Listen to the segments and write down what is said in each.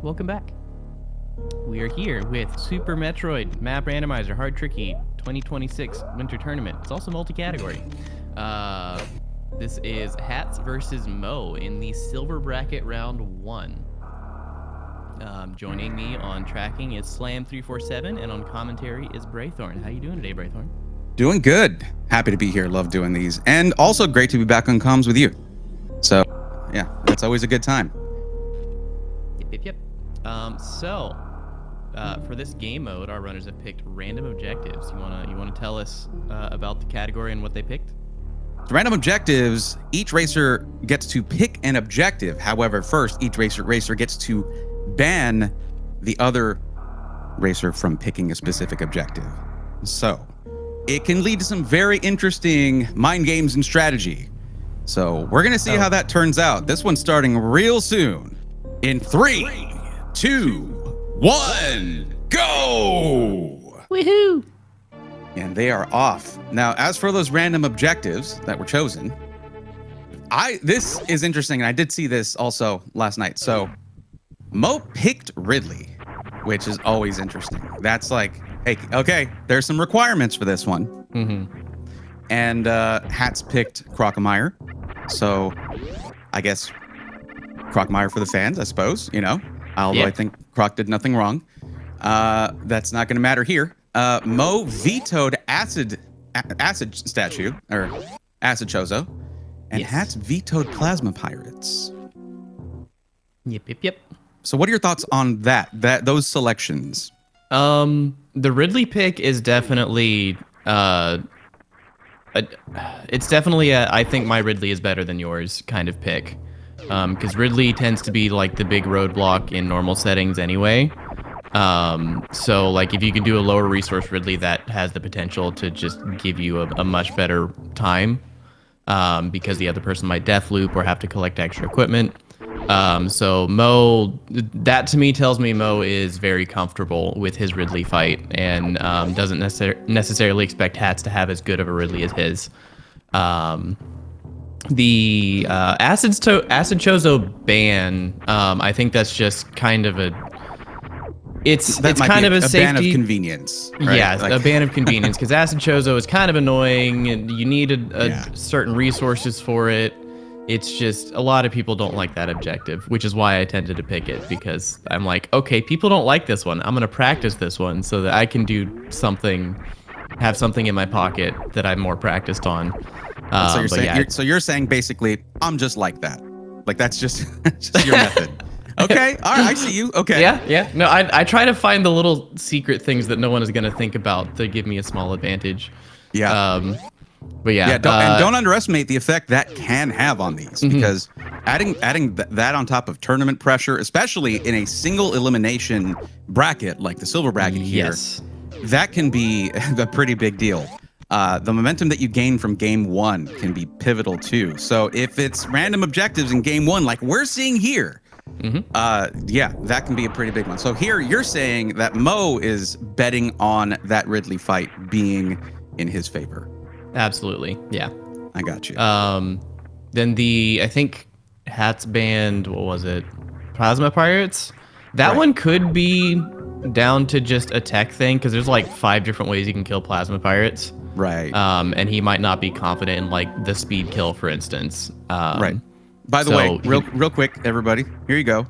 welcome back. We are here with Super Metroid Map Randomizer Hard Tricky 2026 Winter Tournament. It's also multi-category. This is Hatz versus Mo in the silver bracket round 1. Joining me on tracking is Slam347, and on commentary is Braythorn. How you doing today, Braythorn? Doing good. Happy to be here. Love doing these. And also great to be back on comms with you. So, yeah, that's always a good time. Yep. For this game mode, our runners have picked random objectives. You wanna tell us about the category and what they picked? So random objectives, each racer gets to pick an objective. However, first, each racer gets to ban the other racer from picking a specific objective. So it can lead to some very interesting mind games and strategy. So we're going to see how that turns out. This one's starting real soon. In 3, 2, 1, go! Woohoo! And they are off. Now, as for those random objectives that were chosen, this is interesting, and I did see this also last night. So Mo picked Ridley, which is always interesting. That's like, hey, okay, there's some requirements for this one. Mm-hmm. And Hatz picked Crocomire. So I guess Crocomire for the fans, I suppose, although I think Croc did nothing wrong. That's not going to matter here. Mo vetoed Acid Statue, or Acid Chozo, and Hatz vetoed Plasma Pirates. Yep. So what are your thoughts on those selections? The Ridley pick is definitely it's definitely I think my Ridley is better than yours kind of pick, because Ridley tends to be like the big roadblock in normal settings anyway. So like if you can do a lower resource Ridley, that has the potential to just give you a much better time, because the other person might death loop or have to collect extra equipment. So Mo, that to me tells me Mo is very comfortable with his Ridley fight and doesn't necessarily expect Hatz to have as good of a Ridley as his. The Acid Chozo ban, I think that's just kind of it's kind of a safety ban of convenience. Right? Yeah, a ban of convenience, because Acid Chozo is kind of annoying and you need certain resources for it. It's just a lot of people don't like that objective, which is why I tended to pick it, because I'm like, okay, people don't like this one. I'm going to practice this one so that I can do something, have something in my pocket that I'm more practiced on. So you're saying basically, I'm just like that. Like that's just your method. Okay, all right, I see you. Okay. Yeah. No, I try to find the little secret things that no one is going to think about to give me a small advantage. Yeah. But yeah, don't underestimate the effect that can have on these, because adding that on top of tournament pressure, especially in a single elimination bracket like the silver bracket here, that can be a pretty big deal. The momentum that you gain from game 1 can be pivotal too. So if it's random objectives in game 1, like we're seeing here, that can be a pretty big one. So here you're saying that Mo is betting on that Ridley fight being in his favor. Absolutely, yeah. I got you. Then I think Hatz banned, what was it? Plasma Pirates? That one could be down to just a tech thing, because there's like 5 different ways you can kill Plasma Pirates. Right. And he might not be confident in like the speed kill, for instance. Right. By the way, real quick, everybody, here you go.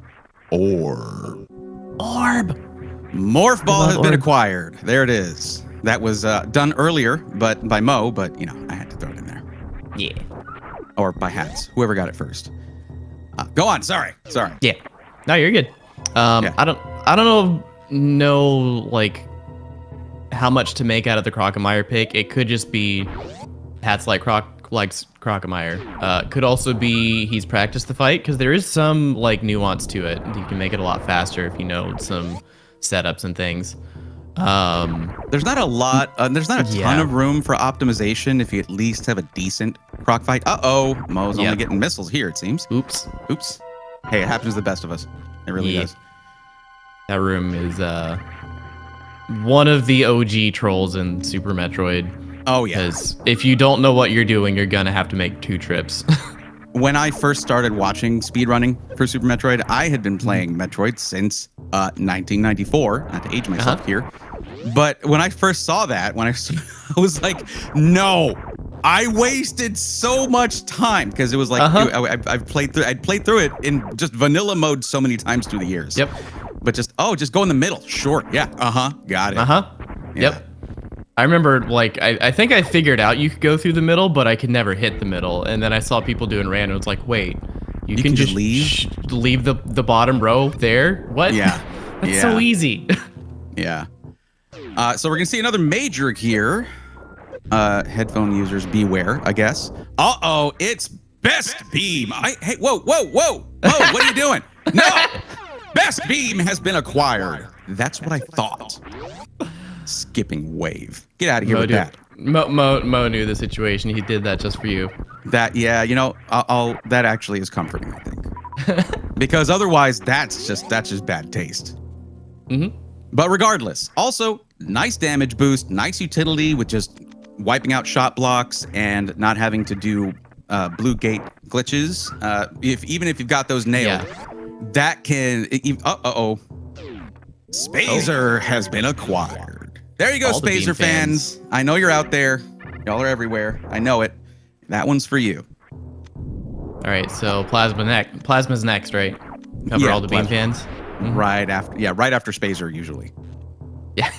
Orb. Morph ball has been acquired. There it is. That was done earlier, but by Mo, but I had to throw it in there. Yeah. Or by Hatz, whoever got it first. Go on. Sorry. Yeah. No, you're good. I don't know like how much to make out of the Crocomire pick. It could just be Hatz likes Crocomire. Could also be he's practiced the fight, because there is some like nuance to it. You can make it a lot faster if you know some setups and things. There's not a lot. There's not a ton of room for optimization if you at least have a decent croc fight. Mo's only getting missiles here, it seems. Oops. Hey, it happens to the best of us. It really does. That room is one of the OG trolls in Super Metroid. Oh yeah. Because if you don't know what you're doing, you're gonna have to make 2 trips. when I first started watching speedrunning for Super Metroid, I had been playing Metroid since 1994. Not to age myself here, but when I first saw that, I was like, no, I wasted so much time because it was like I'd played through it in just vanilla mode so many times through the years. Yep. But just go in the middle. Sure. Yeah. Got it. Yeah. Yep. I remember, like, I think I figured out you could go through the middle, but I could never hit the middle. And then I saw people doing random. It's like, wait, you can just leave the bottom row there? What? Yeah. That's so easy. Yeah. So we're going to see another major here. Headphone users beware, I guess. Uh-oh, it's Best Beam. Hey, whoa. What are you doing? No! Best Beam has been acquired. That's what I thought. Skipping wave. Get out of here with that. Mo knew the situation. He did that just for you. That, yeah, you know, that actually is comforting, I think. Because otherwise, that's just bad taste. But regardless, also, nice damage boost, nice utility with just wiping out shot blocks and not having to do blue gate glitches. Even if you've got those nailed, that can... Spazer has been acquired. There you go, Spazer fans. I know you're out there. Y'all are everywhere. I know it. That one's for you. All right, so Plasma's next, right? Cover all the Beam fans? Right after Spazer, usually. Yeah.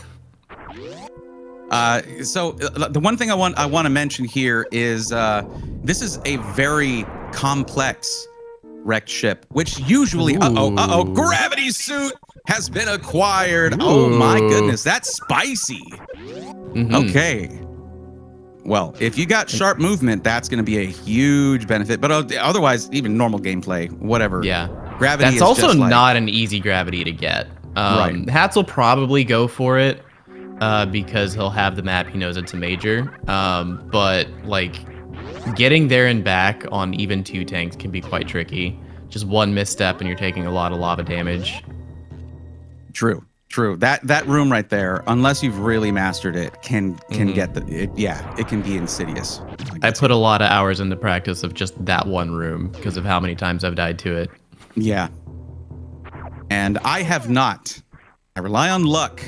So the one thing I want to mention here is this is a very complex wrecked ship, which usually gravity suit has been acquired. Ooh. Oh my goodness, that's spicy. Okay. Well, if you got sharp movement, that's going to be a huge benefit. But otherwise, even normal gameplay, whatever. Yeah. Gravity. That's also not an easy gravity to get. Right. Hatz will probably go for it because he'll have the map. He knows it's a major. But like getting there and back on even 2 tanks can be quite tricky. Just one misstep and you're taking a lot of lava damage. True. That room right there, unless you've really mastered it, can get it can be insidious. I put a lot of hours into practice of just that one room because of how many times I've died to it. Yeah. And I have not. I rely on luck.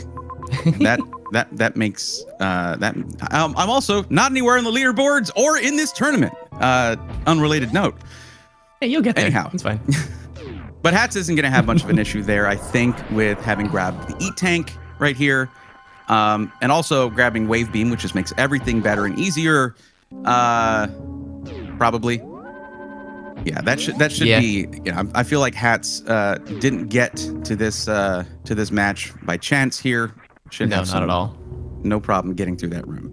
that makes that I'm also not anywhere in the leaderboards or in this tournament. Unrelated note. Hey, you'll get there. Anyhow, it's fine. But Hatz isn't going to have much of an issue there, I think, with having grabbed the E-Tank right here. And also grabbing Wave Beam, which just makes everything better and easier. Probably. Yeah, that should be, you know, I feel like Hatz didn't get to this match by chance here. Should have not at all. No problem getting through that room.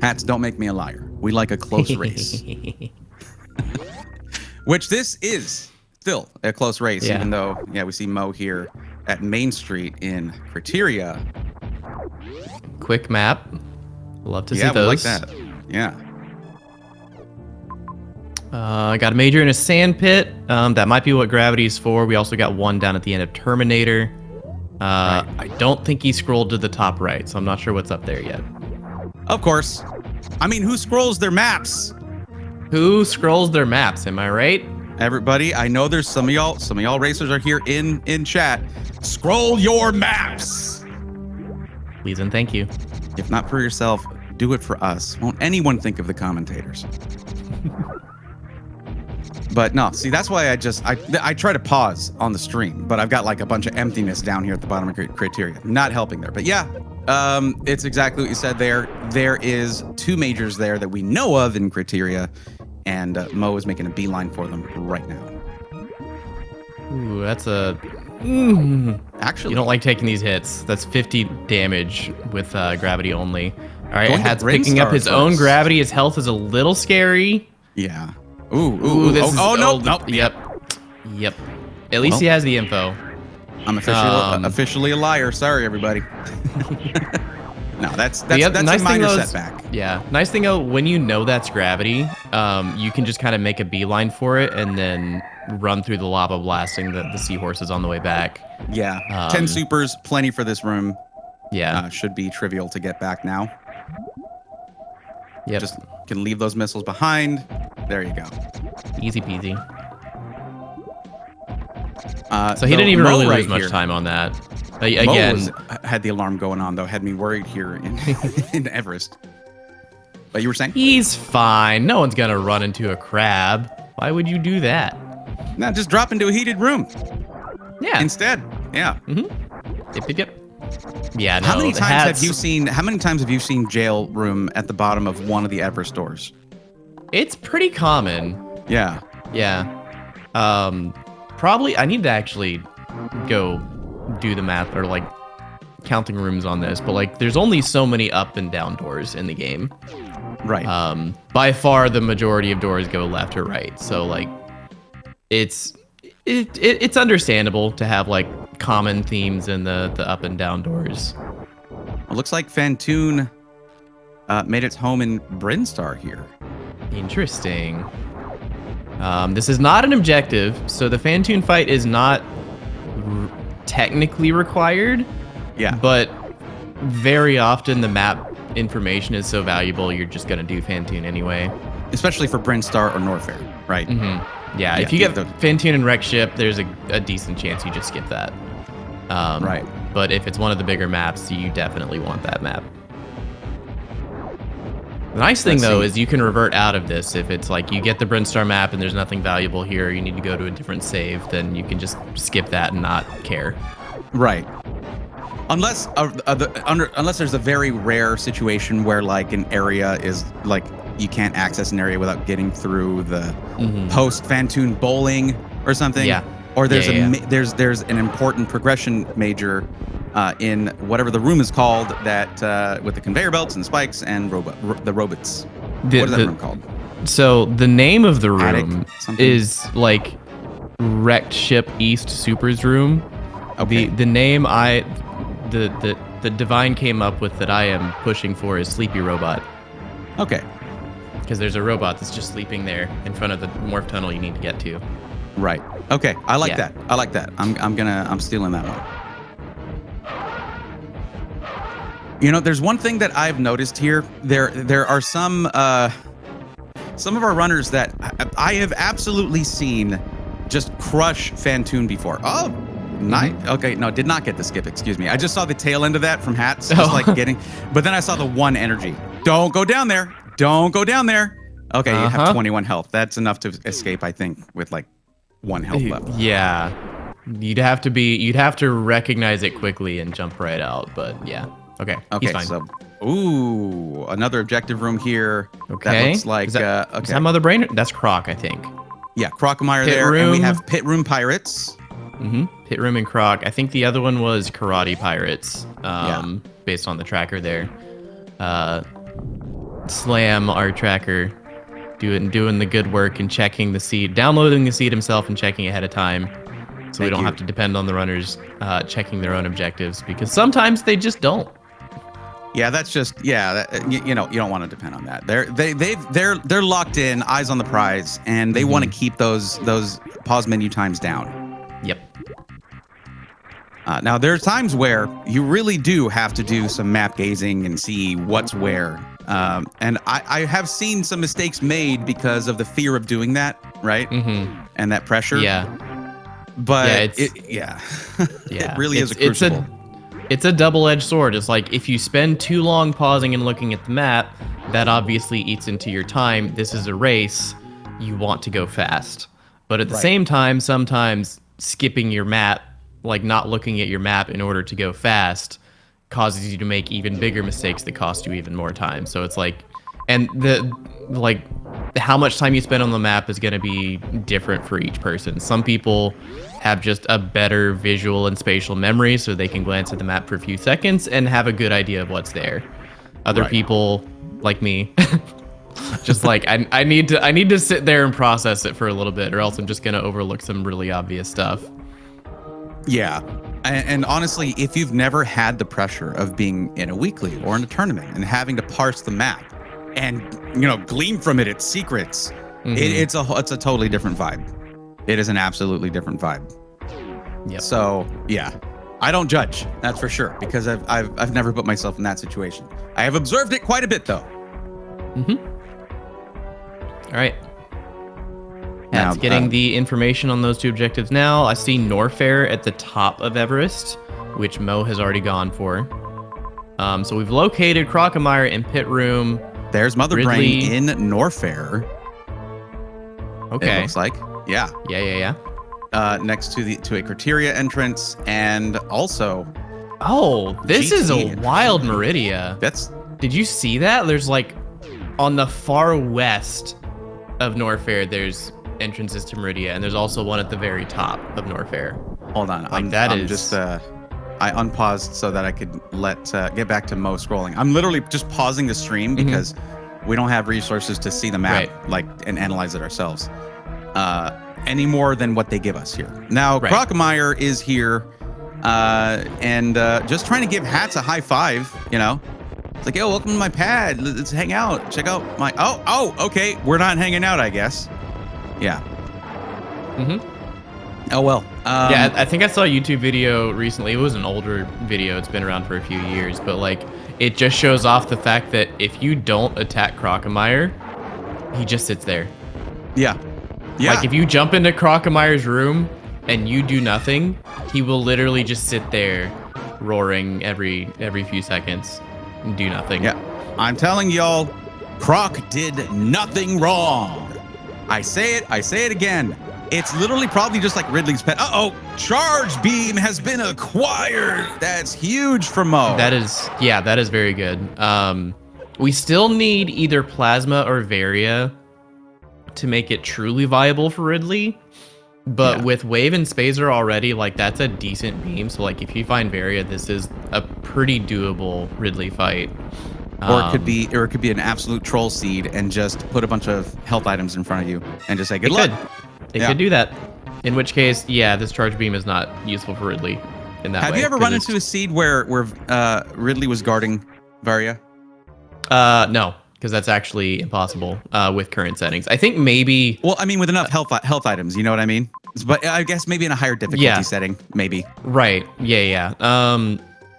Hatz, don't make me a liar. We like a close race. Which this is still a close race, even though, we see Mo here at Main Street in Criteria. Quick map. Love to see those. Yeah, like that. Yeah. Got a major in a sand pit. That might be what gravity's for. We also got one down at the end of Terminator. Right. I don't think he scrolled to the top right, so I'm not sure what's up there yet. Of course. I mean, who scrolls their maps? Who scrolls their maps? Am I right? Everybody, I know there's some of y'all racers are here in chat. Scroll your maps. Please and thank you. If not for yourself, do it for us. Won't anyone think of the commentators? But no, see, that's why I try to pause on the stream, but I've got like a bunch of emptiness down here at the bottom of Criteria. Not helping there. But yeah, it's exactly what you said there. There is 2 majors there that we know of in Criteria, and Mo is making a beeline for them right now. Ooh, that's a... Actually, you don't like taking these hits. That's 50 damage with gravity only. All right, Hatz picking up his own gravity. His health is a little scary. Yeah. Ooh, this is... Oh, no. Yep. At least he has the info. I'm officially a liar. Sorry, everybody. No, that's nice a minor setback. Yeah. Nice thing though, when you know that's gravity, you can just kind of make a beeline for it and then run through the lava blasting the seahorses on the way back. Yeah. 10 supers, plenty for this room. Yeah. Should be trivial to get back now. Yeah. Just can leave those missiles behind. There you go. Easy peasy. So he didn't even really lose much time on that. Again, had the alarm going on though, had me worried here in Everest. But you were saying? He's fine. No one's gonna run into a crab. Why would you do that? No, just drop into a heated room. Yeah. Instead. Yeah. Yep. Yeah. No, how many times have you seen jail room at the bottom of one of the Everest doors? It's pretty common. Yeah. Yeah. Probably I need to actually go do the math or like counting rooms on this, but like there's only so many up and down doors in the game. Right. By far the majority of doors go left or right. So like it's understandable to have like common themes in the up and down doors. It looks like Fantoon made its home in Brinstar here. Interesting. This is not an objective, so the Fantoon fight is not technically required. Yeah. But very often the map information is so valuable, you're just gonna do Fantoon anyway. Especially for Brinstar or Norfair, right? Yeah, if you get Fantoon and Wreck Ship, there's a decent chance you just skip that. Right. But if it's one of the bigger maps, you definitely want that map. The nice thing, though, is you can revert out of this. If it's like you get the Brinstar map and there's nothing valuable here, you need to go to a different save, then you can just skip that and not care. Right. Unless there's a very rare situation where like an area is like you can't access an area without getting through the post Fantoon bowling or something. Yeah. Or there's there's an important progression major in whatever the room is called that with the conveyor belts and spikes and the robots. What is that room called? So the name of the room is like Wrecked Ship East Super's room. Okay. The name the divine came up with that I am pushing for is Sleepy Robot. Okay. Because there's a robot that's just sleeping there in front of the morph tunnel you need to get to. Right. Okay. I like that. I like that. I'm stealing that one. You know, there's one thing that I've noticed here. There are some of our runners that I have absolutely seen just crush Fantoon before. Oh, nice. Okay, no, did not get the skip. Excuse me. I just saw the tail end of that from Hatz, just like getting. But then I saw the one energy. Don't go down there. Don't go down there. Okay, you have 21 health. That's enough to escape, I think, with like 1 health left. Yeah, you'd have to recognize it quickly and jump right out. But yeah. Okay, he's fine. So, ooh, another objective room here. Okay. That looks like, is that Mother Brain? That's Croc, I think. Yeah, Crocomire there. And we have Pit Room Pirates. Pit Room and Croc. I think the other one was Karate Pirates, based on the tracker there. Slam, our tracker, doing the good work and checking the seed, downloading the seed himself and checking ahead of time. So we don't have to depend on the runners checking their own objectives, because sometimes they just don't. Yeah, that's just you don't want to depend on that. They're locked in, eyes on the prize, and they want to keep those pause menu times down. Yep. Now there's times where you really do have to do some map gazing and see what's where. And I have seen some mistakes made because of the fear of doing that, right? And that pressure. Yeah. But it really is a crucible. It's a double-edged sword. It's like if you spend too long pausing and looking at the map, that obviously eats into your time. This is a race. You want to go fast. But at the same time, sometimes skipping your map, like not looking at your map in order to go fast, causes you to make even bigger mistakes that cost you even more time. So it's like, and how much time you spend on the map is going to be different for each person. Some people have just a better visual and spatial memory, so they can glance at the map for a few seconds and have a good idea of what's there. Other people, like me, just like I need to sit there and process it for a little bit, or else I'm just going to overlook some really obvious stuff. Yeah. And honestly, if you've never had the pressure of being in a weekly or in a tournament and having to parse the map and glean from it its secrets, it's a totally different vibe. It is an absolutely different vibe. Yep. So yeah, I don't judge, that's for sure, because I've never put myself in that situation. I have observed it quite a bit though. All right. Hatz getting the information on those 2 objectives now. I see Norfair at the top of Everest, which Mo has already gone for. So we've located Crocomire in pit room. There's Mother Ridley. Brain in Norfair. Okay. It looks like. Yeah. Yeah. Next to a criteria entrance, and also. Oh, this is a wild Meridia. Did you see that? There's like on the far west of Norfair, there's entrances to Meridia, and there's also one at the very top of Norfair. Hold on. I unpaused so that I could get back to Mo scrolling. I'm literally just pausing the stream because we don't have resources to see the map and analyze it ourselves any more than what they give us here. Now, Crocomire is here and just trying to give Hatz a high five, you know. It's like, yo, welcome to my pad. Let's hang out. Check out my... Oh, okay. We're not hanging out, I guess. Yeah. Oh, well. Yeah, I think I saw a YouTube video recently. It was an older video. It's been around for a few years. But, like, it just shows off the fact that if you don't attack Crocomire, he just sits there. Yeah. Like, if you jump into Crocomire's room and you do nothing, he will literally just sit there roaring every few seconds and do nothing. Yeah. I'm telling y'all, Croc did nothing wrong. I say it again. It's literally probably just like Ridley's pet. Charge beam has been acquired. That's huge for Mo. That is very good. We still need either Plasma or Varia to make it truly viable for Ridley. But with Wave and Spazer already, like, that's a decent beam. So, like, if you find Varia, this is a pretty doable Ridley fight. Or it could be an absolute troll seed and just put a bunch of health items in front of you and just say good luck. It could do that. In which case, yeah, this charge beam is not useful for Ridley in that way. Have you ever run into a seed where Ridley was guarding Varia? No, because that's actually impossible with current settings. I think maybe... Well, I mean, with enough health items, you know what I mean? But I guess maybe in a higher difficulty setting, maybe. Right, yeah.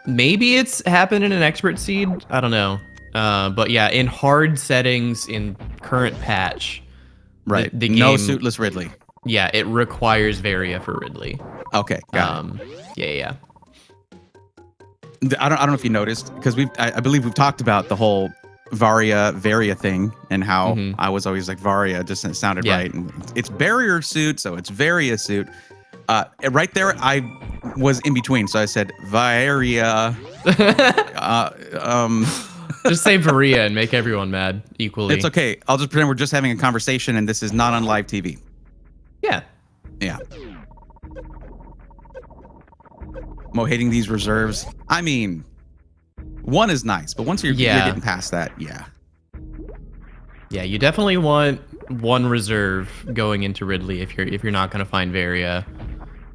Maybe it's happened in an expert seed. I don't know. But yeah, in hard settings in current patch... Right, the game, no suitless Ridley. Yeah, it requires Varia for Ridley. Okay, got it. Yeah. I don't know if you noticed, because I believe we've talked about the whole Varia thing and how I was always like Varia, just it sounded right. And it's barrier suit, so it's Varia suit. Right there, I was in between, so I said Varia. Just say Varia and make everyone mad equally. It's okay. I'll just pretend we're just having a conversation and this is not on live TV. Yeah. Mo hating these reserves. I mean, one is nice, but once you're getting past that, yeah, you definitely want one reserve going into Ridley if you're not going to find Varia.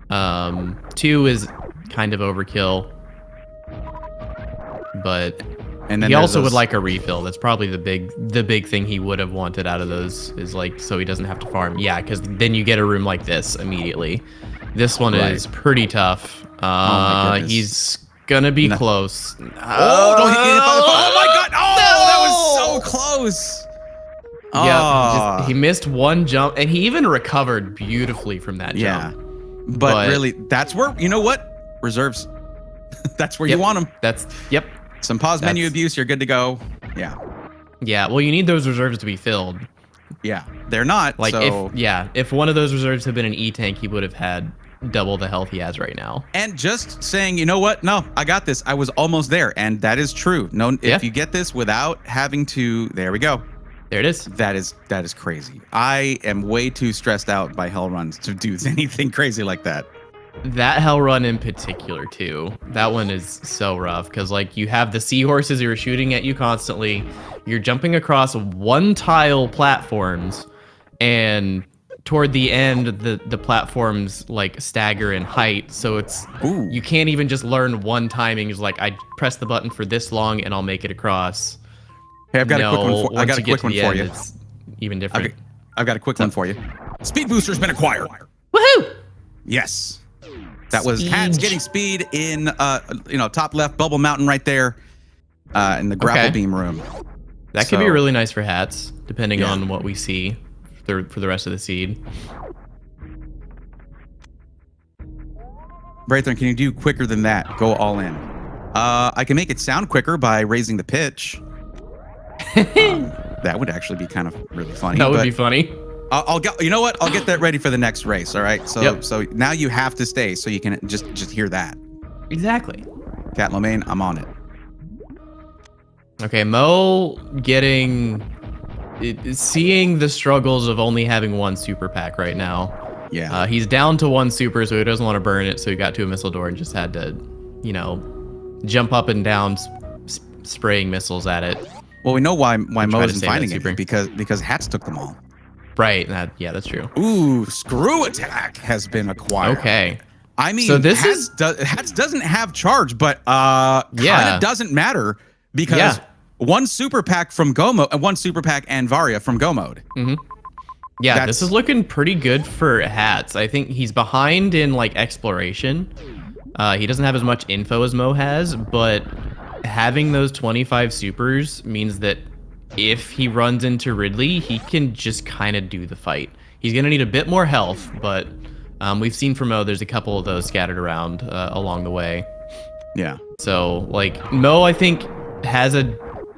2 is kind of overkill, but and then he also would like a refill. That's probably the big thing he would have wanted out of those, is like, so he doesn't have to farm. Yeah, because then you get a room like this immediately. This one is pretty tough. He's gonna be close. Don't hit oh my god! Oh, that was so close. Yeah, he missed one jump, and he even recovered beautifully from that jump. But really, that's where, you know what, reserves. That's where you want them. Some pause menu abuse, you're good to go. Yeah, well, you need those reserves to be filled. Yeah, they're not. Like, so... if one of those reserves had been an E-tank, he would have had double the health he has right now. And just saying, you know what? No, I got this. I was almost there, and that is true. No, if you get this without having to, there we go. There it is. That is crazy. I am way too stressed out by hell runs to do anything crazy like that. That hell run in particular too. That one is so rough because, like, you have the seahorses who are shooting at you constantly. You're jumping across one tile platforms, and toward the end, the platforms like stagger in height. So it's you can't even just learn one timing. It's like, I press the button for this long and I'll make it across. Hey, I've got a quick one. I got a quick one for you. It's even different. I've got a quick one for you. Speed booster's been acquired. Woohoo! Yes. That was Hatz getting speed in, top left bubble mountain right there, in the grapple beam room. That could be really nice for Hatz, depending on what we see for the rest of the seed. Braithern, can you do quicker than that? Go all in. I can make it sound quicker by raising the pitch. That would actually be kind of really funny. That would be funny. I'll get. You know what? I'll get that ready for the next race. All right. So so now you have to stay so you can just hear that. Exactly. Cat Lomain, I'm on it. Okay, Mo seeing the struggles of only having one super pack right now. Yeah. He's down to one super, so he doesn't want to burn it. So he got to a missile door and just had to, you know, jump up and down, spraying missiles at it. Well, we know why Mo isn't finding it because Hatz took them all. Right. Yeah, that's true. Ooh, screw attack has been acquired. Okay. I mean, so Hatz doesn't have charge, but kind of doesn't matter because one super pack from Go mode, one super pack and Varia from Go mode. Yeah, this is looking pretty good for Hatz. I think he's behind in like exploration. He doesn't have as much info as Mo has, but having those 25 supers means that if he runs into Ridley, he can just kind of do the fight. He's gonna need a bit more health, but we've seen from Mo, there's a couple of those scattered around along the way. Yeah. So like Mo, I think has a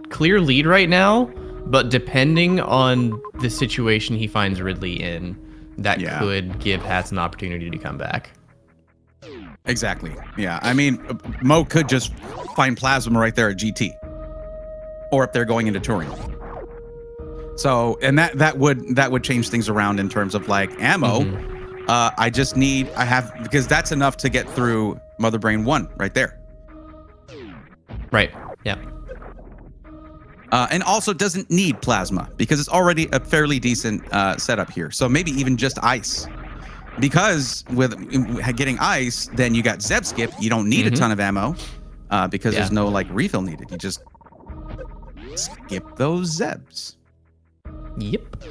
clear lead right now, but depending on the situation he finds Ridley in, that could give Hatz an opportunity to come back. Exactly. Yeah. I mean, Mo could just find Plasma right there at GT, or if they're going into touring. So, and that would change things around in terms of like ammo. Because that's enough to get through Mother Brain 1 right there. Right. Yeah. And also doesn't need plasma because it's already a fairly decent setup here. So maybe even just ice. Because with getting ice, then you got Zeb skip. You don't need a ton of ammo because there's no like refill needed. You just skip those Zebs. Yep.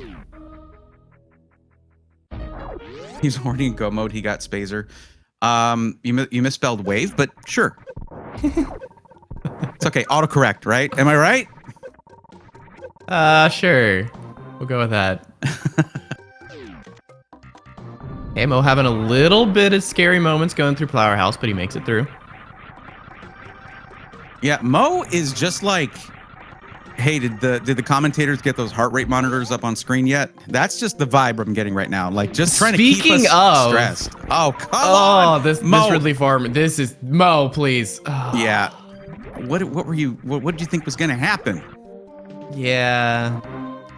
He's already in Go mode. He got Spazer. You misspelled wave, but sure. It's okay. Autocorrect, right? Am I right? Sure. We'll go with that. Hey, Mo having a little bit of scary moments going through Flower House, but he makes it through. Yeah, Mo is just like, hey, did the commentators get those heart rate monitors up on screen yet? That's just the vibe I'm getting right now. Like just trying to keep us stressed. Oh, come on. This Ridley Farm. This is Mo, please. Oh. Yeah. What did you think was gonna happen? Yeah.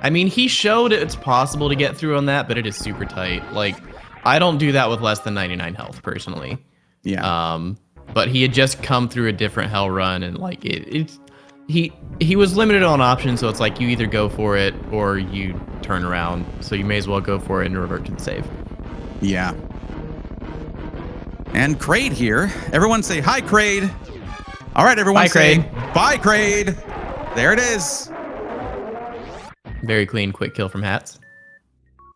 I mean, he showed it's possible to get through on that, but it is super tight. Like, I don't do that with less than 99 health personally. Yeah. But he had just come through a different hell run, and like he was limited on options, so it's like you either go for it or you turn around. So you may as well go for it and revert to the save. Yeah. And Kraid here. Everyone say hi, Kraid. All right, everyone say bye, Kraid. There it is. Very clean, quick kill from Hatz.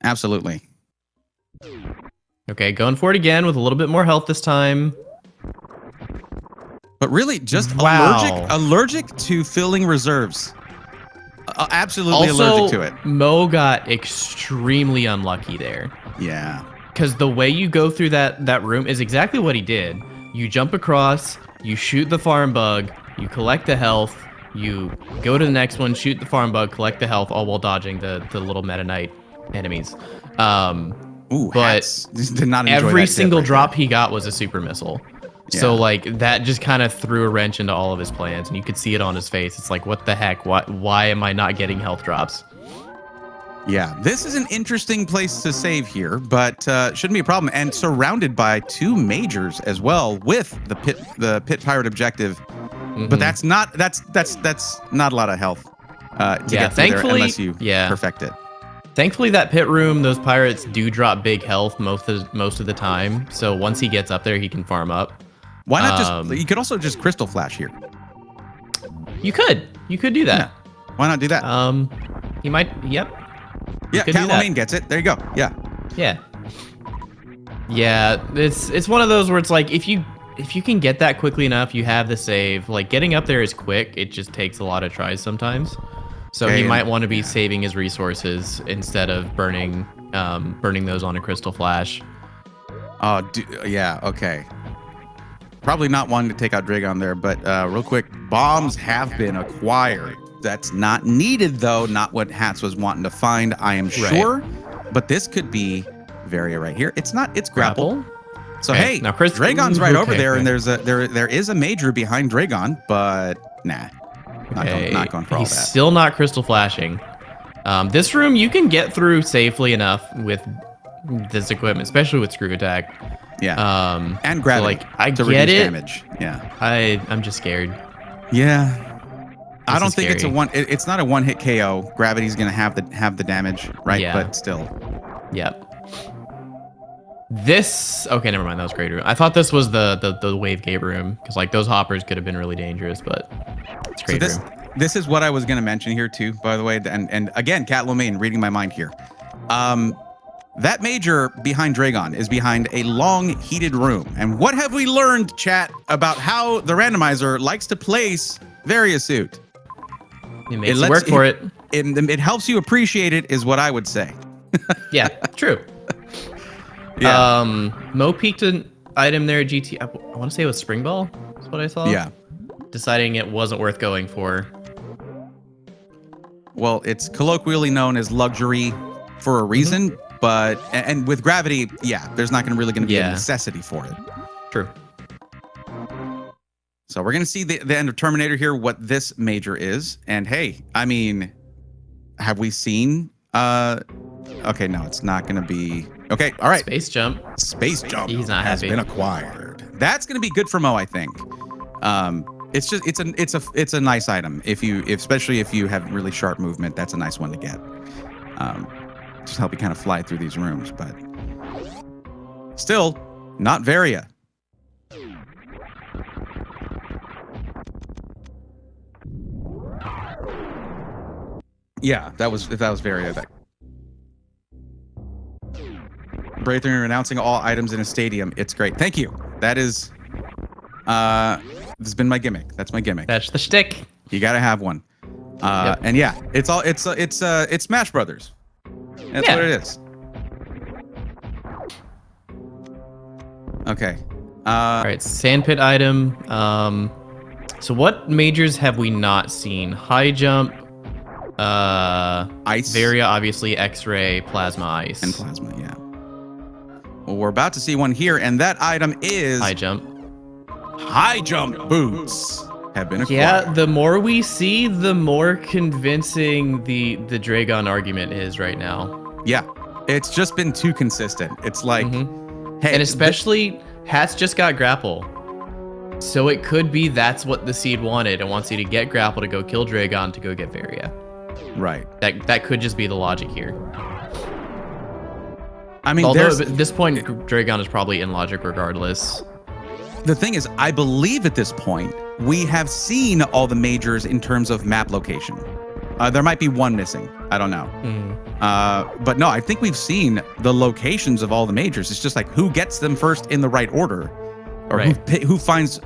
Absolutely. Okay, going for it again with a little bit more health this time. But really, just allergic to filling reserves. Absolutely allergic to it. Mo got extremely unlucky there. Yeah. Because the way you go through that room is exactly what he did. You jump across, you shoot the farm bug, you collect the health, you go to the next one, shoot the farm bug, collect the health, all while dodging the little Meta Knight enemies. But did not enjoy every single drop he got was a super missile. Yeah. So like that just kind of threw a wrench into all of his plans, and you could see it on his face. It's like, what the heck? Why am I not getting health drops? Yeah, this is an interesting place to save here, but shouldn't be a problem. And surrounded by two majors as well, with the pit pirate objective. But that's not not a lot of health to get through there unless you perfect it. Thankfully, that pit room, those pirates do drop big health most of the time. So once he gets up there, he can farm up. Why not just? You could also just crystal flash here. You could do that. Yeah. Why not do that? He might. Yep. Yeah, Catwoman gets it. There you go. Yeah. Yeah. Yeah. It's one of those where it's like if you can get that quickly enough, you have the save. Like getting up there is quick. It just takes a lot of tries sometimes. So he might want to be saving his resources instead of burning those on a crystal flash. Oh, yeah, okay. Probably not wanting to take out Dragon there, but real quick, bombs have been acquired. That's not needed, though. Not what Hatz was wanting to find, I am sure. Right. But this could be Varia right here. It's not. It's grapple. So hey, now Dragon's right over there, and there is a major behind Dragon, but nah, not going for all that. He's still not crystal flashing. This room you can get through safely enough with this equipment, especially with screw attack. Yeah. And gravity. So, like, I get it. Damage. Yeah. I'm just scared. Yeah. I don't think it's a one. It's not a one-hit KO. Gravity's gonna have the damage, right? Yeah. But still. Yep. This. Okay, never mind. That was great room. I thought this was the wave gate room because like those hoppers could have been really dangerous, but it's great room. This is what I was gonna mention here too, by the way. And again, Cat Lomain reading my mind here. That major behind Dragon is behind a long heated room. And what have we learned, chat, about how the randomizer likes to place Varia suit? It makes it work for it. It helps you appreciate it, is what I would say. Yeah, true. Yeah. Mo peaked an item there at GT. I want to say it was Spring Ball. That's what I saw. Yeah. Deciding it wasn't worth going for. Well, it's colloquially known as luxury for a reason. But and with gravity, yeah, there's not really going to be a necessity for it. True. So we're going to see the end of Terminator here, what this major is. And hey, I mean, have we seen? Okay, no, it's not going to be. Okay, all right. Space jump. Space jump. He's not has happy. Been acquired. That's going to be good for Mo, I think. It's just it's a nice item especially if you have really sharp movement. That's a nice one to get. Just help you kind of fly through these rooms, but still not Varia. Yeah, that was Varia. Braithwaite announcing all items in a stadium. It's great. Thank you. That is this has been my gimmick. That's my gimmick. That's the shtick. You gotta have one. And yeah, it's Smash Brothers. That's what it is. Okay. All right, sandpit item. So what majors have we not seen? High jump, ice, Varia, obviously, X-ray, plasma, ice, and plasma. Yeah. Well, we're about to see one here, and that item is high jump. High jump boots have been acquired. Yeah, the more we see, the more convincing the Dragon argument is right now. Yeah, it's just been too consistent. It's like, hey, and especially Hatz just got grapple, so it could be that's what the seed wanted and wants you to get grapple to go kill Dragon to go get Varia. Right. That could just be the logic here. I mean, although at this point, Dragon is probably in logic regardless. The thing is, I believe at this point we have seen all the majors in terms of map location. There might be one missing. I don't know. But no, I think we've seen the locations of all the majors. It's just like who gets them first in the right order, or who finds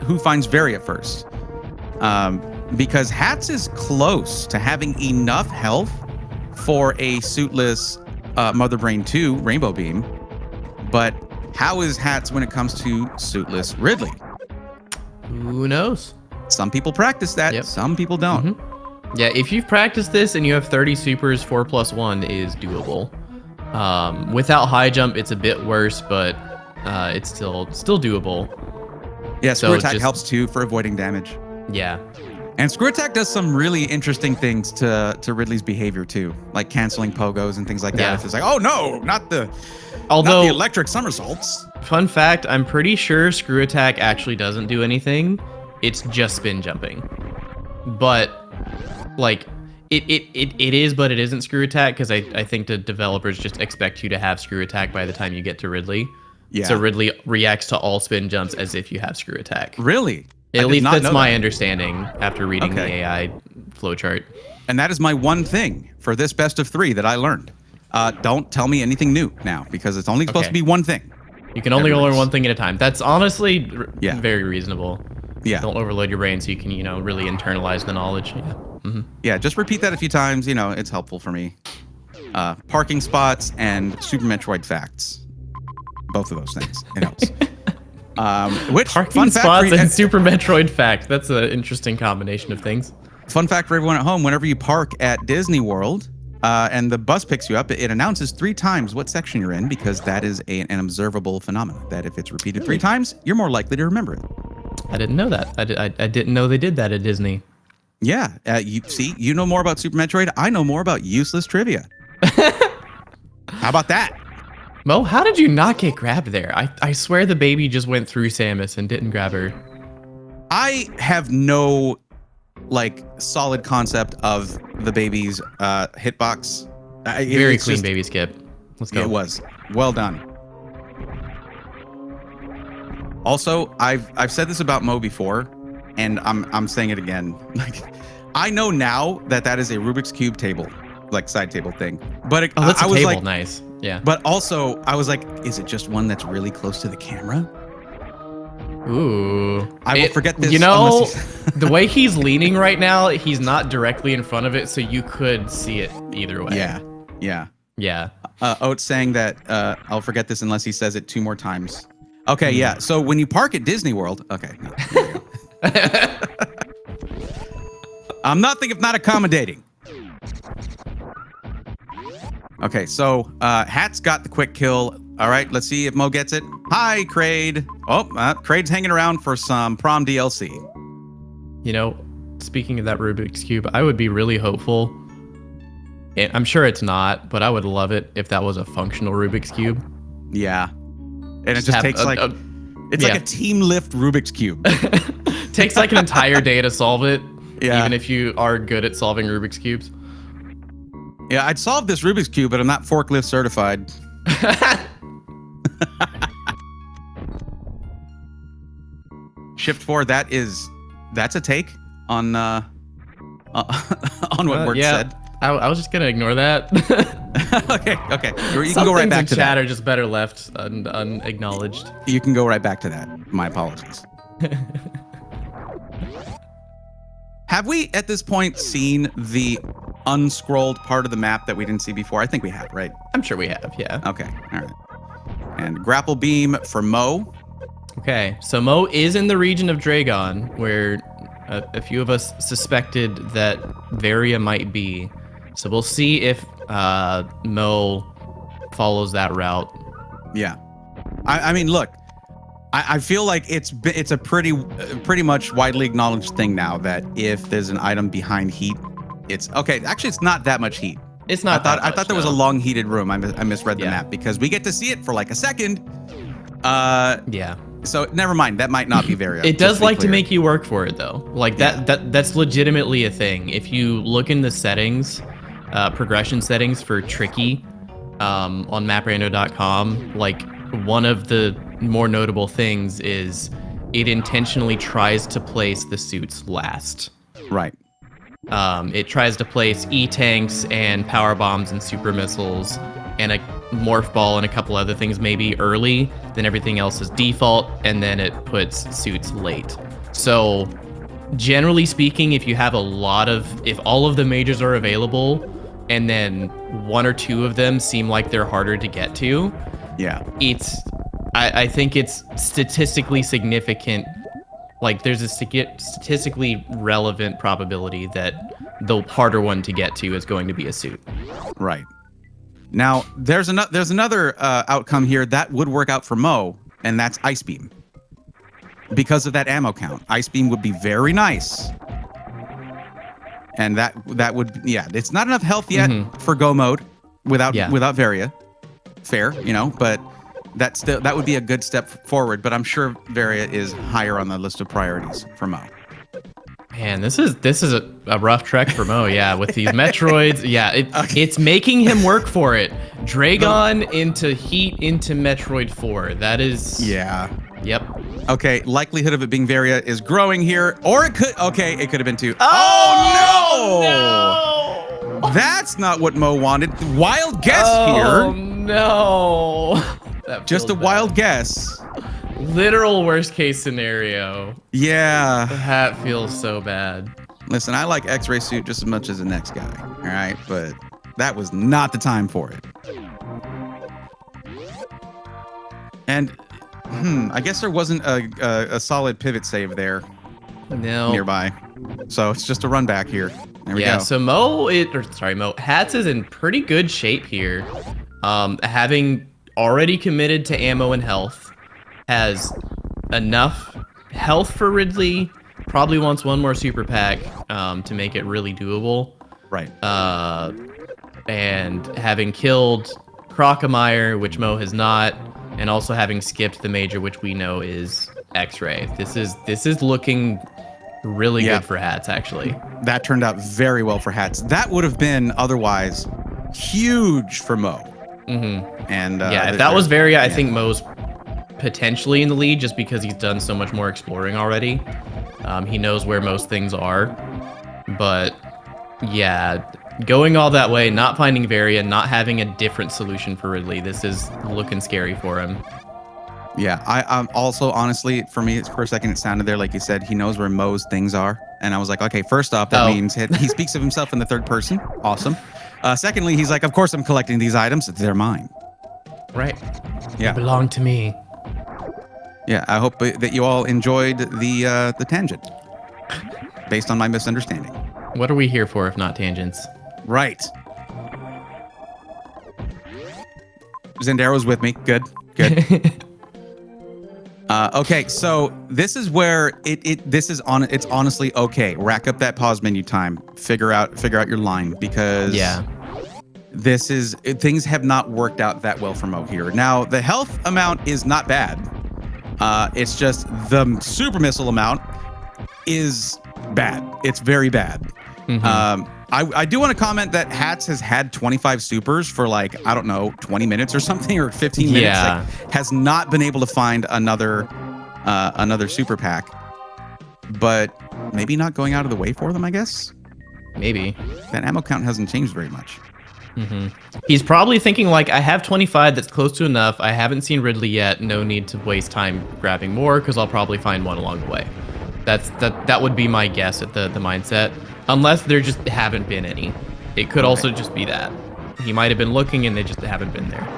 Varia first. Because Hatz is close to having enough health for a suitless Mother Brain 2 Rainbow Beam, but how is Hatz when it comes to suitless Ridley? Who knows? Some people practice that. Yep. Some people don't. Yeah, if you've practiced this and you have 30 supers, 4+1 is doable. Without high jump, it's a bit worse, but it's still doable. Yeah, screw attack helps too for avoiding damage. Yeah. And screw attack does some really interesting things to Ridley's behavior too, like canceling pogos and things like that. If it's like, oh no, not the electric somersaults. Fun fact, I'm pretty sure screw attack actually doesn't do anything. It's just spin jumping. But like it is, but it isn't screw attack because I think the developers just expect you to have screw attack by the time you get to Ridley. Yeah. So Ridley reacts to all spin jumps as if you have screw attack. Really? At least that's my understanding after reading the AI flowchart. And that is my one thing for this best of 3 that I learned. Don't tell me anything new now because it's only supposed to be one thing. You can only learn one thing at a time. That's honestly very reasonable. Yeah. Don't overload your brain so you can, really internalize the knowledge. Yeah. Yeah, just repeat that a few times. You know, it's helpful for me. Parking spots and Super Metroid facts. Both of those things. It helps. Which Parking fun fact spots for you, and Super Metroid fact. That's an interesting combination of things. fun fact for everyone at home: whenever you park at Disney World and the bus picks you up, it announces 3 times what section you're in, because that is an observable phenomenon. That if it's repeated 3 times, you're more likely to remember it. I didn't know that. I didn't know they did that at Disney. Yeah, you know more about Super Metroid. I know more about useless trivia. How about that? Mo, how did you not get grabbed there? I swear the baby just went through Samus and didn't grab her. I have no solid concept of the baby's hitbox. Very clean baby skip. Let's go. It was well done. Also, I've said this about Mo before, and I'm saying it again. I know now that is a Rubik's Cube table, side table thing. But that's I a was table. Nice. Yeah. But also, I was like, is it just one that's really close to the camera? Ooh. I will forget this. You know, the way he's leaning right now, he's not directly in front of it, so you could see it either way. Yeah. Oates saying that I'll forget this unless he says it 2 more times. Okay, yeah. So when you park at Disney World, okay. I'm nothing if not accommodating. Okay, so Hatz got the quick kill. All right, let's see if Mo gets it. Hi, Kraid. Oh, Kraid's hanging around for some prom DLC. You know, speaking of that Rubik's Cube, I would be really hopeful. I'm sure it's not, but I would love it if that was a functional Rubik's Cube. Yeah. And it just takes like a team lift Rubik's Cube. Takes like an entire day to solve it, yeah. Even if you are good at solving Rubik's Cubes. Yeah, I'd solve this Rubik's Cube, but I'm not forklift certified. Shift 4, that's a take on what Word said. I was just gonna ignore that. okay. You can go right back to that. Chat are just better left unacknowledged. You can go right back to that. My apologies. Have we, at this point, seen the unscrolled part of the map that we didn't see before? I think we have, right? I'm sure we have, yeah. Okay, all right. And grapple beam for Mo. Okay, so Mo is in the region of Dragon, where a few of us suspected that Varia might be. So we'll see if Mo follows that route. Yeah. I mean, look, I feel like it's a pretty much widely acknowledged thing now that if there's an item behind heat, it's okay. Actually, it's not that much heat. It's not. I thought there was a long heated room. I misread the map because we get to see it for like a second. Yeah. So never mind. That might not be very. It does like to make you work for it though. Like that's legitimately a thing. If you look in the settings, progression settings for Tricky, on maprando.com, like one of the more notable things is it intentionally tries to place the suits last. Right. It tries to place E-tanks and power bombs and super missiles and a morph ball and a couple other things maybe early, then everything else is default, and then it puts suits late. So generally speaking, if all of the majors are available and then 1 or 2 of them seem like they're harder to get to, yeah, I think it's statistically significant. Like there's a statistically relevant probability that the harder one to get to is going to be a suit. Right. Now there's another outcome here that would work out for Mo, and that's Ice Beam. Because of that ammo count, Ice Beam would be very nice. And that would, it's not enough health yet for go mode without Varia. Fair, but that would be a good step forward, but I'm sure Varia is higher on the list of priorities for Mo. Man, this is a rough trek for Mo, with these Metroids. It's making him work for it. Dragon into Heat into Metroid 4. That is... Yeah. Yep. Okay, likelihood of it being Varia is growing here, or it could have been 2. Oh no! That's not what Mo wanted. Wild guess here. Oh no! Just a wild guess. Literal worst case scenario. Yeah. That feels so bad. Listen, I like X-ray suit just as much as the next guy. All right, but that was not the time for it. And I guess there wasn't a solid pivot save there. No. Nearby. So it's just a run back here. There we go. So Hatz is in pretty good shape here. Having already committed to ammo and health, has enough health for Ridley, probably wants one more super pack to make it really doable. Right. And having killed Crocomire, which Mo has not, and also having skipped the major, which we know is X-ray. This is looking really good for Hatz, actually. That turned out very well for Hatz. That would have been otherwise huge for Mo. And if that was Varia, I think Mo's potentially in the lead just because he's done so much more exploring already. He knows where most things are. But yeah, going all that way, not finding Varia, not having a different solution for Ridley, this is looking scary for him. Yeah, I'm also, honestly, for me, for a second, it sounded there like you said he knows where Mo's things are. And I was like, okay, first off, that means he speaks of himself in the third person. Awesome. Secondly, he's like, of course I'm collecting these items. They're mine. Right. Yeah. They belong to me. Yeah, I hope that you all enjoyed the tangent based on my misunderstanding. What are we here for if not tangents? Right. Zendaro's with me. Good. Okay, so this is where it's honestly okay. Rack up that pause menu time. Figure out your line, because things have not worked out that well for Mo here. Now the health amount is not bad. It's just the super missile amount is bad. It's very bad. I do want to comment that Hatz has had 25 supers for like, I don't know, 20 minutes or something, or 15 minutes. Yeah. Like, has not been able to find another super pack, but maybe not going out of the way for them, I guess. Maybe. That ammo count hasn't changed very much. He's probably thinking like, I have 25, that's close to enough. I haven't seen Ridley yet. No need to waste time grabbing more because I'll probably find one along the way. That would be my guess at the mindset. Unless there just haven't been any. It could also just be that. He might have been looking and they just haven't been there.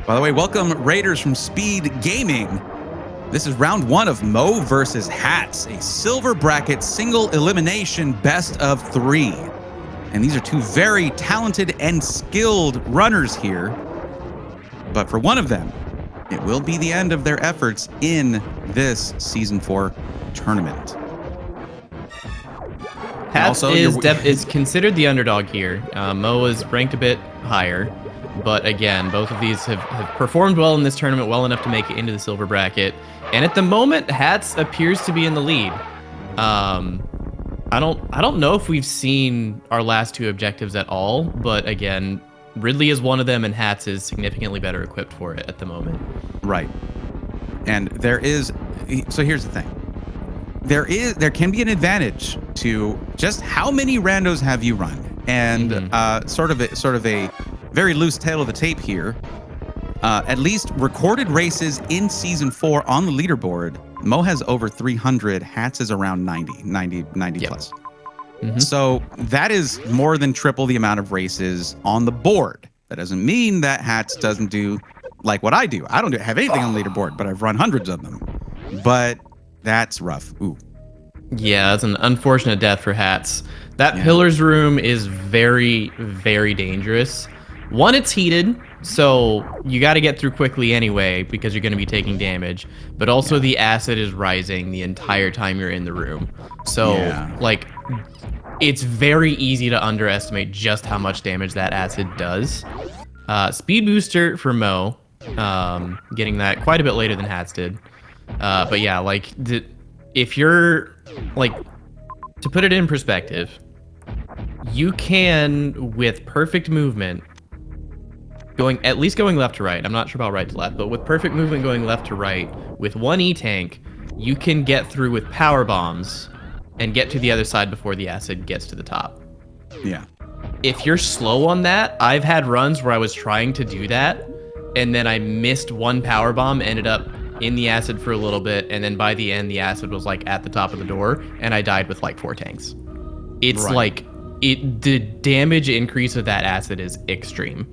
By the way, welcome Raiders from SpeedGaming. This is round 1 of Mo versus Hatz, a silver bracket single elimination best of 3. And these are two very talented and skilled runners here. But for one of them, it will be the end of their efforts in this Season 4 tournament. Hatz is considered the underdog here. Mo is ranked a bit higher. But again, both of these have performed well in this tournament, well enough to make it into the silver bracket. And at the moment, Hatz appears to be in the lead. I don't know if we've seen our last 2 objectives at all, but again, Ridley is one of them, and Hatz is significantly better equipped for it at the moment. Right. And so here's the thing. There can be an advantage to just how many randos have you run, and sort of a very loose tail of the tape here. At least recorded races in Season 4 on the leaderboard, Mo has over 300. Hatz is around 90 plus. So that is more than triple the amount of races on the board. That doesn't mean that Hatz doesn't do like what I do. I don't have anything on the leaderboard, but I've run hundreds of them. But that's rough. Ooh. Yeah, that's an unfortunate death for Hatz. That Pillars room is very, very dangerous. One, it's heated, so you got to get through quickly anyway because you're going to be taking damage. But also the acid is rising the entire time you're in the room. So, like, it's very easy to underestimate just how much damage that acid does. Speed booster for Mo, getting that quite a bit later than Hatz did. But yeah, like, if you're, like, to put it in perspective, you can, with perfect movement, at least going left to right, I'm not sure about right to left, but with perfect movement going left to right, with one E-tank, you can get through with power bombs and get to the other side before the acid gets to the top. Yeah. If you're slow on that, I've had runs where I was trying to do that, and then I missed one power bomb, ended up in the acid for a little bit, and then by the end, the acid was like at the top of the door, and I died with like 4 tanks. It's like the damage increase of that acid is extreme.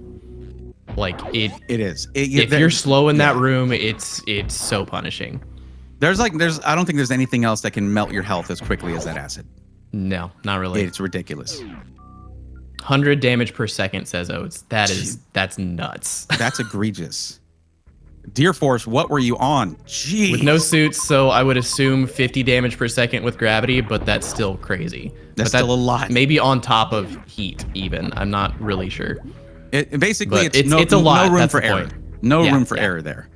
Like it is. If you're slow in that room, it's so punishing. I don't think there's anything else that can melt your health as quickly as that acid. No, not really. It's ridiculous. 100 damage per second, says Oates. That's nuts. That's egregious. Deer Force, what were you on? Jeez. With no suits, so I would assume 50 damage per second with gravity, but that's still crazy. That's still a lot. Maybe on top of heat, even. I'm not really sure. Basically, it's a lot. No room that's for error. No room for error there.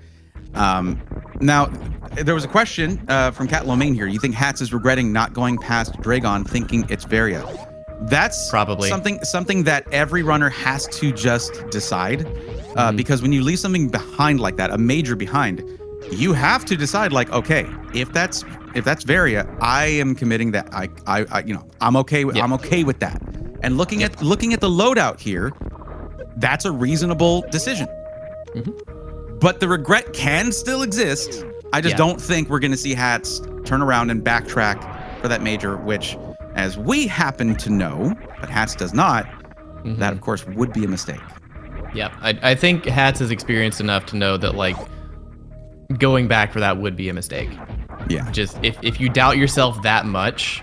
Now, there was a question from Cat Lomain here. You think Hatz is regretting not going past Dragon, thinking it's Varia? That's probably something that every runner has to just decide. Because when you leave something behind like that, a major behind, you have to decide like, okay, if that's Varia, I am committing that I'm okay with that. And looking at the loadout here, that's a reasonable decision. But the regret can still exist. I just don't think we're going to see Hatz turn around and backtrack for that major, which, as we happen to know, but Hatz does not, that of course would be a mistake. Yeah, I think Hatz is experienced enough to know that like going back for that would be a mistake. Yeah. Just if you doubt yourself that much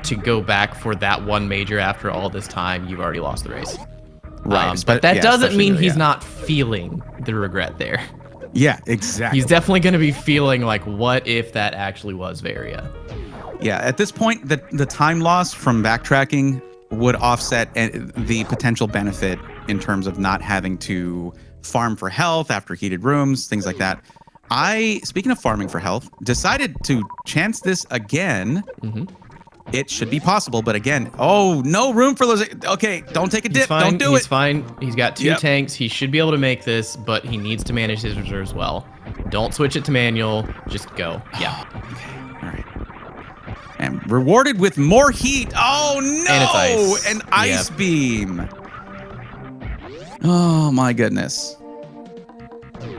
to go back for that one major after all this time, you've already lost the race. Right. But that doesn't mean he's not feeling the regret there. Yeah, exactly. He's definitely going to be feeling like, what if that actually was Varia? Yeah, at this point, the time loss from backtracking would offset the potential benefit in terms of not having to farm for health after heated rooms, things like that. Speaking of farming for health, decided to chance this again. It should be possible, but again, no room for those. Okay, don't take a dip. Don't do it. He's fine. He's got 2 tanks. He should be able to make this, but he needs to manage his reserves well. Don't switch it to manual. Just go. Yeah. Okay. All right. And rewarded with more heat. Oh no! And it's ice. An ice beam. Oh my goodness.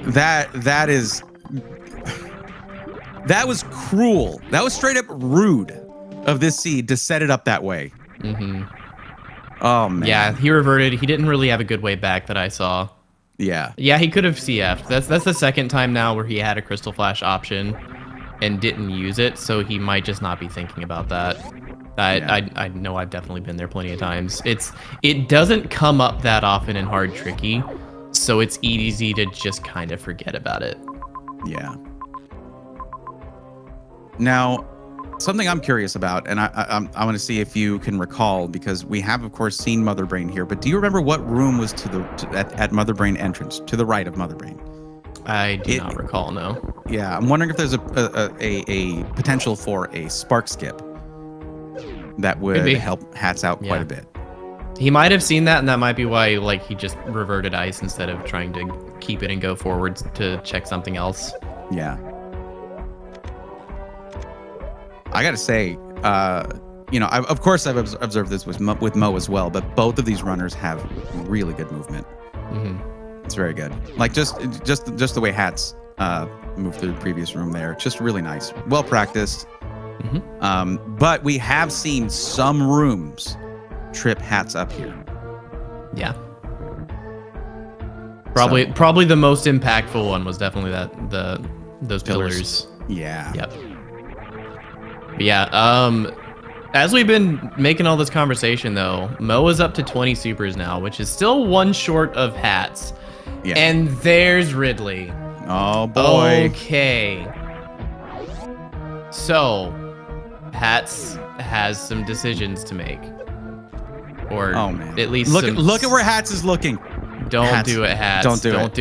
That was cruel. That was straight up rude of this seed to set it up that way. Oh man. Yeah, he reverted. He didn't really have a good way back that I saw. Yeah. Yeah, he could have CF'd. That's the second time now where he had a Crystal Flash option and didn't use it, so he might just not be thinking about that. I know I've definitely been there plenty of times. It doesn't come up that often in hard tricky, so it's easy to just kind of forget about it. Yeah. Now, something I'm curious about, and I want to see if you can recall, because we have, of course, seen Mother Brain here, but do you remember what room was at Mother Brain entrance, to the right of Mother Brain? I do not recall, no. Yeah, I'm wondering if there's a potential for a spark skip that would help Hatz out quite a bit. He might have seen that, and that might be why like he just reverted ice instead of trying to keep it and go forwards to check something else. Yeah. I gotta say, of course I've observed this with Mo as well, but both of these runners have really good movement. It's very good. Like just the way Hatz moved through the previous room there, just really nice, well practiced. But we have seen some rooms trip Hatz up here. Yeah. Probably the most impactful one was definitely those pillars. Yeah. Yep. But yeah. As we've been making all this conversation, though, Mo is up to 20 supers now, which is still one short of Hatz. Yeah. And there's Ridley. Oh boy. Okay. So, Hatz has some decisions to make. Or at least look at where Hatz is looking. Don't do it, Hatz. Don't do it.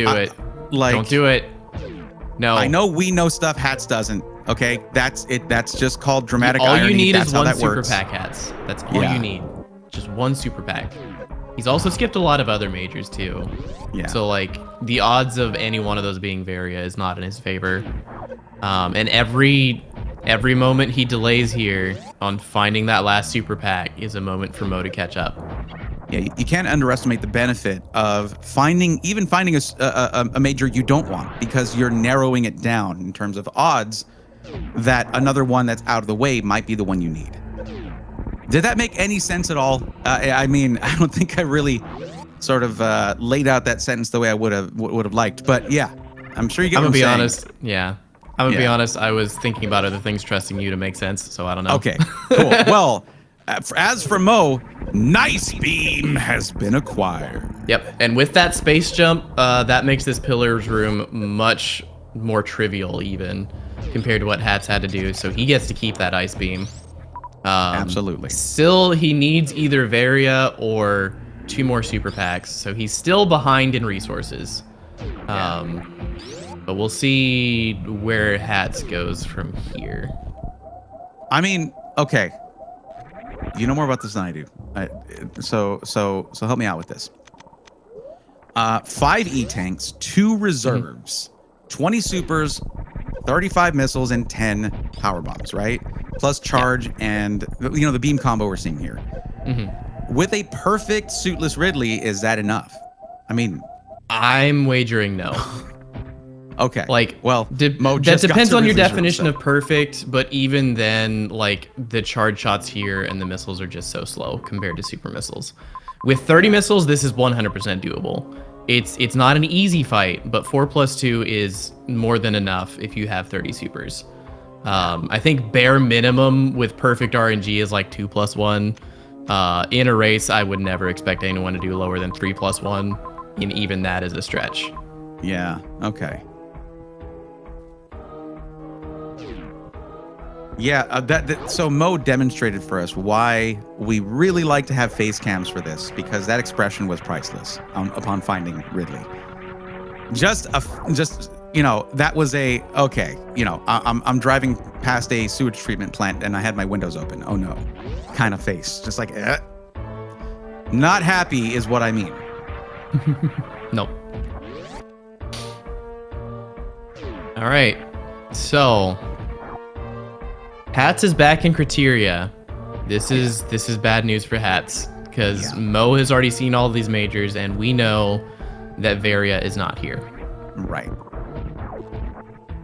Don't do it. No. I know we know stuff Hatz doesn't. Okay, that's it. That's just called dramatic irony. All you need is one super pack, Hatz. That's all you need. Just one super pack. He's also skipped a lot of other majors too. Yeah. So like the odds of any one of those being Varia is not in his favor. And every moment he delays here on finding that last super pack is a moment for Mo to catch up. Yeah, you can't underestimate the benefit of finding a major you don't want, because you're narrowing it down in terms of odds that another one that's out of the way might be the one you need. Did that make any sense at all? I mean, I don't think I really sort of laid out that sentence the way I would have liked, but yeah, I'm sure you get what I'm saying. I'm gonna be honest. Yeah. I'm gonna be honest. I was thinking about other things, trusting you to make sense, so I don't know. Okay, cool. Well, as for Mo, Nice Beam has been acquired. Yep, and with that space jump, that makes this Pillar's room much more trivial, even compared to what Hatz had to do. So he gets to keep that Ice Beam. Absolutely. Still, he needs either Varia or 2 more super packs, so he's still behind in resources. But we'll see where Hatz goes from here. I mean, okay. You know more about this than I do. So help me out with this. 5 E-tanks, 2 reserves, 20 supers, 35 missiles, and 10 power bombs, right? Plus charge and, the beam combo we're seeing here. With a perfect suitless Ridley, is that enough? I mean... I'm wagering no. Okay. Like, well, that depends on your definition of perfect, but even then, like, the charge shots here and the missiles are just so slow compared to super missiles. With 30 missiles, this is 100% doable. It's not an easy fight, but 4+2 is more than enough if you have 30 supers. I think bare minimum with perfect RNG is like 2+1. In a race, I would never expect anyone to do lower than 3+1, and even that is a stretch. Yeah, okay. Yeah, so Mo demonstrated for us why we really like to have face cams for this, because that expression was priceless upon finding Ridley. That was I'm driving past a sewage treatment plant and I had my windows open. Oh no, kind of face, just like not happy is what I mean. Nope. All right, so. Hatz is back in criteria. This is bad news for Hatz, because Mo has already seen all these majors, and we know that Varia is not here. Right.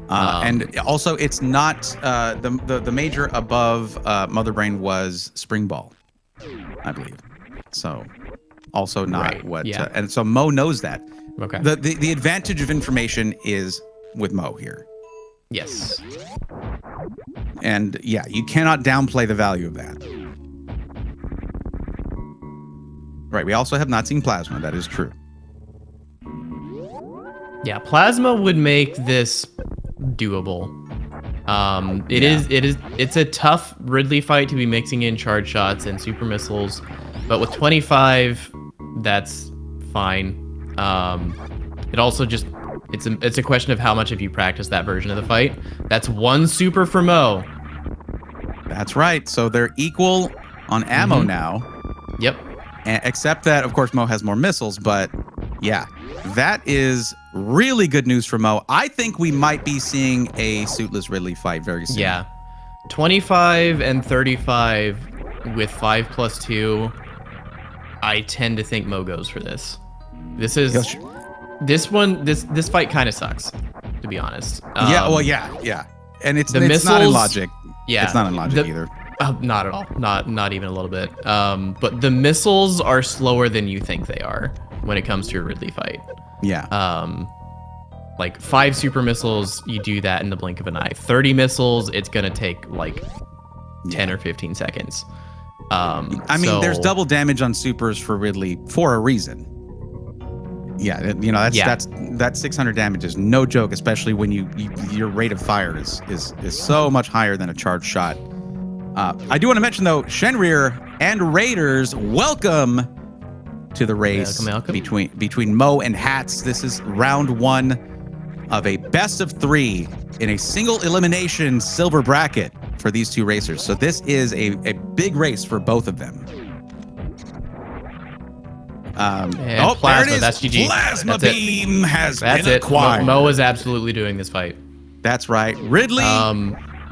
And also, it's not the major above Mother Brain was Spring Ball, I believe. So, also not what. Yeah. And so Mo knows that. Okay. The advantage of information is with Mo here. Yes. And yeah, you cannot downplay the value of that. Right, we also have not seen Plasma, that is true. Yeah, Plasma would make this doable. It's a tough Ridley fight to be mixing in charge shots and super missiles, but with 25, that's fine. It also just it's a question of how much have you practiced that version of the fight. That's 1 super for Mo. That's right. So they're equal on ammo now. Yep. Except that, of course, Mo has more missiles. But yeah, that is really good news for Mo. I think we might be seeing a suitless Ridley fight very soon. Yeah. 25 and 35 with 5+2. I tend to think Mo goes for this. This is... This fight kind of sucks, to be honest. Yeah. And it's not in logic. Yeah. It's not in logic either. Not at all. Not even a little bit. But the missiles are slower than you think they are when it comes to a Ridley fight. Yeah. Like 5 super missiles, you do that in the blink of an eye. 30 missiles, it's gonna take like 10 or 15 seconds. There's double damage on supers for Ridley for a reason. Yeah, that's 600 damage is no joke, especially when your rate of fire is so much higher than a charged shot. I do want to mention though, Shenrir and Raiders, welcome to the race. Welcome. between Mo and Hatz. This is round 1 of a best of 3 in a single elimination silver bracket for these 2 racers. So this is a big race for both of them. Plasma, that's GG. Plasma Beam has been acquired. Mo is absolutely doing this fight. That's right. Ridley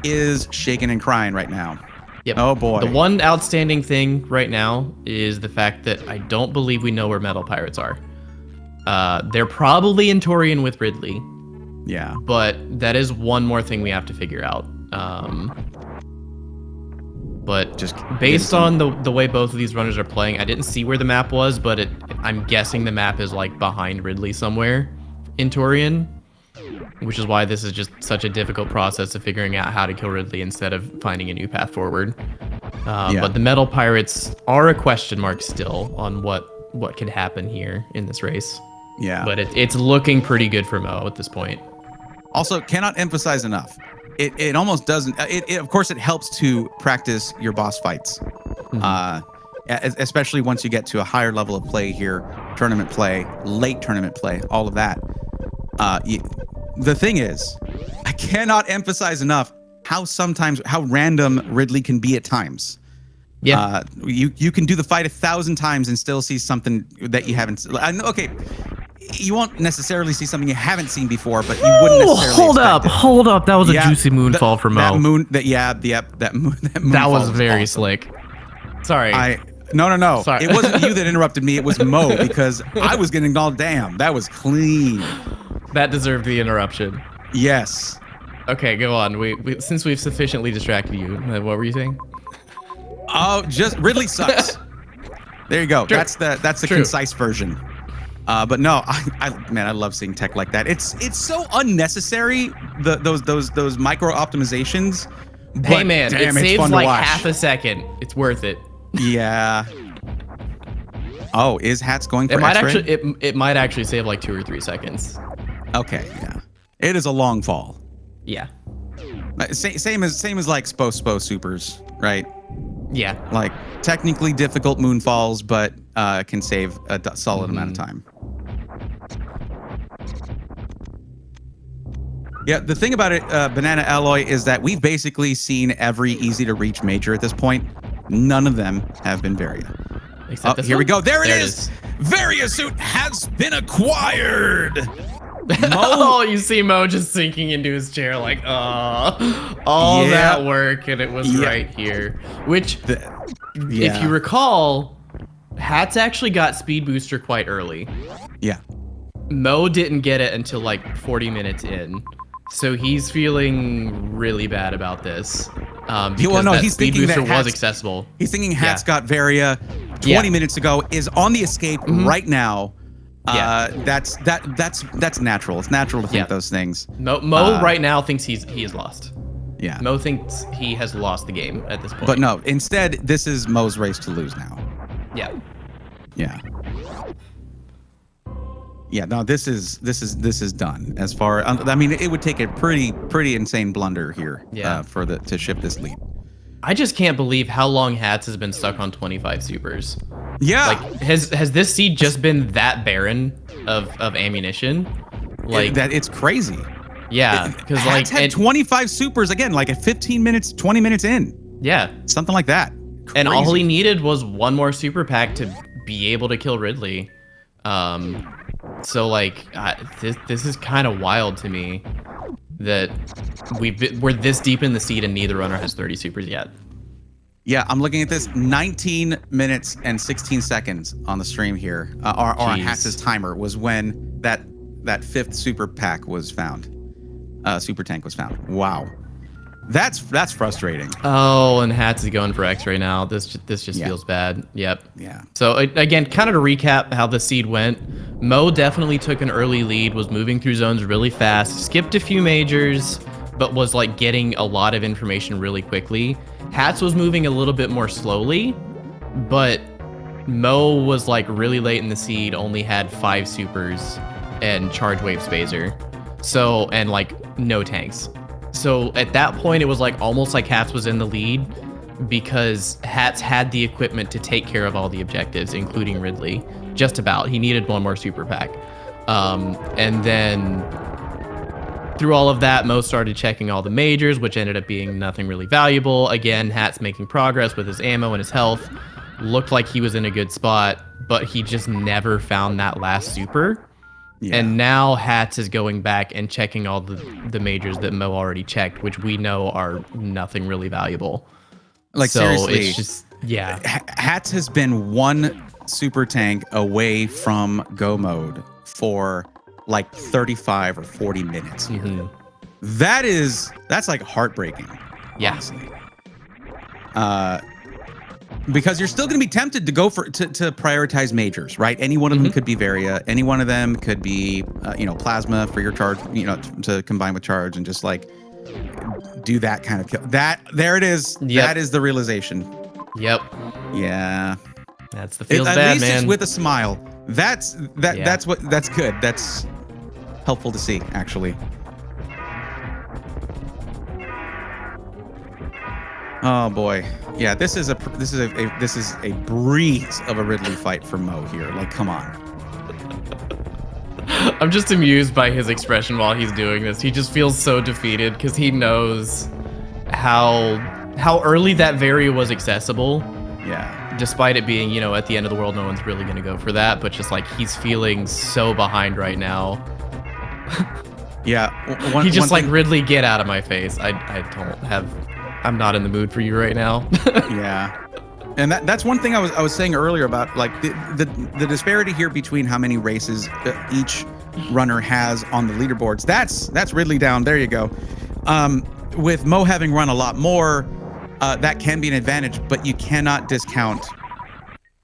is shaking and crying right now. Yep. Oh boy. The one outstanding thing right now is the fact that I don't believe we know where Metal Pirates are. They're probably in Torian with Ridley. Yeah. But that is one more thing we have to figure out. But just based on the way both of these runners are playing, I didn't see where the map was, but I'm guessing the map is like behind Ridley somewhere in Torian, which is why this is just such a difficult process of figuring out how to kill Ridley instead of finding a new path forward. But the Metal Pirates are a question mark still on what could happen here in this race. Yeah. But it's looking pretty good for Mo at this point. Also, cannot emphasize enough. It almost doesn't. Of course, it helps to practice your boss fights, especially once you get to a higher level of play here, tournament play, late tournament play, all of that. The thing is, I cannot emphasize enough how random Ridley can be at times. Yeah. You can do the fight 1,000 times and still see something that you haven't. Okay. You won't necessarily see something you haven't seen before, but you wouldn't necessarily hold up. That was a juicy moonfall for Mo. That moon. That was very slick. Sorry. No. Sorry. It wasn't you that interrupted me. It was Mo, because I was getting all damn. That was clean. That deserved the interruption. Yes. Okay, go on. We since we've sufficiently distracted you, what were you saying? Oh, just Ridley sucks. There you go. True. That's the concise version. But no, I love seeing tech like that. It's so unnecessary. Those micro optimizations. Hey man, it saves like half a second. It's worth it. Yeah. Oh, is Hatz going for it might actually save like 2 or 3 seconds. Okay, yeah. It is a long fall. Yeah. Same as like Spo supers, right? Yeah. Like technically difficult moonfalls, but can save a solid amount of time. Yeah, the thing about it, Banana Alloy, is that we've basically seen every easy to reach major at this point. None of them have been Varia. Except here we go. There it is. Varia suit has been acquired. Oh, you see Mo just sinking into his chair like, all that work, and it was right here. Which, if you recall, Hatz actually got Speed Booster quite early. Yeah. Mo didn't get it until like 40 minutes in. So he's feeling really bad about this. Because that Speed Booster was accessible. He's thinking Hatz got Varia 20 minutes ago, is on the escape right now. That's natural. It's natural to think those things. Mo right now thinks he is lost. Yeah. Mo thinks he has lost the game at this point. But no, instead, this is Mo's race to lose now. Yeah. Yeah. Yeah, no, this is done. As far, I mean, it would take a pretty insane blunder here to shift this lead. I just can't believe how long Hatz has been stuck on 25 supers. Yeah. Like, has this seed just been that barren of ammunition? Like it's crazy. Yeah, because Hatz had 25 supers again, like at 15 minutes, 20 minutes in. Yeah, something like that. Crazy. And all he needed was one more super pack to be able to kill Ridley. So like this is kind of wild to me that we're this deep in the seed and neither runner has 30 supers yet. Yeah, I'm looking at this 19 minutes and 16 seconds on the stream here. On Hatz's timer was when that fifth super pack was found. Super tank was found. Wow. That's frustrating. Oh, and Hatz is going for X right now. This just feels bad. Yep. Yeah. So again, kind of to recap how the seed went, Mo definitely took an early lead, was moving through zones really fast, skipped a few majors, but was like getting a lot of information really quickly. Hatz was moving a little bit more slowly, but Mo was like really late in the seed, only had 5 supers and charge wave spacer. So, and like no tanks. So at that point, it was like almost like Hatz was in the lead because Hatz had the equipment to take care of all the objectives, including Ridley. Just about. He needed one more super pack. And then through all of that, Mo started checking all the majors, which ended up being nothing really valuable. Again, Hatz making progress with his ammo and his health. Looked like he was in a good spot, but he just never found that last super. Yeah. And now Hatz is going back and checking all the majors that Mo already checked, which we know are nothing really valuable. Like, so seriously, it's just Hatz has been one super tank away from go mode for like 35 or 40 minutes here. Mm-hmm. That's like heartbreaking. Yeah. Honestly. Because you're still going to be tempted to go to prioritize majors, right? Any one of them could be Varia. Any one of them could be, Plasma for your charge, to combine with charge and just like do that kind of kill. There it is. Yep. That is the realization. Yep. Yeah. That's the feels At bad, least man. it's with a smile. That's good. That's helpful to see, actually. Oh boy. Yeah, this is a breeze of a Ridley fight for Mo here. Like, come on. I'm just amused by his expression while he's doing this. He just feels so defeated because he knows how early that Varia was accessible. Yeah. Despite it being, at the end of the world, no one's really going to go for that. But just like he's feeling so behind right now. Yeah. He's just like, Ridley, get out of my face. I'm not in the mood for you right now. Yeah. And that's one thing I was saying earlier about like the disparity here between how many races each runner has on the leaderboards. That's Ridley down. There you go. With Mo having run a lot more, that can be an advantage, but you cannot discount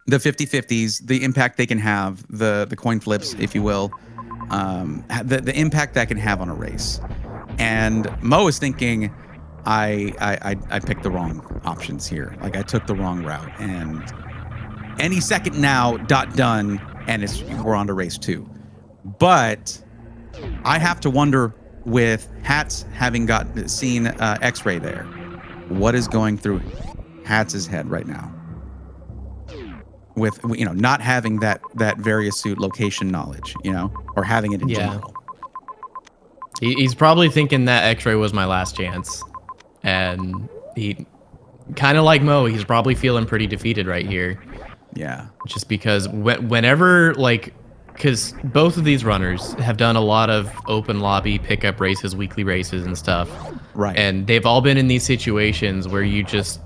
the 50-50s, the impact they can have, the coin flips, if you will, the impact that can have on a race. And Mo is thinking, I picked the wrong options here. Like, I took the wrong route, and any second now, done, and we're on to race 2. But I have to wonder, with Hatz having seen X-Ray there, what is going through Hatz's head right now? With not having that various suit location knowledge, or having it in general. He's probably thinking that X-Ray was my last chance. And he, kind of like Mo, he's probably feeling pretty defeated right here. Yeah. Just because whenever, because both of these runners have done a lot of open lobby pickup races, weekly races and stuff. Right. And they've all been in these situations where you just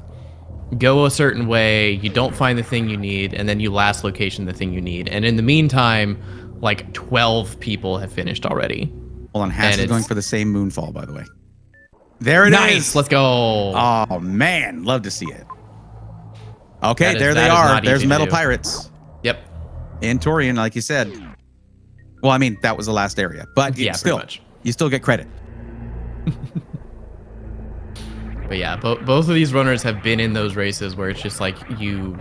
go a certain way, you don't find the thing you need, and then you last location the thing you need. And in the meantime, like 12 people have finished already. Hold on, Hatz is going for the same moonfall, by the way. There it is. Nice. Let's go. Oh, man. Love to see it. Okay, there they are. There's Metal Pirates. Yep. In Torian, like you said. Well, I mean, that was the last area. But yeah, still, you still get credit. But yeah, both of these runners have been in those races where it's just like you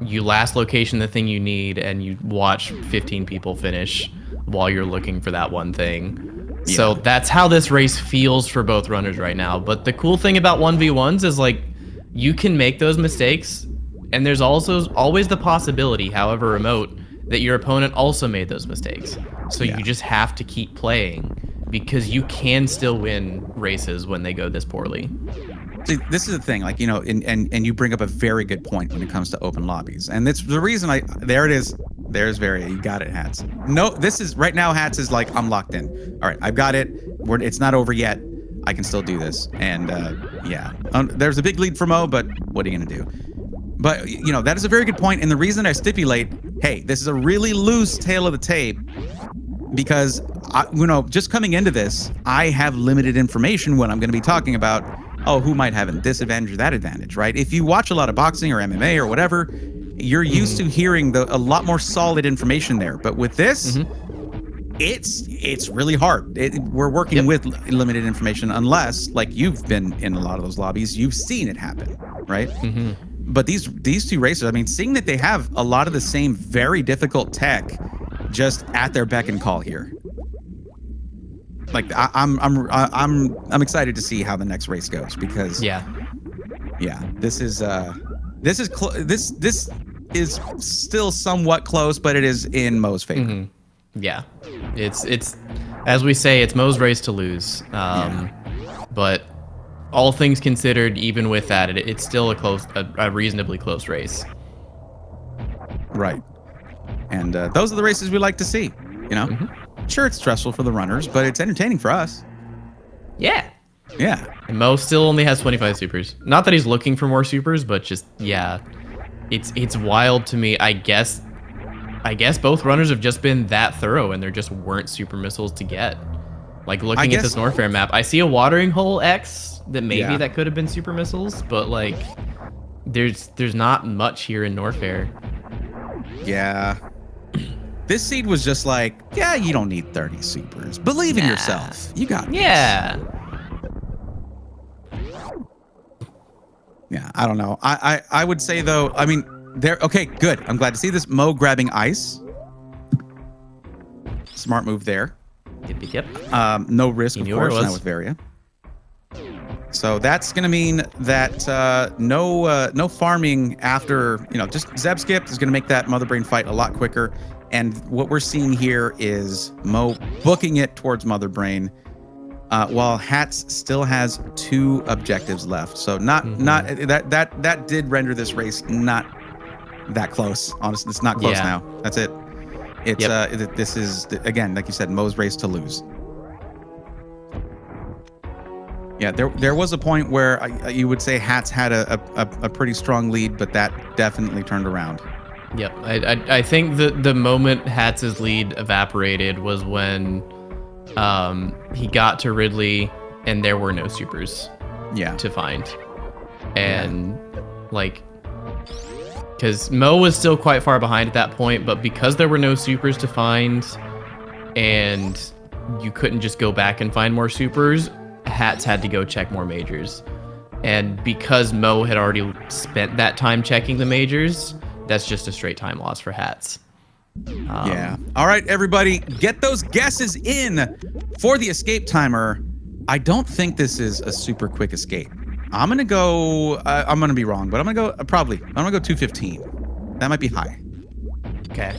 last location the thing you need, and you watch 15 people finish while you're looking for that one thing. Yeah. So that's how this race feels for both runners right now. But the cool thing about 1v1s is like you can make those mistakes, and there's also always the possibility, however remote, that your opponent also made those mistakes. So you just have to keep playing, because you can still win races when they go this poorly. See, this is the thing, like, and you bring up a very good point when it comes to open lobbies. And it's the reason there it is. There's Varia. You got it, Hatz. No, this is right now. Hatz is like, I'm locked in. All right, I've got it. It's not over yet. I can still do this. And there's a big lead for Mo, but what are you gonna do? But that is a very good point. And the reason I stipulate, hey, this is a really loose tail of the tape, because just coming into this, I have limited information when I'm going to be talking about, who might have this advantage or that advantage, right? If you watch a lot of boxing or MMA or whatever, you're used to hearing a lot more solid information there. But with this, it's really hard. We're working with limited information, unless, like, you've been in a lot of those lobbies, you've seen it happen, right? But these two racers, I mean, seeing that they have a lot of the same very difficult tech just at their beck and call here. Like, I'm excited to see how the next race goes, because this is still somewhat close, but it is in Mo's favor. Yeah, it's as we say, it's Mo's race to lose. But all things considered, even with that, it's still a reasonably close race. Right. And those are the races we like to see, Sure, it's stressful for the runners, but it's entertaining for us. Yeah. Yeah. And Mo still only has 25 supers. Not that he's looking for more supers, but just, yeah. It's wild to me. I guess both runners have just been that thorough and there just weren't super missiles to get. Like looking at this Norfair map, I see a watering hole X that maybe that could have been super missiles, but like there's not much here in Norfair. Yeah. This seed was just like, yeah, you don't need 30 supers. Believe in yourself. You got this. Yeah. Yeah, I don't know. I would say though, I mean, okay, good. I'm glad to see this. Mo grabbing ice. Smart move there. Yep. No risk, of course, now with Varia. So that's going to mean that no farming after, just Zeb Skip is going to make that Mother Brain fight a lot quicker. And what we're seeing here is Mo booking it towards Mother Brain, while Hatz still has 2 objectives left. So that did render this race not that close. Honestly, it's not close now. That's it. It's this is again, like you said, Mo's race to lose. Yeah, there was a point where you would say Hatz had a pretty strong lead, but that definitely turned around. Yep, I think the moment Hatz's lead evaporated was when he got to Ridley and there were no supers to find. And like, because Mo was still quite far behind at that point, but because there were no supers to find and you couldn't just go back and find more supers, Hatz had to go check more majors. And because Mo had already spent that time checking the majors, that's just a straight time loss for Hatz. Yeah. All right, everybody, get those guesses in for the escape timer. I don't think this is a super quick escape. I'm gonna go. I'm gonna be wrong, but I'm gonna go probably. I'm gonna go 215. That might be high. Okay.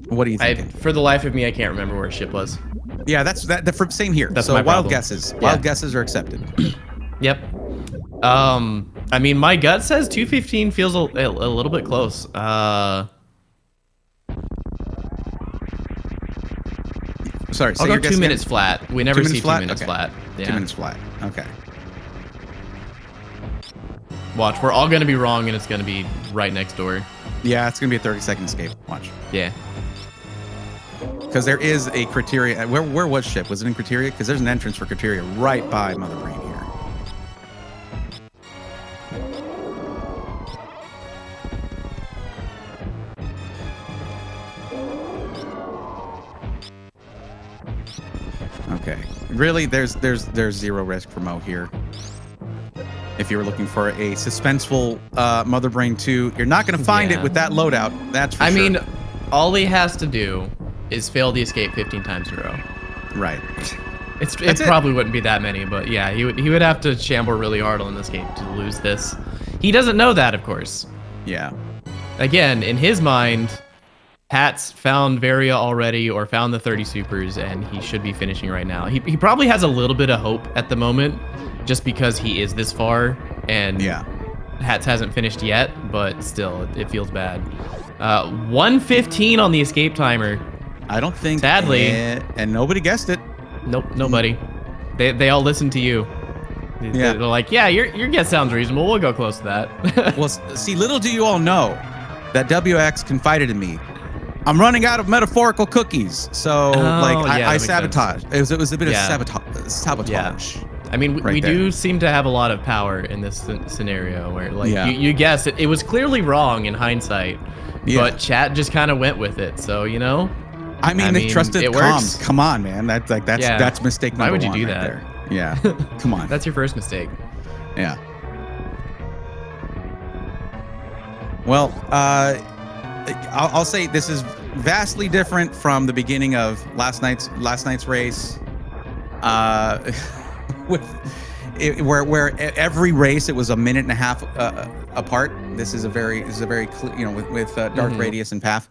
What do you think? For the life of me, I can't remember where ship was. Yeah, that's same here. That's so my wild problem. guesses. Wild guesses are accepted. Yep. I mean, my gut says 215 feels a little bit close. Sorry, I'll go 2 minutes flat. We never see 2 minutes flat. Yeah. 2 minutes flat. Okay. Watch, we're all gonna be wrong, and it's gonna be right next door. Yeah, it's gonna be a 30-second escape. Watch. Yeah. Because there is a criteria. Where was ship? Was it in criteria? Because there's an entrance for criteria right by Mother Brain here. Okay. Really, there's zero risk for Mo here. If you were looking for a suspenseful Mother Brain 2, you're not going to find it with that loadout. That's for sure. I mean, all he has to do is fail the escape 15 times in a row. Right. It probably wouldn't be that many, but yeah, he would have to shamble really hard on the escape to lose this. He doesn't know that, of course. Yeah. Again, in his mind, Hatz found Varia already or found the 30 supers, and he should be finishing right now. He probably has a little bit of hope at the moment, just because he is this far, and Hatz hasn't finished yet, but still, it feels bad. 115 on the escape timer. I don't think. Sadly. And nobody guessed it. Nope, nobody. They all listened to you. They're like, yeah, your guess sounds reasonable. We'll go close to that. Well, see, little do you all know that WX confided in me. I'm running out of metaphorical cookies, so I sabotaged. It was a bit of sabotage. Yeah. I mean, we do seem to have a lot of power in this scenario where, like, you guessed it. It was clearly wrong in hindsight, but chat just kind of went with it. So, you know. I mean, they trusted comms. Come on, man. That's mistake number one. Why would you do right that? There. Yeah. Come on. That's your first mistake. Yeah. Well, I'll say this is vastly different from the beginning of last night's race. Where every race it was a minute and a half apart. This is a very clear, with dark radius and path.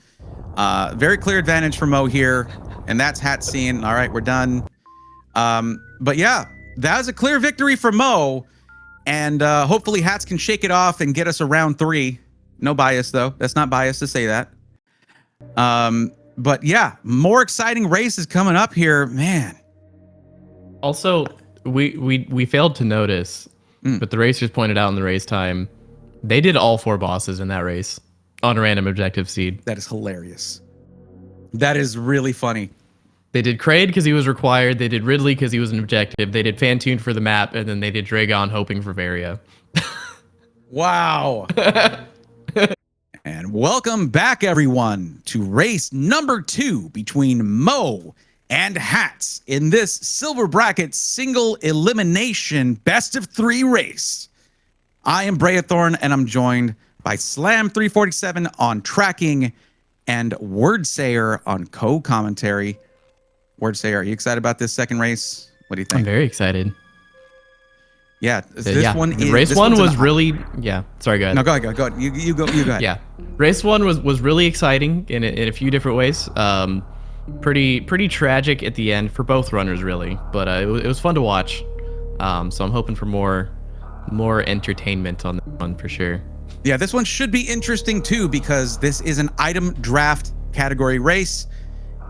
Very clear advantage for Mo here, and that's Hatz seeing. All right, we're done. But yeah, that was a clear victory for Mo, and hopefully Hatz can shake it off and get us a round 3. No bias though. That's not biased to say that. But yeah, more exciting races coming up here, man. Also, we failed to notice, but the racers pointed out in the race time, they did all 4 bosses in that race on a random objective seed. That is hilarious. That is really funny. They did Kraid because he was required. They did Ridley because he was an objective. They did Fantune for the map, and then they did Dragon hoping for Varia. Wow. And welcome back, everyone, to race number 2 between Mo and Hatz in this silver bracket single elimination best of 3 race. I am Brayathorn, and I'm joined by Slam347 on tracking and Wordsayer on co-commentary. Wordsayer, are you excited about this second race? What do you think? I'm very excited. Yeah, race one was really Sorry, go ahead. No, go ahead. You go ahead. Yeah, race 1 was really exciting in a few different ways. Pretty tragic at the end for both runners, really, but it was fun to watch. So I'm hoping for more entertainment on that one for sure. Yeah, this one should be interesting too because this is an item draft category race.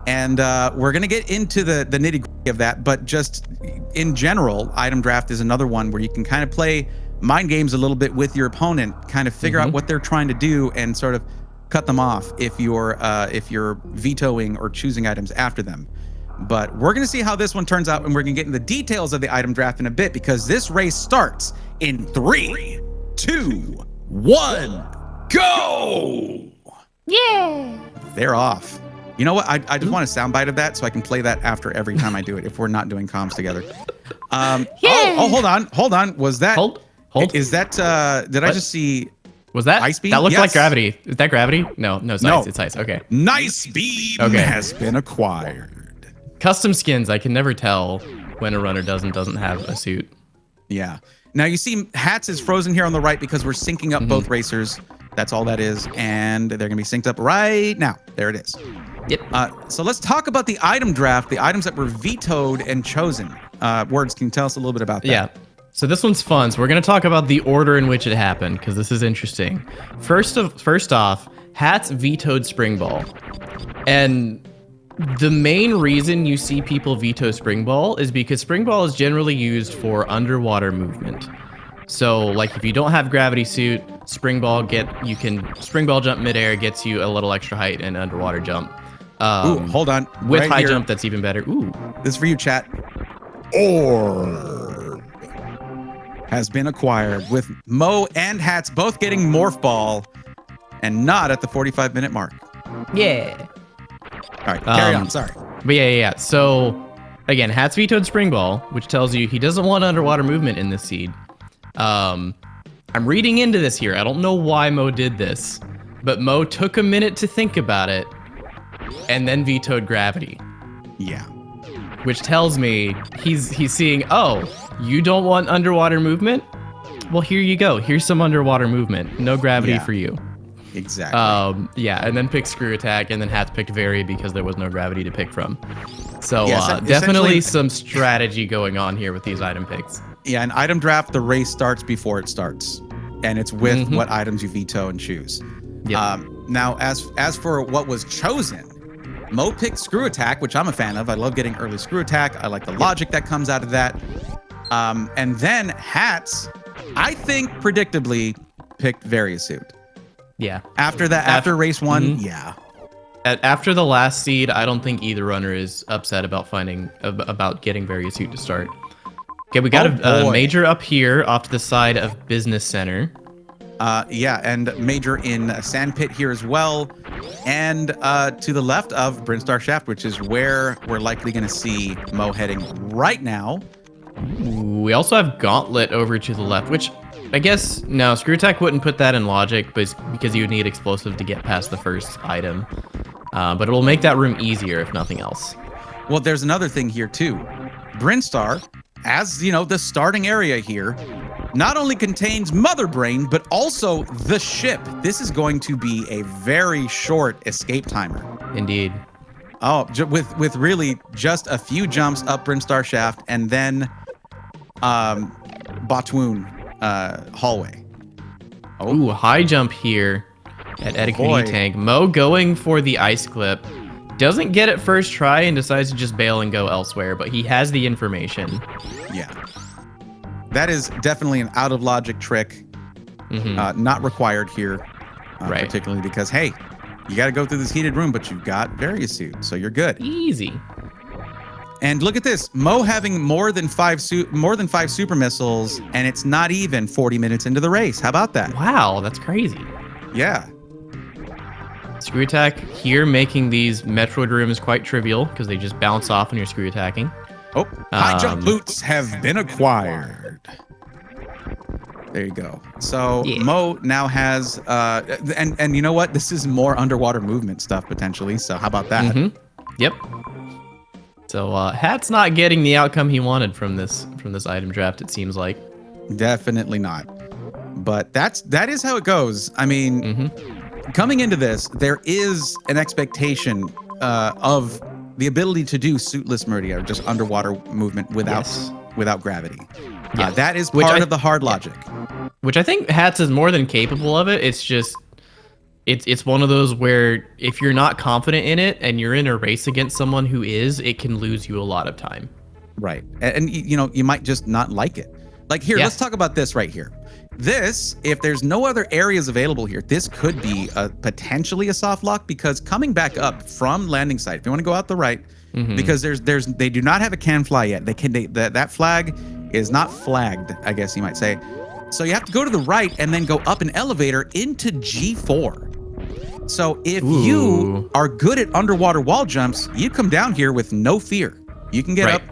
And we're going to get into the nitty-gritty of that, but just in general, item draft is another one where you can kind of play mind games a little bit with your opponent, kind of figure out what they're trying to do and sort of cut them off if you're vetoing or choosing items after them. But we're going to see how this one turns out, and we're going to get into the details of the item draft in a bit because this race starts in 3, 2, 1, go! Yeah! They're off. You know what? I just want a soundbite of that so I can play that after every time I do it if we're not doing comms together. Hold on. Was that? Hold. Is that? Did I just see? Was that ice beam? That looked Yes. like gravity. Is that gravity? No, it's ice. It's ice. Okay. Nice beam has been acquired. Custom skins. I can never tell when a runner doesn't have a suit. Yeah. Now you see Hatz is frozen here on the right because we're syncing up both racers. That's all that is, and they're gonna be synced up right now. There it is. Yep. So let's talk about the item draft, the items that were vetoed and chosen. Words, can you tell us a little bit about that? Yeah. So this one's fun. So we're going to talk about the order in which it happened because this is interesting. First off, Hatz vetoed Spring Ball. And the main reason you see people veto Spring Ball is because Spring Ball is generally used for underwater movement. So like if you don't have gravity suit, Spring Ball jump midair, gets you a little extra height and underwater jump. Ooh, hold on. With right high here. jump, that's even better. Ooh. This is for you, chat. Orb has been acquired with Mo and Hatz both getting Morph Ball and not at the 45-minute mark. Yeah. All right, carry on. Sorry. But yeah. So again, Hatz vetoed Spring Ball, which tells you he doesn't want underwater movement in this seed. I'm reading into this here. I don't know why Mo did this, but Mo took a minute to think about it and then vetoed gravity. Yeah. Which tells me he's seeing, oh, you don't want underwater movement? Well, here you go. Here's some underwater movement. No gravity for you. Exactly. And then picked Screw Attack, and then Hatz picked Vary because there was no gravity to pick from. So Yes, definitely some strategy going on here with these item picks. Yeah, an item draft, the race starts before it starts. And it's with what items you veto and choose. Yep. Now, as for what was chosen, Mo picked Screw Attack, which I'm a fan of. I love getting early Screw Attack. I like the logic that comes out of that. And then Hatz, I think predictably, picked Variasuit. Yeah. After that, after race 1, yeah. After the last seed, I don't think either runner is upset about getting Variasuit to start. Okay, we got a major up here off to the side of Business Center. Yeah, and major in Sandpit here as well. And to the left of Brinstar Shaft, which is where we're likely going to see Mo heading right now. We also have Gauntlet over to the left, which I guess, no, Screw Attack wouldn't put that in logic, but it's because you would need Explosive to get past the first item. But it will make that room easier, if nothing else. Well, there's another thing here, too. Brinstar, as, you know, the starting area here, not only contains Mother Brain, but also the ship. This is going to be a very short escape timer. Indeed. Oh, with really just a few jumps up Brinstar Shaft and then Batwoon hallway. Oh. Ooh, high jump here at Etiquette Tank. Mo going for the ice clip. Doesn't get it first try and decides to just bail and go elsewhere, but he has the information. Yeah. That is definitely an out of logic trick. Not required here. Right. Particularly because, hey, you got to go through this heated room, but you've got Variasuit, so you're good. Easy. And look at this. Mo having more than five super missiles, and it's not even 40 minutes into the race. How about that? Wow, that's crazy. Yeah. Screw attack here, making these Metroid rooms quite trivial because they just bounce off when you're screw attacking. Oh, high jump boots have been acquired. There you go. So yeah. Mo now has, and you know what? This is more underwater movement stuff potentially. So how about that? Yep. So Hat's not getting the outcome he wanted from this item draft. It seems like. Definitely not. But that is how it goes. I mean, coming into this, there is an expectation of the ability to do suitless Murdia, or just underwater movement without gravity. Yeah. That is part of the hard logic. Which I think Hatz is more than capable of it. It's just, it's one of those where if you're not confident in it and you're in a race against someone who is, it can lose you a lot of time. Right. And you know, you might just not like it. Like here, let's talk about this right here. This, if there's no other areas available here, this could be potentially a soft lock, because coming back up from landing site, if you want to go out the right, because they do not have a can fly yet. That flag is not flagged, I guess you might say. So you have to go to the right and then go up an elevator into G4. So if you are good at underwater wall jumps, you come down here with no fear. You can get up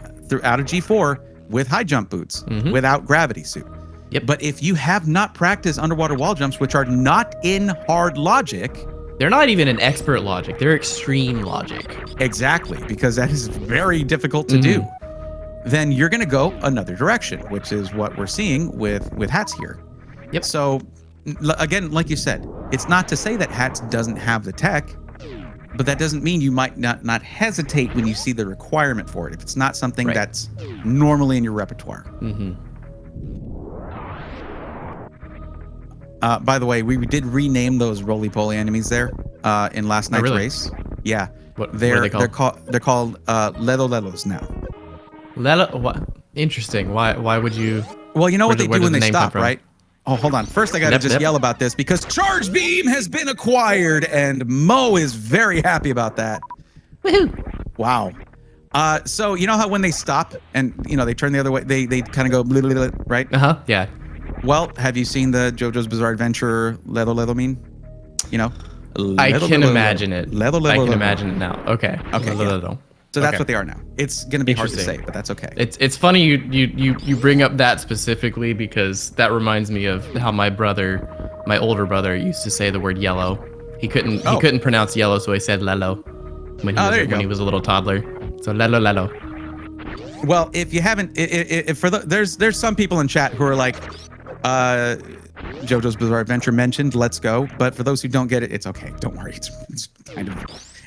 out of G4 with high jump boots without gravity suit. Yep. But if you have not practiced underwater wall jumps, which are not in hard logic, they're not even in expert logic. They're extreme logic. Exactly, because that is very difficult to do. Then you're going to go another direction, which is what we're seeing with Hatz here. Yep. So again, like you said, it's not to say that Hatz doesn't have the tech, but that doesn't mean you might not hesitate when you see the requirement for it, if it's not something that's normally in your repertoire. By the way, we did rename those roly-poly enemies there in last night's race. Yeah. What are they called? They're called Ledo Ledos now. Lelo, what? Interesting. Why would you? Well, you know what they do when they stop, from? right? Oh, hold on. First, I got to just yell about this because Charge Beam has been acquired, and Mo is very happy about that. Woohoo! Wow. So you know how when they stop and they turn the other way, they kind of go blah, blah, blah, right? Yeah. Well, have you seen the JoJo's Bizarre Adventure Ledo meme? I can imagine it. I can imagine it now. Okay. Yeah. So that's what they are now. It's gonna be hard to say, but that's okay. It's funny you bring up that specifically, because that reminds me of how my older brother used to say the word yellow. He couldn't pronounce yellow, so he said lelo when he was a little toddler. So lelo. Well, if you haven't, there's some people in chat who are like, JoJo's Bizarre Adventure mentioned Let's Go, but for those who don't get it, it's okay. Don't worry. It's kind of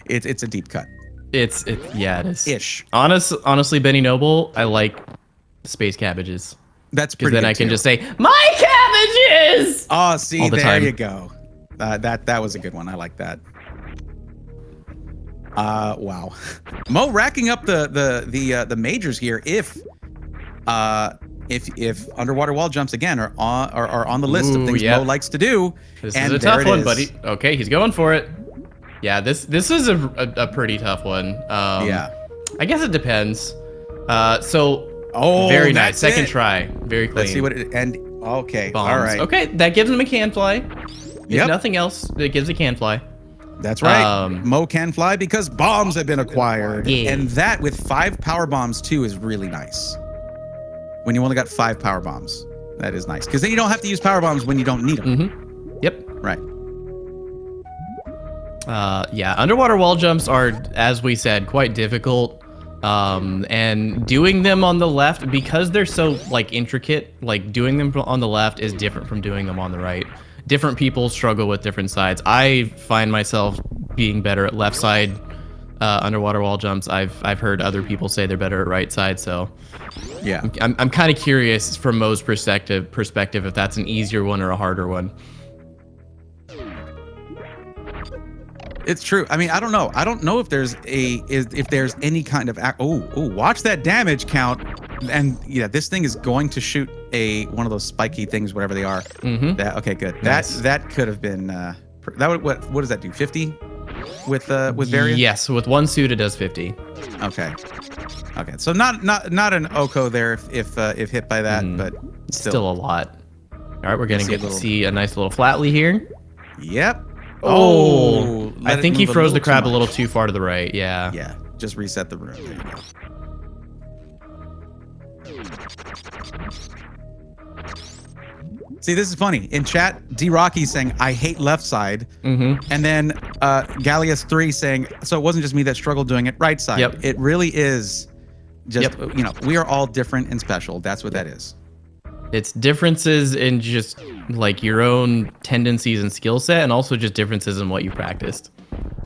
it's a deep cut. It is. Ish. Honestly, Benny Noble, I like space cabbages. That's pretty good. Then I can just say, my cabbages! Oh, see, there time. You go. That was a good one. I like that. Wow. Mo racking up the majors here. If underwater wall jumps again are on the list of things Mo likes to do. This is a tough one, buddy. Okay, he's going for it. Yeah, this is a pretty tough one. Yeah. I guess it depends. Very nice. Second try. Very clean. Let's see what it okay. Bombs. All right. Okay, that gives him a can fly. If nothing else, it gives a can fly. That's right. Mo can fly because bombs have been acquired. Yeah. And that with 5 power bombs too is really nice. When you only got 5 power bombs, that is nice. Because then you don't have to use power bombs when you don't need them. Yep. Right. Yeah, underwater wall jumps are, as we said, quite difficult. And doing them on the left, because they're so intricate, doing them on the left is different from doing them on the right. Different people struggle with different sides. I find myself being better at left side underwater wall jumps. I've heard other people say they're better at right side. So yeah, I'm kind of curious from Mo's perspective if that's an easier one or a harder one. It's true. I mean, I don't know. I don't know if there's any kind of watch that damage count. And yeah, this thing is going to shoot one of those spiky things, whatever they are. Okay, good. Nice. That could have been that would what does that do? 50 with variant? Yes, with one suit it does 50. Okay. So not an Oko there if hit by that, but still a lot. All right, we're gonna get to see a nice little flatly here. Yep. Oh, I think he froze the crab a little too far to the right. Yeah. Yeah. Just reset the room. There you go. See, this is funny. In chat, D Rocky's saying, I hate left side. And then Gallius3 saying, so it wasn't just me that struggled doing it right side. Yep. It really is just, we are all different and special. That's what that is. It's differences in just like your own tendencies and skill set, and also just differences in what you practiced.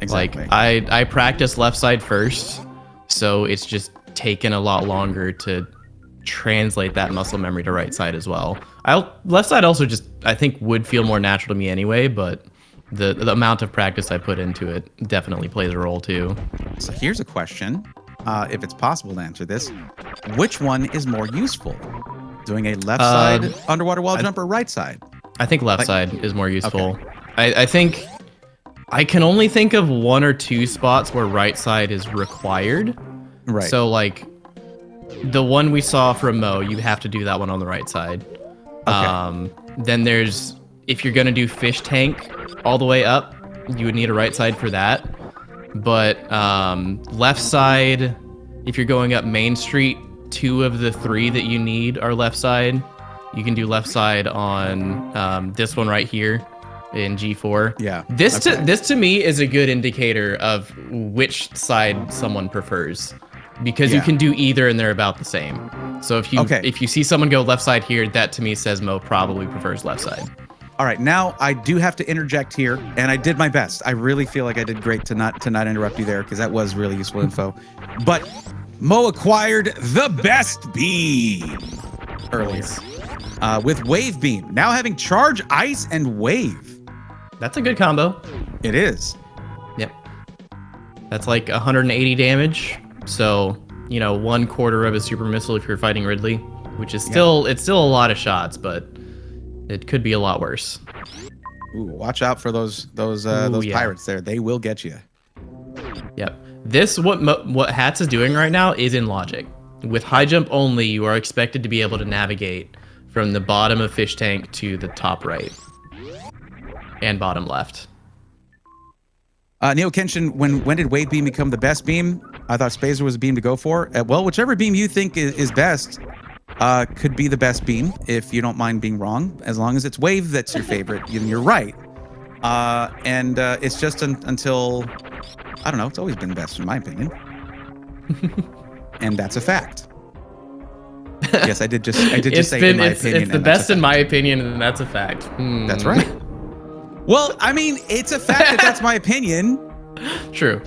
Exactly. Like I practiced left side first, so it's just taken a lot longer to translate that muscle memory to right side as well. Left side also just I think would feel more natural to me anyway, but the amount of practice I put into it definitely plays a role too. So here's a question, if it's possible to answer this: which one is more useful? Doing a left side underwater wall jump or right side? I think left side is more useful. Okay. I think I can only think of one or two spots where right side is required. Right. So like the one we saw from Mo, you have to do that one on the right side. Okay. Then there's, if you're gonna do fish tank all the way up, you would need a right side for that. But left side, if you're going up Main Street, 2 of the 3 that you need are left side. You can do left side on this one right here in G4. Yeah. This to me is a good indicator of which side someone prefers, because you can do either and they're about the same. So if you see someone go left side here, that to me says Mo probably prefers left side. All right, now I do have to interject here, and I did my best. I really feel like I did great to not interrupt you there, because that was really useful info. But Mo acquired the best beam earlier with Wave Beam, now having Charge, Ice, and Wave. That's a good combo. It is. Yep. That's like 180 damage. So, 1/4 of a super missile if you're fighting Ridley, which is it's still a lot of shots, but it could be a lot worse. Ooh, watch out for those pirates there. They will get you. Yep. This what Hatz is doing right now is in logic. With high jump only, you are expected to be able to navigate from the bottom of fish tank to the top right and bottom left. Neo Kenshin, when did Wave Beam become the best beam? I thought Spazer was a beam to go for. Well, whichever beam you think is best could be the best beam, if you don't mind being wrong. As long as it's Wave that's your favorite, you're right. And it's just until, I don't know, it's always been best in my opinion. And that's a fact. Yes, I did just say in my opinion. It's the best in my opinion, and that's a fact. That's right. Well, I mean, it's a fact that that's my opinion. True.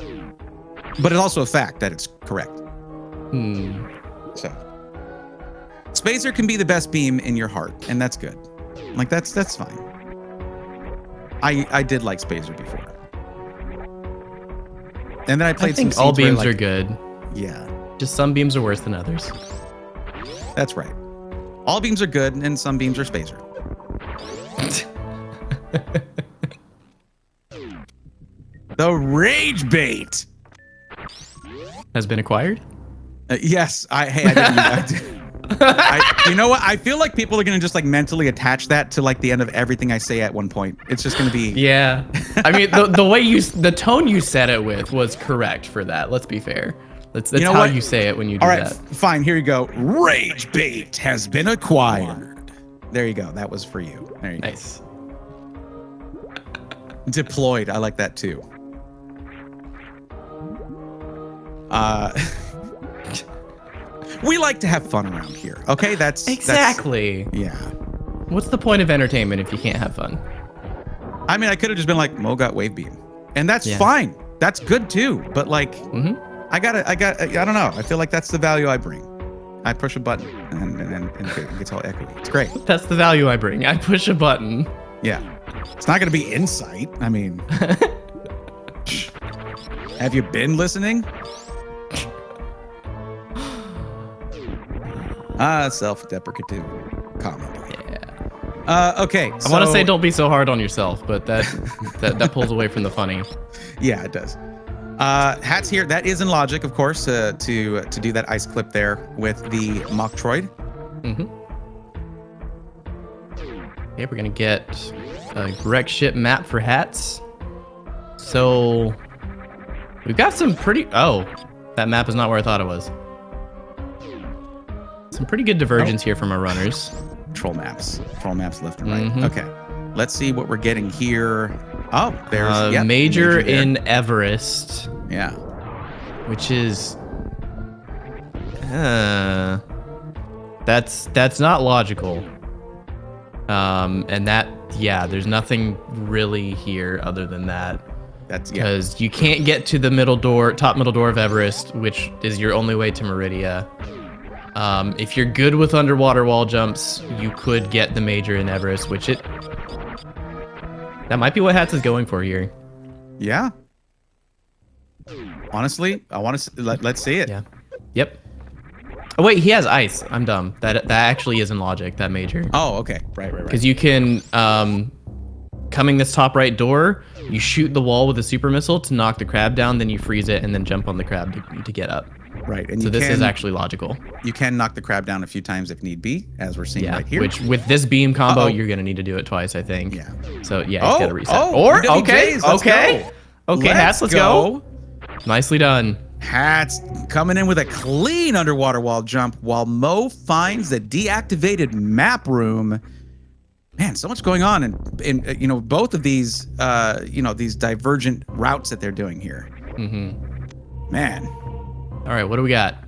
But it's also a fact that it's correct. So, Spazer can be the best beam in your heart, and that's good. Like, that's fine. I did like Spazer before. And then I played some all beams are good. Yeah. Just some beams are worse than others. That's right. All beams are good, and some beams are Spazer. The Rage Bait has been acquired. Yes, I didn't. You know what? I feel like people are gonna just like mentally attach that to like the end of everything I say at one point. It's just gonna be. Yeah, I mean the way the tone you said it with was correct for that. Let's be fair. That's how you say it when you do that. All right, fine. Here you go. Rage Bait has been acquired. There you go. That was for you. There you go. Nice. Deployed. I like that too. We like to have fun around here. Okay, that's exactly. Yeah. What's the point of entertainment if you can't have fun? I mean, I could have just been like, Mo got Wave Beam, and that's fine. That's good too. But like, I don't know. I feel like that's the value I bring. I push a button and it gets all echoey. It's great. That's the value I bring. I push a button. Yeah. It's not going to be insight. I mean, Have you been listening? Self-deprecative comment. Yeah. Okay. I want to say don't be so hard on yourself, but that pulls away from the funny. Yeah, it does. Hatz here. That is in logic, of course, to do that ice clip there with the Metroid. Mm-hmm. Okay, we're gonna get a wreck ship map for Hatz. So we've got some pretty. Oh, that map is not where I thought it was. Some pretty good divergence here from our runners. Troll maps left and right. Mm-hmm. Okay, let's see what we're getting here. Oh, there's major in Everest. Yeah, which is that's not logical. And there's nothing really here other than that. That's because you can't get to the top middle door of Everest, which is your only way to Meridia. If you're good with underwater wall jumps, you could get the major in Everest, that might be what Hatz is going for here. Yeah. Honestly, I want to let's see it. Yeah. Yep. Oh wait, he has ice. I'm dumb. That actually is in logic, that major. Oh, okay. Right. Because you can coming this top right door, you shoot the wall with a super missile to knock the crab down, then you freeze it and then jump on the crab to get up. Right. And so this is actually logical. You can knock the crab down a few times if need be, as we're seeing right here. Which with this beam combo, you're gonna need to do it twice, I think. Yeah. So yeah, he's gotta reset. Okay, Hatz, let's go. Nicely done. Hatz coming in with a clean underwater wall jump while Mo finds the deactivated map room. Man, so much going on in both of these these divergent routes that they're doing here. Mm-hmm. Man. All right, what do we got?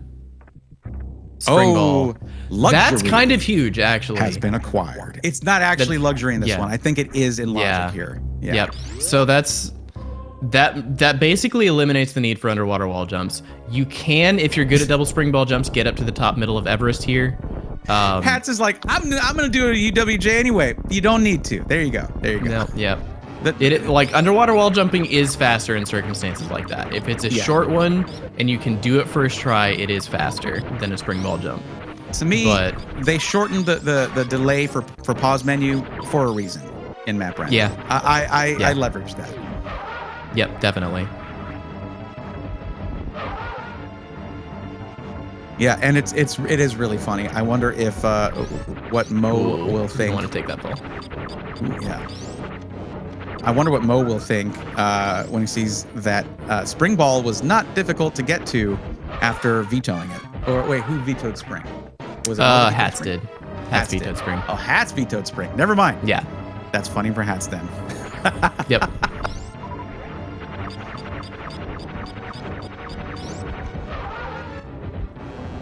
Spring ball. Luxury. That's kind of huge, actually. Has been acquired. It's not actually luxury in this one. I think it is in logic here. Yeah. Yep. So that basically eliminates the need for underwater wall jumps. You can, if you're good at double spring ball jumps, get up to the top middle of Everest here. Hatz is like, I'm gonna do a UWJ anyway. You don't need to. There you go. No, yeah. Like underwater wall jumping is faster in circumstances like that. If it's a short one and you can do it first try, it is faster than a spring ball jump. To me, they shortened the delay for pause menu for a reason in map render. Yeah. I leveraged that. Yep, definitely. Yeah, and it is really funny. I wonder if what Mo will think. I want to take that ball. Yeah. I wonder what Mo will think when he sees that spring ball was not difficult to get to after vetoing it. Or wait, who vetoed spring? Was it Hatz did. Hatz vetoed spring. Oh, Hatz vetoed spring. Never mind. Yeah. That's funny for Hatz then. Yep.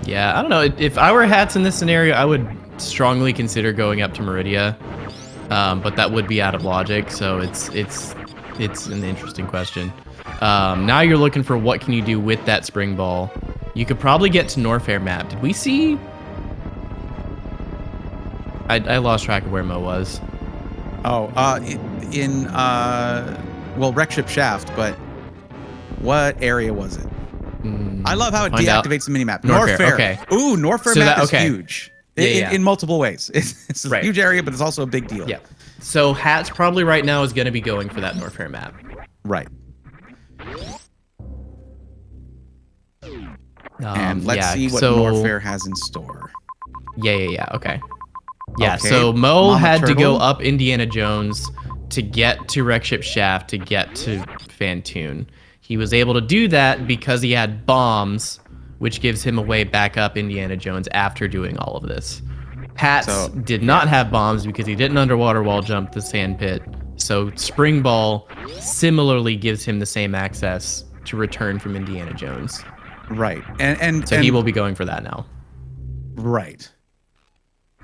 Yeah, I don't know. If I were Hatz in this scenario, I would strongly consider going up to Meridia. But that would be out of logic, so it's an interesting question. Now you're looking for what can you do with that spring ball. You could probably get to Norfair map. Did we see? I lost track of where Mo was. Oh, wreck ship shaft, but what area was it? I love how it deactivates the minimap. Norfair. Okay. Ooh, Norfair map is huge. In multiple ways. It's a huge area, but it's also a big deal. Yeah. So Hatz probably right now is going to be going for that Norfair map. Right. And let's see what Norfair has in store. Yeah. Okay. Yeah, so Mo had to go up Indiana Jones to get to Wreck Ship Shaft to get to Fantoon. He was able to do that because he had bombs, which gives him a way back up Indiana Jones after doing all of this. Hatz did not have bombs because he didn't underwater wall jump the sand pit. So Spring Ball similarly gives him the same access to return from Indiana Jones. Right. So he will be going for that now. Right.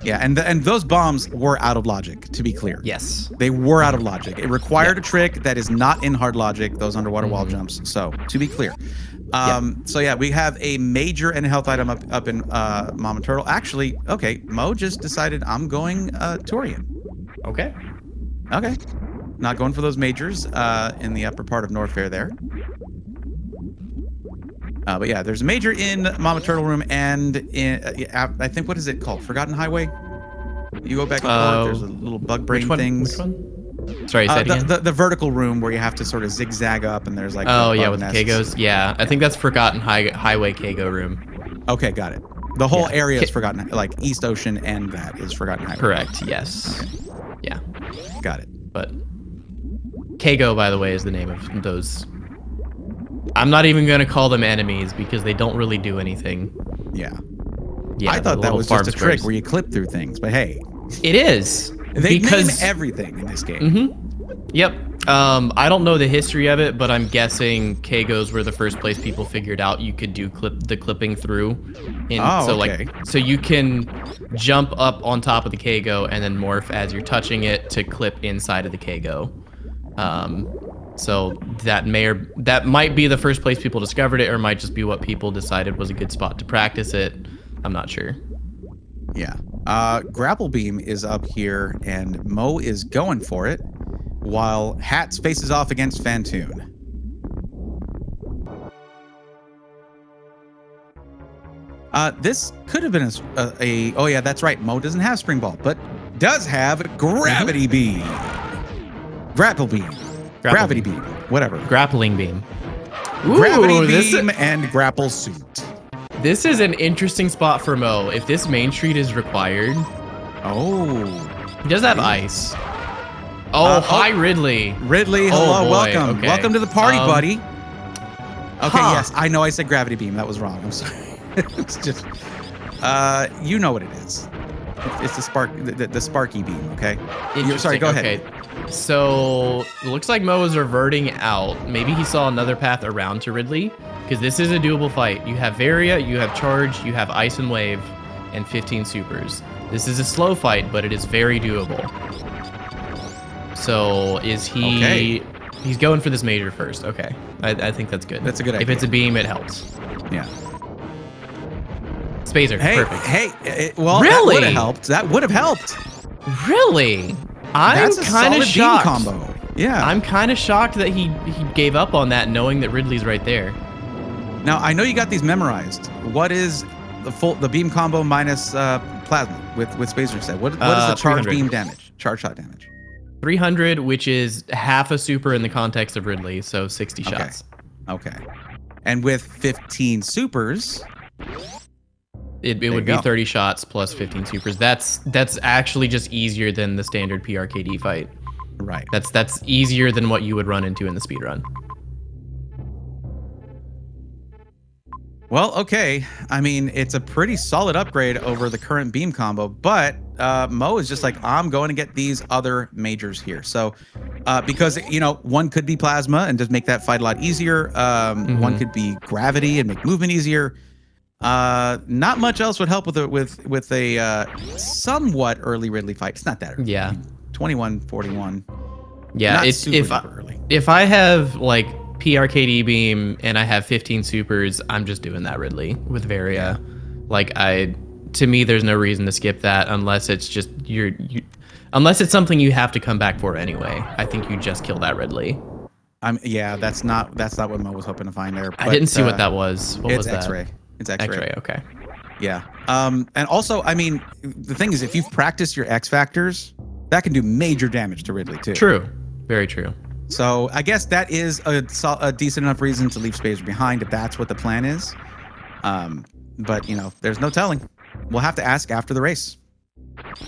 Yeah, and those bombs were out of logic, to be clear. Yes. They were out of logic. It required a trick that is not in hard logic, those underwater wall jumps. So, to be clear. So yeah, we have a major and health item up in Mama Turtle. Actually, okay, Mo just decided I'm going Turian. Okay. Not going for those majors in the upper part of Norfair there. But yeah, there's a major in Mama Turtle Room and in I think, what is it called? Forgotten Highway. You go back and forth. There's a little bug brain things. Which one? Sorry, say it again. The vertical room where you have to sort of zigzag up, and there's like with the Kagos. Yeah, I think that's Forgotten Highway Kago room. Okay, got it. The whole area is Forgotten, like East Ocean, and that is Forgotten Highway. Correct. Yes. Okay. Yeah. Got it. But Kago, by the way, is the name of those. I'm not even going to call them enemies because they don't really do anything. Yeah. Yeah. I thought that was just a trick where you clip through things, but hey. It is. They name everything in this game. Mm-hmm. Yep. I don't know the history of it, but I'm guessing Kagos were the first place people figured out you could do the clipping through. So you can jump up on top of the Kago and then morph as you're touching it to clip inside of the Kago. So that might be the first place people discovered it, or might just be what people decided was a good spot to practice it. I'm not sure. Yeah. Grapple Beam is up here, and Mo is going for it, while Hatz faces off against Fantoon. This could have been oh yeah, that's right. Mo doesn't have Spring Ball, but does have Gravity Beam. Grapple Beam. Gravity Beam. Whatever. Grappling Beam. Ooh, Gravity Beam and Grapple Suit. This is an interesting spot for Mo. If this main street is required. Oh. He does have ice. Oh, hi, Ridley. Ridley, hello, welcome. Okay. Welcome to the party, buddy. Okay, yes, I know I said Gravity Beam. That was wrong. I'm sorry. It's just, you know what it is. It's the Sparky Beam, okay? Sorry, go ahead. Okay. So, it looks like Mo is reverting out. Maybe he saw another path around to Ridley, because this is a doable fight. You have Varia, you have Charge, you have Ice and Wave, and 15 supers. This is a slow fight, but it is very doable. So, is he... Okay. He's going for this major first. Okay. I think that's good. That's a good idea. If it's a beam, it helps. Yeah. Spazer, perfect. Hey, well, really? That would have helped. That would have helped. Really? I'm kind of shocked. Beam combo. Yeah. I'm kind of shocked that he gave up on that, knowing that Ridley's right there. Now, I know you got these memorized. What is the beam combo minus plasma with Spazer said? What is the charge beam damage? Charge shot damage. 300, which is half a super in the context of Ridley, so 60 shots. Okay. And with 15 supers, it would be 30 shots plus 15 supers. That's actually just easier than the standard PRKD fight. Right. That's easier than what you would run into in the speedrun. Well, okay. I mean, it's a pretty solid upgrade over the current beam combo, but Mo is just like, I'm going to get these other majors here. So, because, one could be plasma and just make that fight a lot easier. One could be gravity and make movement easier. Not much else would help with a somewhat early Ridley fight. It's not that early. Yeah. 21-41. Yeah. Not super early. If I have like PRKD beam and I have 15 supers, I'm just doing that Ridley with Varia. Like to me, there's no reason to skip that unless it's just unless it's something you have to come back for anyway. I think you just kill that Ridley. Yeah, that's not what Mo was hoping to find there. But, I didn't see what that was. What was that? It's X-ray. It's X-ray. X-ray, okay. Yeah. And also, I mean, the thing is, if you've practiced your X factors, that can do major damage to Ridley too. True. Very true. So I guess that is a decent enough reason to leave Spazer behind if that's what the plan is. But there's no telling. We'll have to ask after the race.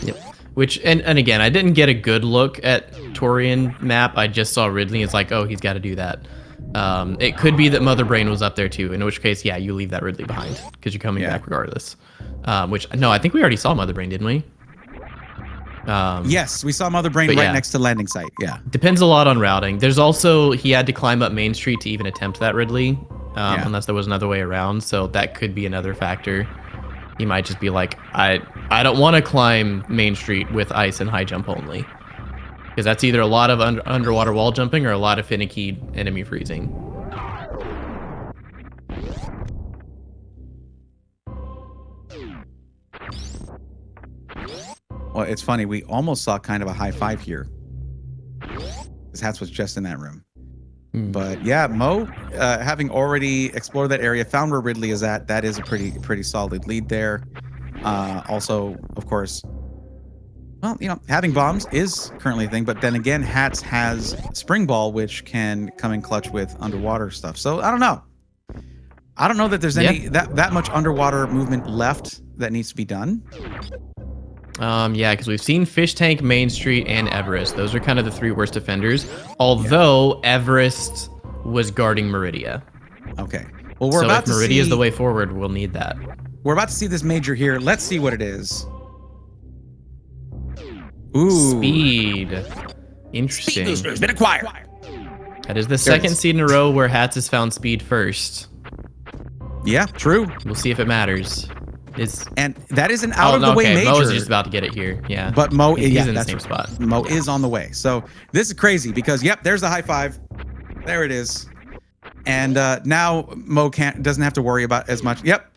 Yep. Which and again, I didn't get a good look at Torian map. I just saw Ridley. It's like, oh, he's got to do that. It could be that Mother Brain was up there too. In which case, yeah, you leave that Ridley behind because you're coming back regardless. No, I think we already saw Mother Brain, didn't we? Yes, we saw Mother Brain right next to landing site. Yeah. Depends a lot on routing. There's also, he had to climb up Main Street to even attempt that Ridley, unless there was another way around. So that could be another factor. He might just be like, I don't want to climb Main Street with ice and high jump only. Because that's either a lot of underwater wall jumping or a lot of finicky enemy freezing. Well, it's funny. We almost saw kind of a high five here. Because Hatz was just in that room. But yeah, Mo, having already explored that area, found where Ridley is at, that is a pretty solid lead there. Also, of course, well, having bombs is currently a thing, but then again, Hatz has Spring Ball, which can come in clutch with underwater stuff. So I don't know. I don't know that there's any that much underwater movement left that needs to be done. Yeah, because we've seen Fish Tank, Main Street, and Everest. Those are kind of the 3 worst offenders. Although Everest was guarding Meridia. Okay. Well, we're about to see. So if Meridia is the way forward, we'll need that. We're about to see this major here. Let's see what it is. Ooh. Speed. Interesting. Speed has been acquired. That is the second seed in a row where Hatz has found speed first. Yeah, true. We'll see if it matters. And that is an out-of-the-way major. Mo is just about to get it here. Yeah. But Mo, he's in the same spot. Mo is on the way. So this is crazy because, yep, there's the high five. There it is. And now Mo doesn't have to worry about as much. Yep.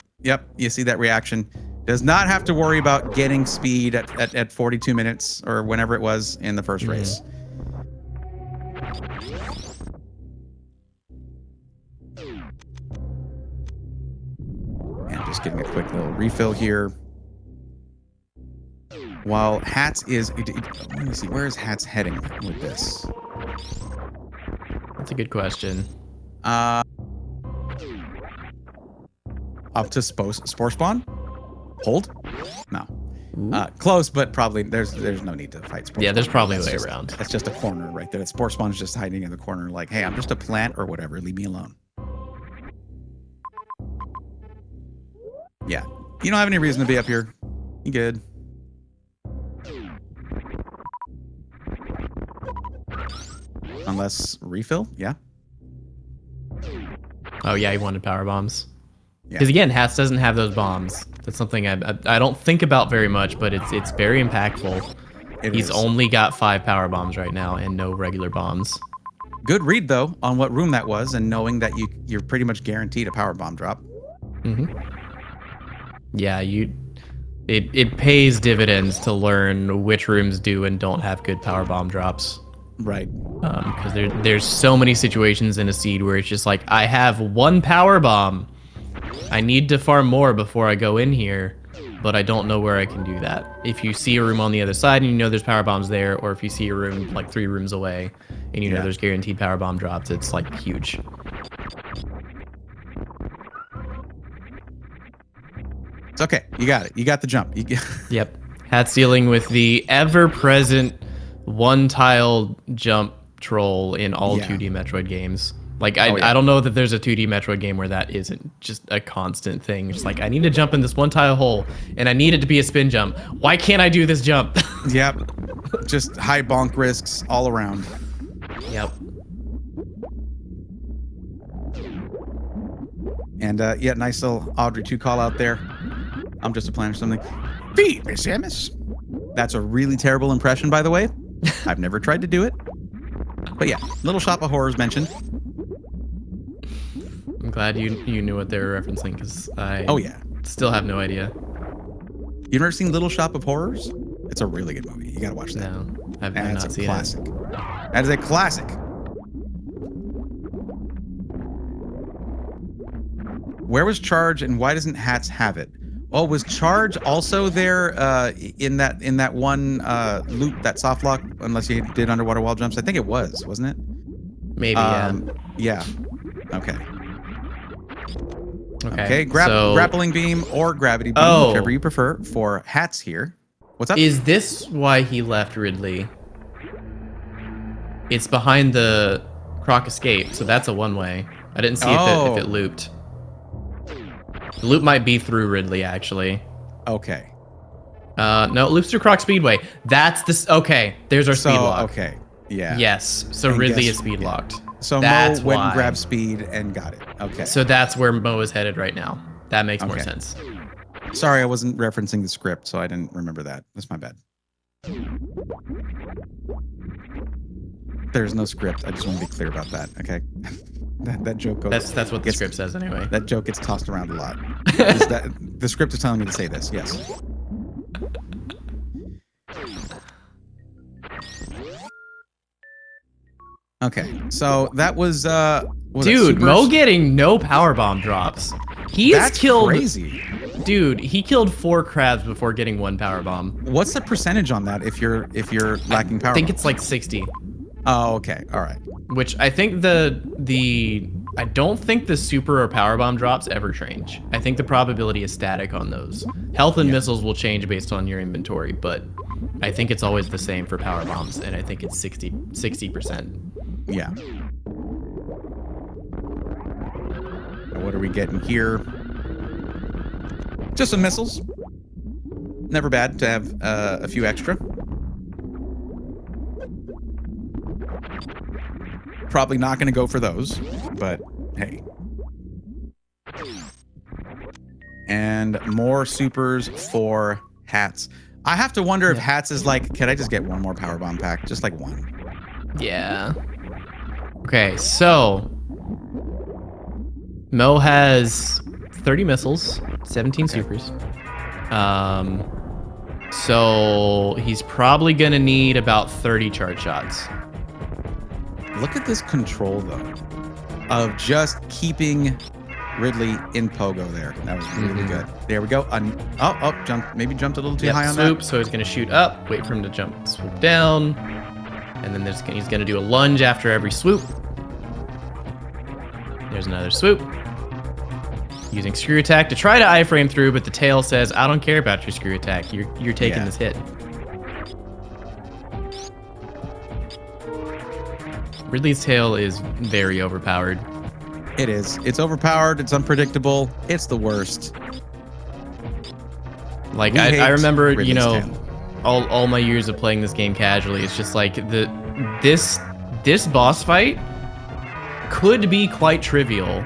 You see that reaction. Does not have to worry about getting speed at 42 minutes or whenever it was in the first race. And just getting a quick little refill here. While Hatz is, let me see, where is Hatz heading with this? That's a good question. Up to Spore Spawn? Hold? No. Close, but probably there's no need to fight Spore Spawn. There's probably a way around. That's just a corner right there. Spore Spawn is just hiding in the corner like, hey, I'm just a plant or whatever. Leave me alone. Yeah. You don't have any reason to be up here. You good. Unless refill? Yeah. Oh, yeah, he wanted power bombs. Yeah. Because again, Hatz doesn't have those bombs. That's something I don't think about very much, but it's very impactful. He's only got 5 power bombs right now and no regular bombs. Good read though on what room that was, and knowing that you're pretty much guaranteed a power bomb drop. Yeah, it pays dividends to learn which rooms do and don't have good power bomb drops. Right. Because there's so many situations in a seed where it's just like, I have 1 power bomb. I need to farm more before I go in here, but I don't know where I can do that. If you see a room on the other side and you know there's power bombs there, or if you see a room like 3 rooms away and you know there's guaranteed power bomb drops, it's like huge. It's okay. You got it. You got the jump. Yep. Hatz dealing with the ever-present 1-tile jump troll in all 2D Metroid games. Like, I don't know that there's a 2D Metroid game where that isn't just a constant thing. It's like, I need to jump in this 1-tile hole, and I need it to be a spin jump. Why can't I do this jump? Yep. Just high bonk risks all around. Yep. And, nice little Audrey 2 call out there. I'm just a plan or something. Feed Miss Samus. That's a really terrible impression, by the way. I've never tried to do it. But yeah, Little Shop of Horrors mentioned. I'm glad you knew what they were referencing, because I still have no idea. You've never seen Little Shop of Horrors? It's a really good movie. You gotta watch that. No, I've not seen classic. it. That is a classic. Where was Charge and why doesn't Hatz have it? Oh, was Charge also there in that one loop, that soft lock, unless you did underwater wall jumps? I think it was, wasn't it? Maybe, yeah. Okay. Okay, grappling beam or gravity beam, whichever you prefer, for Hatz here. What's up? Is this why he left Ridley? It's behind the Croc Escape, so that's a one-way. I didn't see if it looped. The loop might be through Ridley, actually. Okay. No, it loops through Croc Speedway. That's this. Okay, there's our speed lock. Okay. Yeah. Yes. So and Ridley is speed locked. So that's Mo went and grabbed speed and got it. Okay. So that's where Mo is headed right now. That makes more sense. Sorry, I wasn't referencing the script, so I didn't remember that. That's my bad. There's no script. I just want to be clear about that. Okay. That joke goes. That's what the script says anyway. That joke gets tossed around a lot. The script is telling me to say this. Yes. Okay, so that was Dude, Mo getting no powerbomb drops. That's crazy. Dude, he killed 4 crabs before getting 1 powerbomb. What's the percentage on that if you're lacking power? I think it's like 60. Oh, okay. All right. Which I think I don't think the super or powerbomb drops ever change. I think the probability is static on those. Health and missiles will change based on your inventory, but I think it's always the same for powerbombs, and I think it's 60%. Yeah. What are we getting here? Just some missiles. Never bad to have a few extra. Probably not going to go for those, but hey. And more supers for Hatz. I have to wonder if Hatz is like, can I just get one more powerbomb pack? Just like one. Yeah. Okay, so Mo has 30 missiles, 17 supers. So he's probably gonna need about 30 charge shots. Look at this control though, of just keeping Ridley in pogo there. That was really good. There we go. Maybe jumped a little too high on swoop, that. So he's gonna shoot up, wait for him to jump, swoop down, and then he's gonna do a lunge after every swoop. There's another swoop. Using screw attack to try to iframe through, but the tail says, I don't care about your screw attack. You're taking this hit. Ridley's tail is very overpowered. It is. It's overpowered. It's unpredictable. It's the worst. Like I remember, Ridley's you know, tail. all my years of playing this game casually. It's just like this boss fight could be quite trivial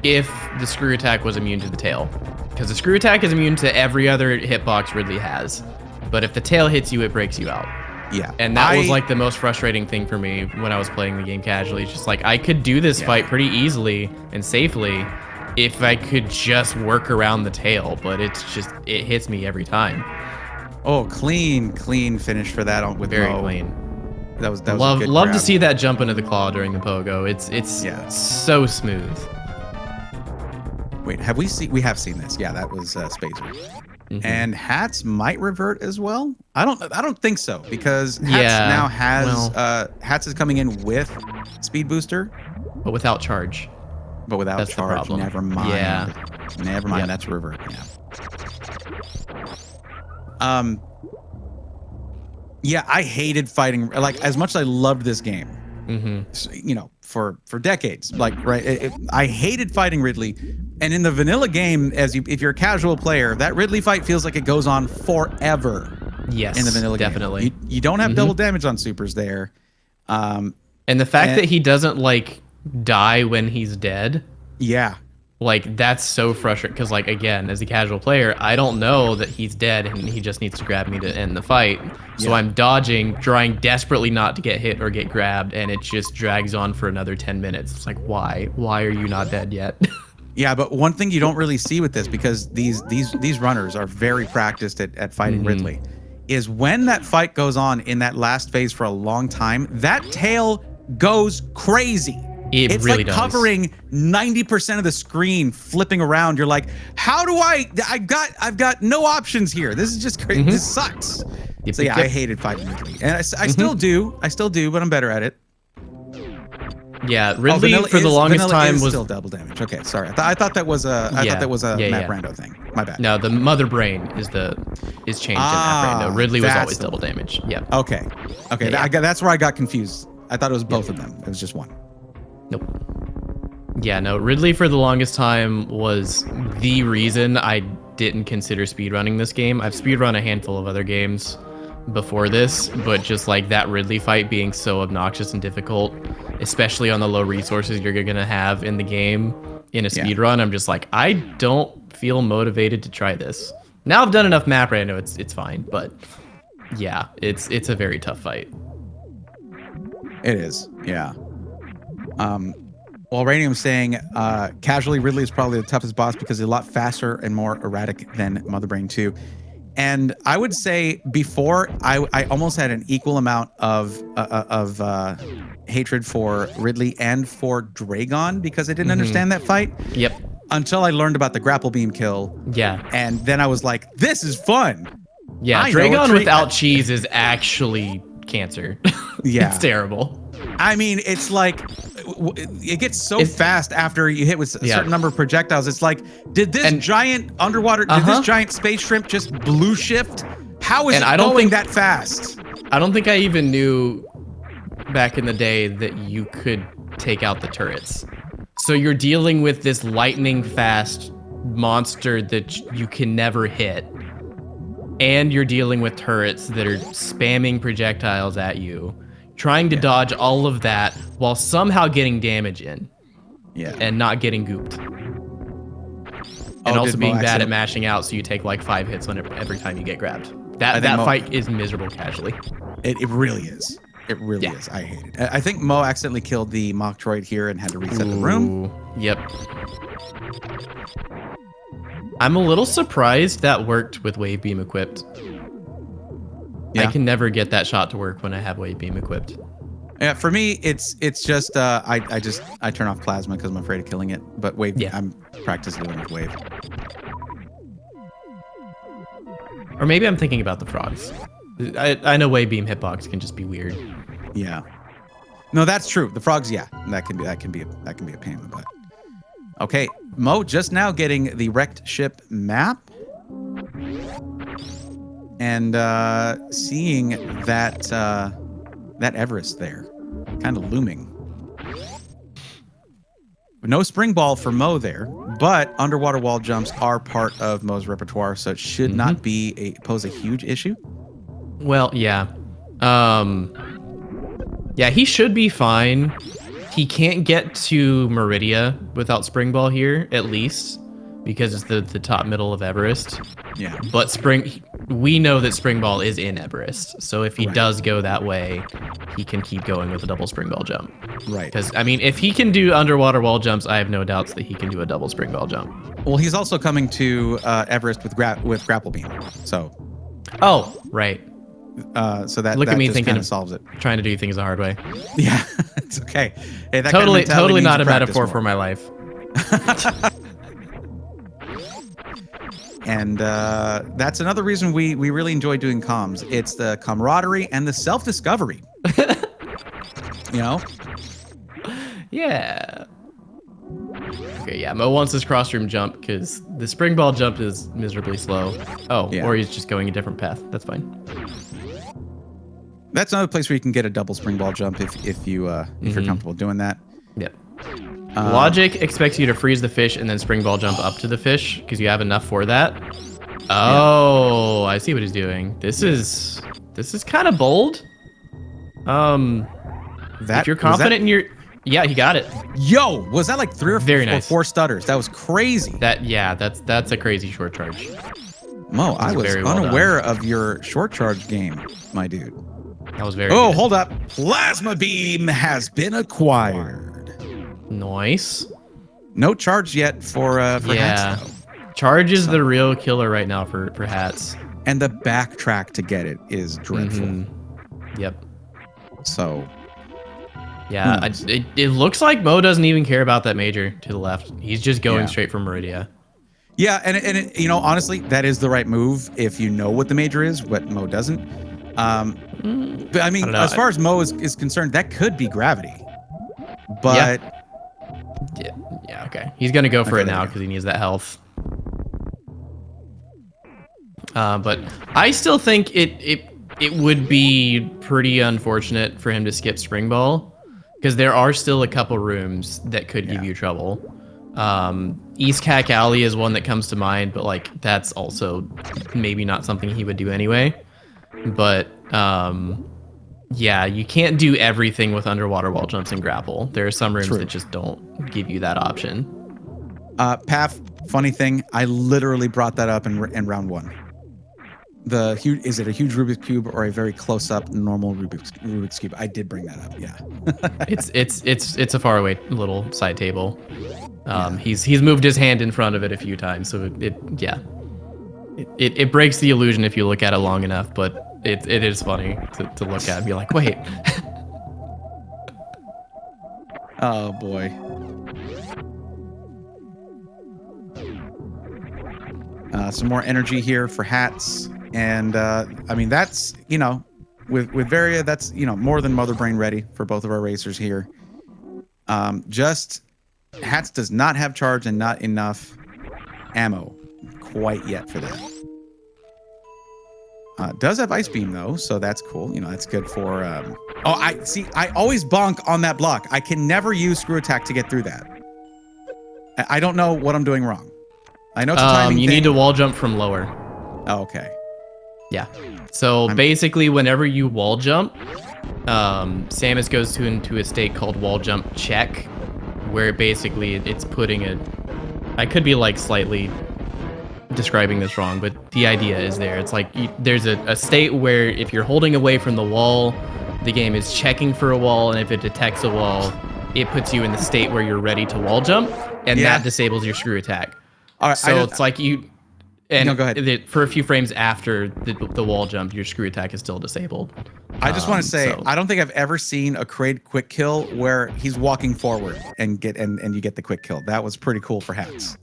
if the screw attack was immune to the tail, because the screw attack is immune to every other hitbox Ridley has, but if the tail hits you, it breaks you out. Yeah, and that was like the most frustrating thing for me when I was playing the game casually. It's just like I could do this fight pretty easily and safely if I could just work around the tail, but it hits me every time. Oh, clean finish for that with very Mo. Clean. That was love a good love grab. to see that jump into the claw during the pogo. It's so smooth. Wait, we have seen this? Yeah, that was Spacer. And Hatz might revert as well. I don't think so, because Hatz now has Hatz is coming in with speed booster, but without charge. But without That's charge, the problem. never mind. Yeah, never mind. That's revert. Yeah. Yeah, I hated fighting. Like, as much as I loved this game, you know, for decades. Like, right, I hated fighting Ridley. And in the vanilla game, if you're a casual player, that Ridley fight feels like it goes on forever. Yes, in the vanilla definitely. game, you don't have double damage on supers there. And the fact that he doesn't like die when he's dead. Yeah. Like, that's so frustrating, because, like, again, as a casual player, I don't know that he's dead and he just needs to grab me to end the fight. So I'm dodging, trying desperately not to get hit or get grabbed, and it just drags on for another 10 minutes. It's like, why? Why are you not dead yet? Yeah, but one thing you don't really see with this, because these runners are very practiced at fighting Ridley, is when that fight goes on in that last phase for a long time, that tail goes crazy. It's really like covering 90% of the screen, flipping around. You're like, how do I've got no options here. This is just crazy. This sucks. So yeah, I hated fighting Ridley, and I still do, but I'm better at it. Yeah, Ridley for the longest time was still double damage. Okay, sorry. I thought that was a Matt Rando thing. My bad. No, the mother brain is changed in Matt Rando. Ridley was always double damage. Yeah. Okay. That's where I got confused. I thought it was both of them. It was just one. Nope. Yeah, no, Ridley for the longest time was the reason I didn't consider speedrunning this game. I've speedrun a handful of other games before this, but just like that Ridley fight being so obnoxious and difficult, especially on the low resources you're gonna have in the game in a speedrun, I'm just like, I don't feel motivated to try this. Now I've done enough map rando, it's fine, but yeah, it's a very tough fight. It is, yeah. Well, Ranium's saying casually Ridley is probably the toughest boss because he's a lot faster and more erratic than Mother Brain 2. And I would say before I almost had an equal amount of hatred for Ridley and for Dragon because I didn't understand that fight. Yep. Until I learned about the grapple beam kill. Yeah. And then I was like, this is fun. Yeah, Dragon without cheese is actually cancer. Yeah. It's terrible. I mean, it's like, it gets so fast after you hit with a certain number of projectiles. It's like, did this giant underwater, did this giant space shrimp just blue shift? How is it going that fast? I don't think I even knew back in the day that you could take out the turrets. So you're dealing with this lightning fast monster that you can never hit. And you're dealing with turrets that are spamming projectiles at you, trying to dodge all of that while somehow getting damage in. Yeah. And not getting gooped. And also being bad at mashing out, so you take like 5 hits on every time you get grabbed. That fight is miserable casually. It really is. It really is. I hate it. I think Mo accidentally killed the Metroid here and had to reset the room. Yep. I'm a little surprised that worked with wave beam equipped. Yeah. I can never get that shot to work when I have wave beam equipped. Yeah, for me, it's just I turn off plasma because I'm afraid of killing it. But wave, I'm practicing doing with wave. Or maybe I'm thinking about the frogs. I know wave beam hitbox can just be weird. Yeah. No, that's true. The frogs, that can be a pain in the butt. Okay, Mo just now getting the wrecked ship map and seeing that Everest there, kind of looming. No spring ball for Mo there, but underwater wall jumps are part of Mo's repertoire, so it should not pose a huge issue. Well, yeah. Yeah, he should be fine. He can't get to Meridia without spring ball here, at least, because it's the top middle of Everest. Yeah. But we know that spring ball is in Everest, so if he does go that way, he can keep going with a double spring ball jump. Right. Because, I mean, if he can do underwater wall jumps, I have no doubts that he can do a double spring ball jump. Well, he's also coming to Everest with grapple beam, so. Oh, right. So that look at me just thinking of solves it. Trying to do things the hard way. Yeah, it's okay. Hey, that totally not a metaphor for my life. And that's another reason we really enjoy doing comms. It's the camaraderie and the self-discovery. You know? Yeah. Okay, yeah. Mo wants his cross-room jump because the spring ball jump is miserably slow. Oh, or he's just going a different path. That's fine. That's another place where you can get a double spring ball jump if you're comfortable doing that. Yep. Logic expects you to freeze the fish and then spring ball jump up to the fish because you have enough for that. Oh, I see what he's doing. This is kind of bold. If you're confident in your, he got it. Yo, was that like 3 or 4 stutters? That was crazy. That's a crazy short charge. Mo, I was unaware of your short charge game, my dude. That was very good. Hold up. Plasma beam has been acquired. Nice. No charge yet for Hatz, though. Charge is the real killer right now for Hatz. And the backtrack to get it is dreadful. Yep. So. Yeah, it looks like Mo doesn't even care about that major to the left. He's just going straight for Meridia. Yeah, and it, honestly, that is the right move if you know what the major is, but Mo doesn't. But I mean, as far as Mo is concerned, that could be gravity. But yeah, okay. He's gonna go for it now because he needs that health. But I still think it would be pretty unfortunate for him to skip spring ball because there are still a couple rooms that could give you trouble. East Cack Alley is one that comes to mind, but like that's also maybe not something he would do anyway. But yeah, you can't do everything with underwater wall jumps and grapple. There are some rooms that just don't give you that option. Paf, funny thing, I literally brought that up in round 1. Is it a huge Rubik's Cube or a very close-up normal Rubik's Cube? I did bring that up, yeah. it's a faraway little side table. He's moved his hand in front of it a few times, so It breaks the illusion if you look at it long enough, but it is funny to look at and be like, wait. Oh boy. Some more energy here for Hatz, and I mean that's with Varia, that's more than mother brain ready for both of our racers here. Just Hatz does not have charge and not enough ammo quite yet for that. Does have ice beam though, so that's cool. That's good for. Oh, I always bonk on that block. I can never use screw attack to get through that. I don't know what I'm doing wrong. I know it's a timing you thing. need to wall jump from lower. Oh, okay. Yeah. So basically, whenever you wall jump, Samus goes into a state called wall jump check, where basically it's putting a. I could be like slightly describing this wrong, but the idea is there. It's like there's a state where if you're holding away from the wall, the game is checking for a wall, and if it detects a wall, it puts you in the state where you're ready to wall jump, and that disables your screw attack. All right, so it's like you. And no, go ahead. For a few frames after the wall jump, your screw attack is still disabled. I just want to say, I don't think I've ever seen a Kraid quick kill where he's walking forward and you get the quick kill. That was pretty cool for Hatz.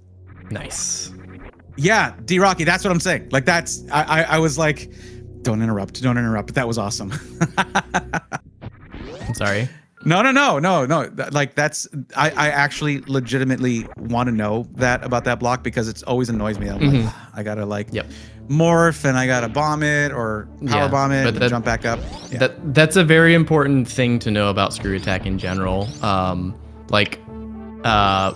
Nice. Yeah, D-Rocky, that's what I'm saying. Like that's, I was like, don't interrupt. But that was awesome. I'm sorry. No. Like that's, I actually legitimately want to know that about that block because it's always annoys me. I'm like, I gotta like morph and I gotta bomb it or power bomb it and jump back up. Yeah. That's a very important thing to know about screw attack in general.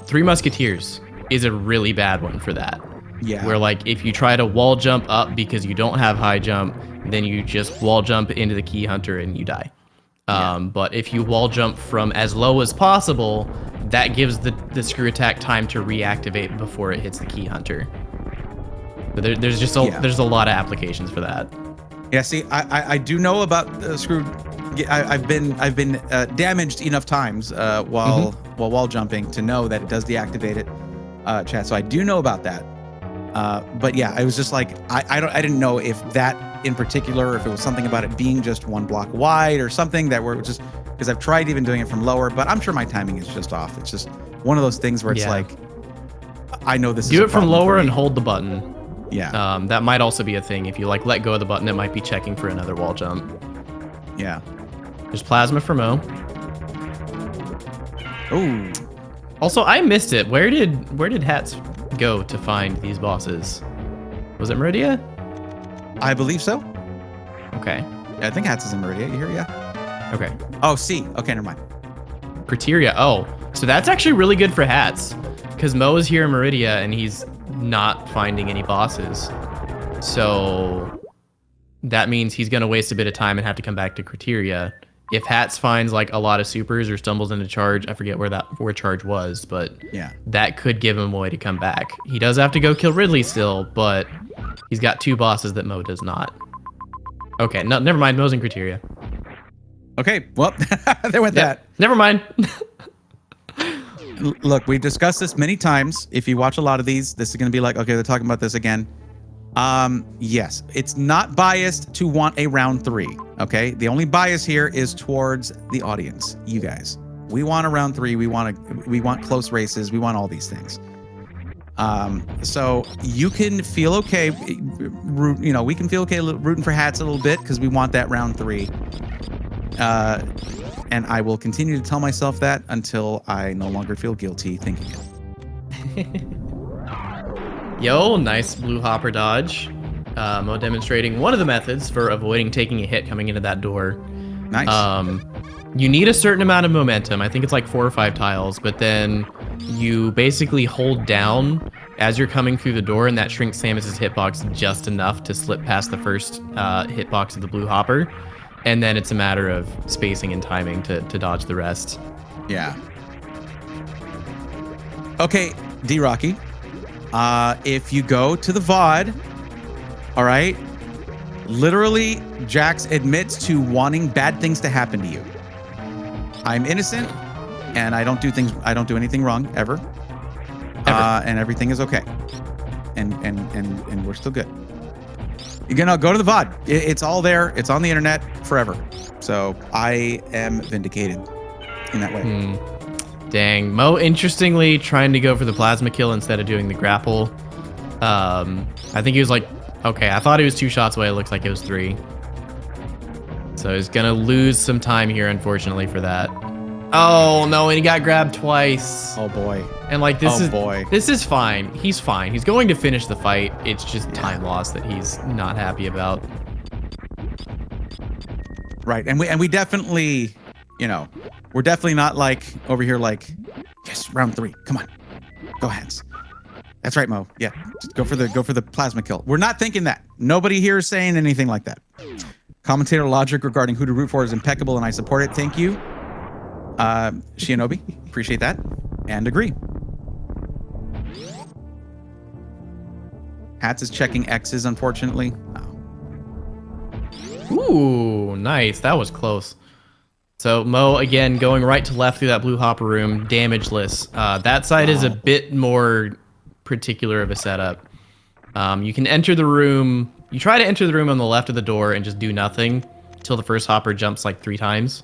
Three Musketeers is a really bad one for that. Yeah. Where like if you try to wall jump up because you don't have high jump, then you just wall jump into the key hunter and you die. But if you wall jump from as low as possible, that gives the screw attack time to reactivate before it hits the key hunter. But there's just there's a lot of applications for that. Yeah, see, I do know about the screw. I've been damaged enough times while wall jumping to know that it does deactivate it, chat. So I do know about that. But yeah, I was just like I didn't know if that in particular, if it was something about it being just one block wide or something that were just because I've tried even doing it from lower, but I'm sure my timing is just off. It's just one of those things where it's like I know this. Do it from lower and hold the button. Yeah. That might also be a thing. If you like let go of the button, it might be checking for another wall jump. Yeah. There's plasma for Mo. Oh. Also, I missed it. Where did Hatz go to find these bosses? Was it Meridia? I believe so. Okay. I think Hatz is in Meridia. You hear? Yeah. Okay. Oh, C. Okay, never mind. Criteria. Oh, so that's actually really good for Hatz, because Mo is here in Meridia and he's not finding any bosses. So that means he's gonna waste a bit of time and have to come back to Criteria. If Hatz finds like a lot of supers or stumbles into charge, I forget where charge was, but yeah, that could give him a way to come back. He does have to go kill Ridley still, but he's got two bosses that Mo does not. Okay, no, never mind. Mo's in Criteria. Okay, well, there went that. Never mind. Look, we've discussed this many times. If you watch a lot of these, this is going to be like, okay, they're talking about this again. Yes, it's not biased to want a round 3. Okay, the only bias here is towards the audience, you guys. We want a round 3. We want close races. We want all these things. So you can feel okay. We can feel okay rooting for Hatz a little bit because we want that round 3. And I will continue to tell myself that until I no longer feel guilty thinking it. Yo, nice blue hopper dodge. Mo demonstrating one of the methods for avoiding taking a hit coming into that door. Nice. You need a certain amount of momentum. I think it's like 4 or 5 tiles, but then you basically hold down as you're coming through the door, and that shrinks Samus's hitbox just enough to slip past the first hitbox of the blue hopper. And then it's a matter of spacing and timing to dodge the rest. Yeah. Okay, D-Rocky. If you go to the VOD, all right, literally, Jax admits to wanting bad things to happen to you. I'm innocent, and I don't do anything wrong, ever. And everything is okay. And we're still good. You know, go to the VOD. It's all there. It's on the internet forever. So I am vindicated in that way. Dang. Mo, interestingly, trying to go for the plasma kill instead of doing the grapple. I think he was like, okay, I thought he was 2 shots away. It looks like it was 3. So he's going to lose some time here, unfortunately, for that. Oh, no, and he got grabbed twice. Oh, boy. And like, this is fine. He's fine. He's going to finish the fight. It's just time loss that he's not happy about. Right. And we definitely, you know, we're definitely not like over here like, yes, round 3. Come on. Go Hatz. That's right, Mo. Yeah. Just go for the plasma kill. We're not thinking that. Nobody here is saying anything like that. Commentator logic regarding who to root for is impeccable, and I support it. Thank you. Shinobi, appreciate that, and agree. Hatz is checking X's, unfortunately. Ooh, nice. That was close. So Mo, again, going right to left through that blue hopper room, damageless. That side is a bit more particular of a setup. You can enter the room. You try to enter the room on the left of the door and just do nothing until the first hopper jumps like 3 times.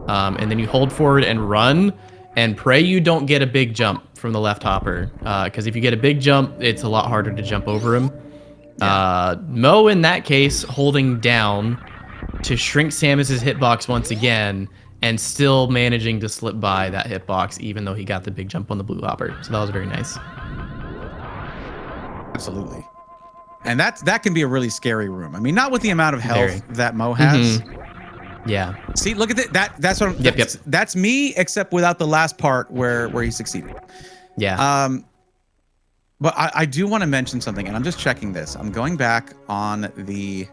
And then you hold forward and run and pray you don't get a big jump from the left hopper. Because if you get a big jump, it's a lot harder to jump over him. Yeah. Mo, in that case, holding down to shrink Samus's hitbox once again and still managing to slip by that hitbox, even though he got the big jump on the blue hopper. So that was very nice. Absolutely. And that can be a really scary room. I mean, not with the amount of health that Mo has. Yeah. See, look at it. That's what I'm, yep. That's me, except without the last part where he succeeded. Yeah. But I do want to mention something, and I'm just checking this. I'm going back on the.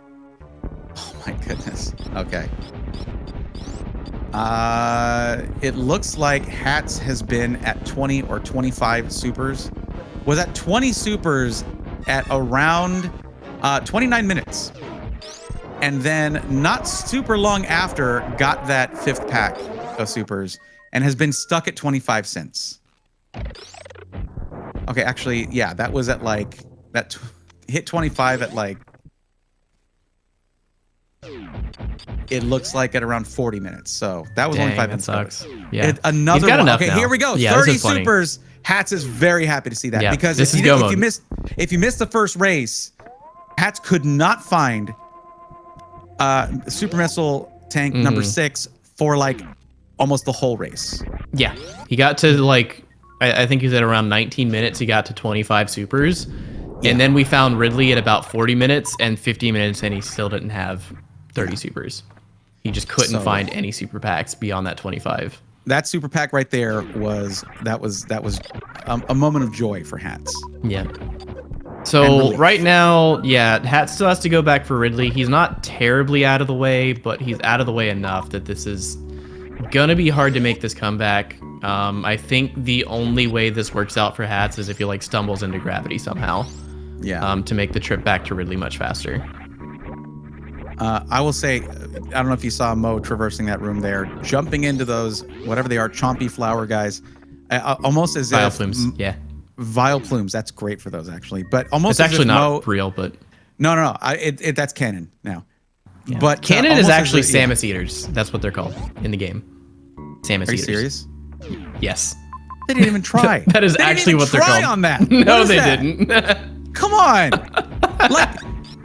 Oh my goodness. Okay. It looks like Hatz has been at 20 or 25 supers. Was at 20 supers at around 29 minutes. And then not super long after got that 5th pack of supers and has been stuck at 25 since. Okay, actually, yeah, that was at like hit 25 at like it looks like at around 40 minutes. So that was only 5 minutes. Sucks. Yeah. Another He's got one. Enough okay, now. here we go. Yeah, 30 supers. Hatz is very happy to see that because if you missed the first race, Hatz could not find super missile tank number 6 for like almost the whole race. Yeah, he got to like I think he's at around 19 minutes. He got to 25 supers, and then we found Ridley at about 40 minutes and 50 minutes, and he still didn't have 30 supers. He just couldn't find any super packs beyond that 25. That super pack right there was a moment of joy for Hatz. Yeah. So right now, yeah, Hatz still has to go back for Ridley. He's not terribly out of the way, but he's out of the way enough that this is gonna be hard to make this comeback. I think the only way this works out for Hatz is if he like stumbles into gravity somehow. Yeah. To make the trip back to Ridley much faster. I will say, I don't know if you saw Mo traversing that room there, jumping into those, whatever they are, chompy flower guys, almost as Vile if... plumes, yeah. Vile plumes, that's great for those, actually. But almost it's actually not real, but... No. That's canon now. Yeah. But canon is actually Samus Eaters. That's what they're called in the game. Samus Eaters. Are you serious? Yes. They didn't even try. That is actually what they're called. On that. No, they didn't. Come on. Like...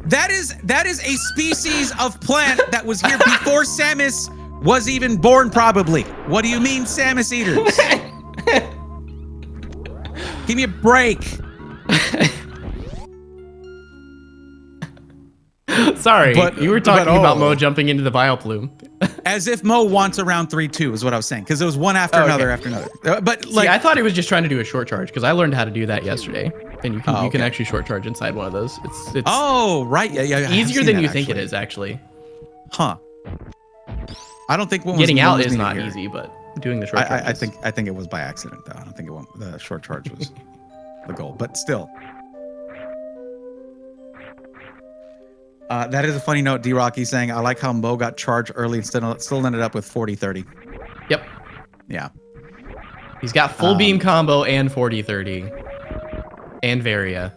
That is a species of plant that was here before Samus was even born, probably. What do you mean, Samus Eaters? Give me a break. Sorry, you were talking about Mo jumping into the Vile Plume. As if Mo wants a round 3-2 is what I was saying, because it was one after another after another. But like, see, I thought he was just trying to do a short charge because I learned how to do that yesterday. And you can actually short charge inside one of those. It's right, yeah. Easier than you think it is, actually. Huh. I don't think getting out is not easy, but doing the short charge. I think it was by accident though. I don't think the short charge was the goal, but still. That is a funny note, D-Rocky saying, I like how Mo got charged early and still ended up with 40-30. Yep. Yeah. He's got full beam combo and 40-30. And Varia.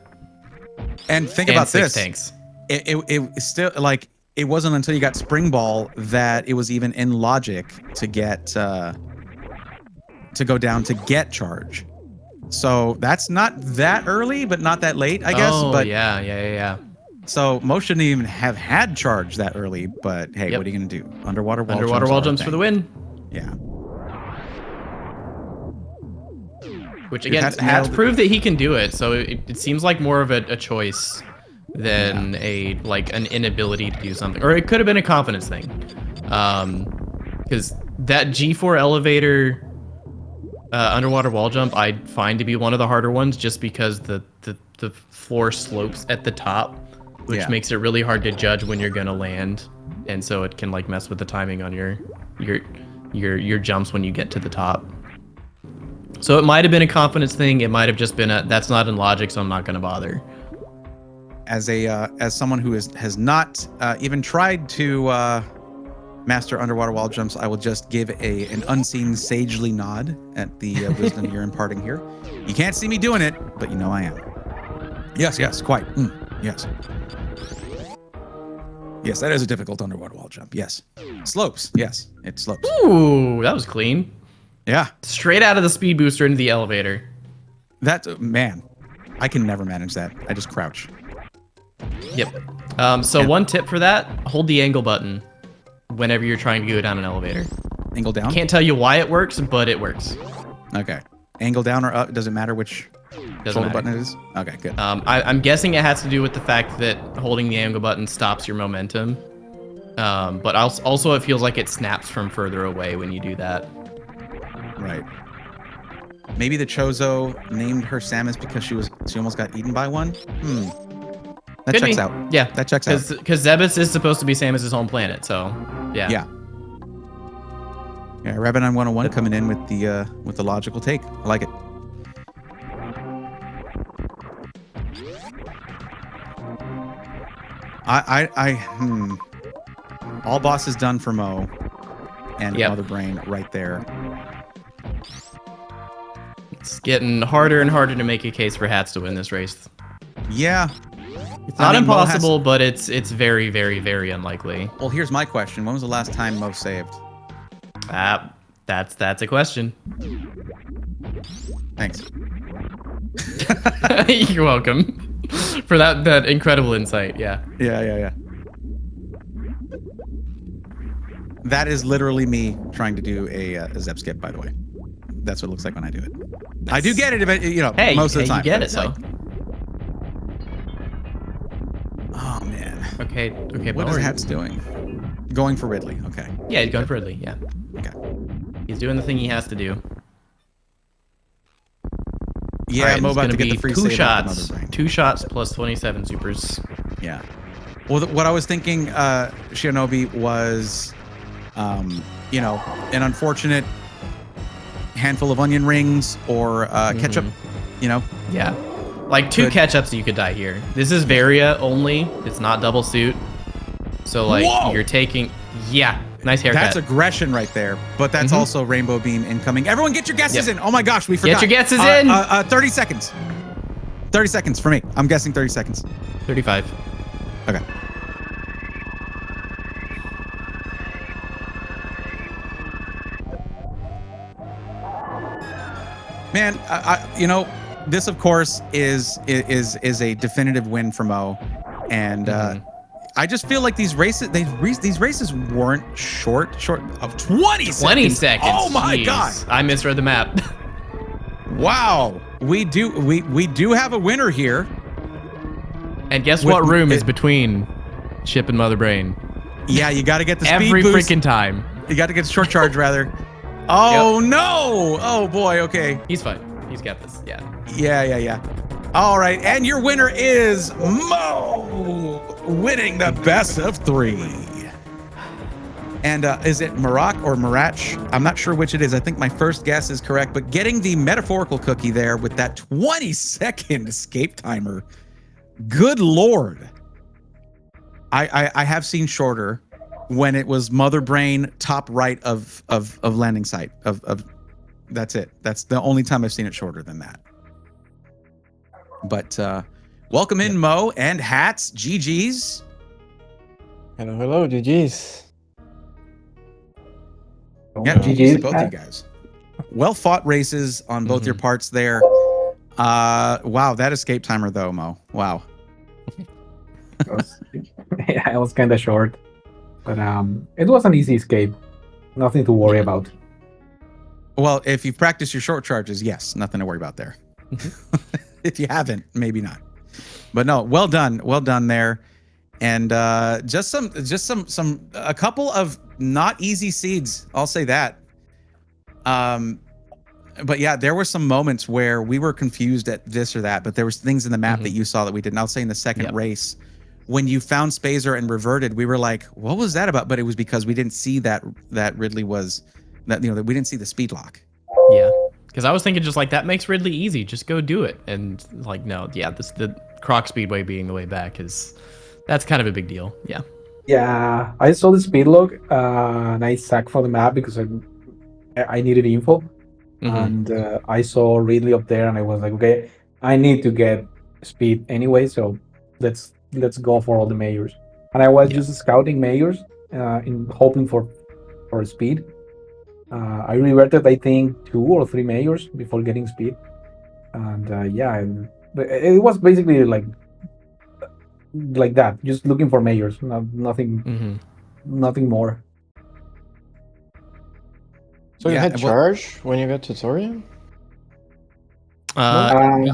And think about this. Tanks. it still like it wasn't until you got Spring Ball that it was even in logic to get to go down to get charge. So that's not that early, but not that late, I guess. Oh, but yeah. So most shouldn't even have had charge that early. But hey, what are you gonna do? Underwater wall jumps for the win. Yeah. Which again, Hatz proved that he can do it. So it seems like more of a choice than an inability to do something, or it could have been a confidence thing. Because that G4 elevator underwater wall jump I find to be one of the harder ones, just because the floor slopes at the top, which makes it really hard to judge when you're gonna land, and so it can like mess with the timing on your jumps when you get to the top. So it might have been a confidence thing. It might have just been that's not in logic, so I'm not gonna bother. As someone who has not even tried to master underwater wall jumps, I will just give an unseen sagely nod at the wisdom you're imparting here. You can't see me doing it, but you know I am. Yes, quite. Yes. Yes, that is a difficult underwater wall jump. Yes. Slopes. Yes, it slopes. Ooh, that was clean. Yeah. Straight out of the speed booster into the elevator. Man, I can never manage that. I just crouch. Yep. One tip for that, hold the angle button whenever you're trying to go down an elevator. Angle down? Can't tell you why it works, but it works. Okay. Angle down or up, doesn't matter which shoulder button it is? Okay, good. I'm guessing it has to do with the fact that holding the angle button stops your momentum. But also it feels like it snaps from further away when you do that. Right. Maybe the Chozo named her Samus because she almost got eaten by one? That checks out. Yeah. That checks out. Because Zebus is supposed to be Samus's home planet, so yeah. Yeah. Yeah, Rabbit 101 coming in with the logical take. I like it. All bosses done for Mo and Mother Brain right there. It's getting harder and harder to make a case for Hatz to win this race. Yeah. It's not impossible, but it's very, very, very unlikely. Well, here's my question. When was the last time Mo saved? That's a question. Thanks. You're welcome for that incredible insight. Yeah. Yeah. That is literally me trying to do a Zep skip, by the way. That's what it looks like when I do it. I do get it, most of the time. You get it, though. Oh, man. Okay. What is Hatz doing? Going for Ridley. Okay. Yeah, he's going for Ridley. Yeah. Okay. He's doing the thing he has to do. Yeah, right, I'm about to get the free two save shots. 2 shots plus 27 supers. Yeah. Well, what I was thinking, Shinobi, was, an unfortunate handful of onion rings or ketchup, Yeah. Like 2 ketchups you could die here. This is Varia only. It's not double suit. So you're taking... Yeah. Nice haircut. That's aggression right there, but that's also Rainbow Beam incoming. Everyone get your guesses in. Oh my gosh, we forgot. Get your guesses in. 30 seconds. 30 seconds for me. I'm guessing 30 seconds. 35. Okay. Man, this of course is a definitive win for Mo, and I just feel like these races weren't short of 20 seconds. 20 seconds. Oh my God. I misread the map. Wow. We do have a winner here. And guess what room is between Chip and Mother Brain? Yeah, you got to get the speed every boost. freaking time. You got to get the short charge rather. Oh no. Oh boy, okay. He's fine. He's got this. Yeah. Yeah. All right, and your winner is Mo, winning the best of 3. And is it Marak or Marach? I'm not sure which it is. I think my first guess is correct, but getting the metaphorical cookie there with that 20-second escape timer. Good Lord. I have seen shorter when it was Mother Brain top right of landing site of that's it. That's the only time I've seen it shorter than that. But Welcome in, Mo and Hatz. GG's. Hello, GG's. Yeah, GG's to both of you guys. Well fought races on both your parts there. Wow, that escape timer though, Mo. Wow. It was kind of short, but it was an easy escape. Nothing to worry about. Well, if you've practiced your short charges, yes, nothing to worry about there. If you haven't, maybe not. But no, well done there. And just a couple of not easy seeds. I'll say that. But yeah, there were some moments where we were confused at this or that, but there was things in the map that you saw that we didn't. I'll say in the second race, when you found Spazer and reverted, we were like, what was that about? But it was because we didn't see that Ridley was that, that we didn't see the speed lock. Yeah. Because I was thinking just like, that makes Ridley easy. Just go do it. And like, no, yeah, the Croc Speedway being the way back that's kind of a big deal. Yeah. Yeah, I saw the speed log and I sacked for the map because I needed info. And I saw Ridley up there and I was like, okay, I need to get speed anyway, so let's go for all the majors. And I was just scouting majors in hoping for speed. I reverted, I think, 2 or 3 majors before getting speed. And it was basically like that, just looking for majors, nothing more. So you had charge when you got to Torian?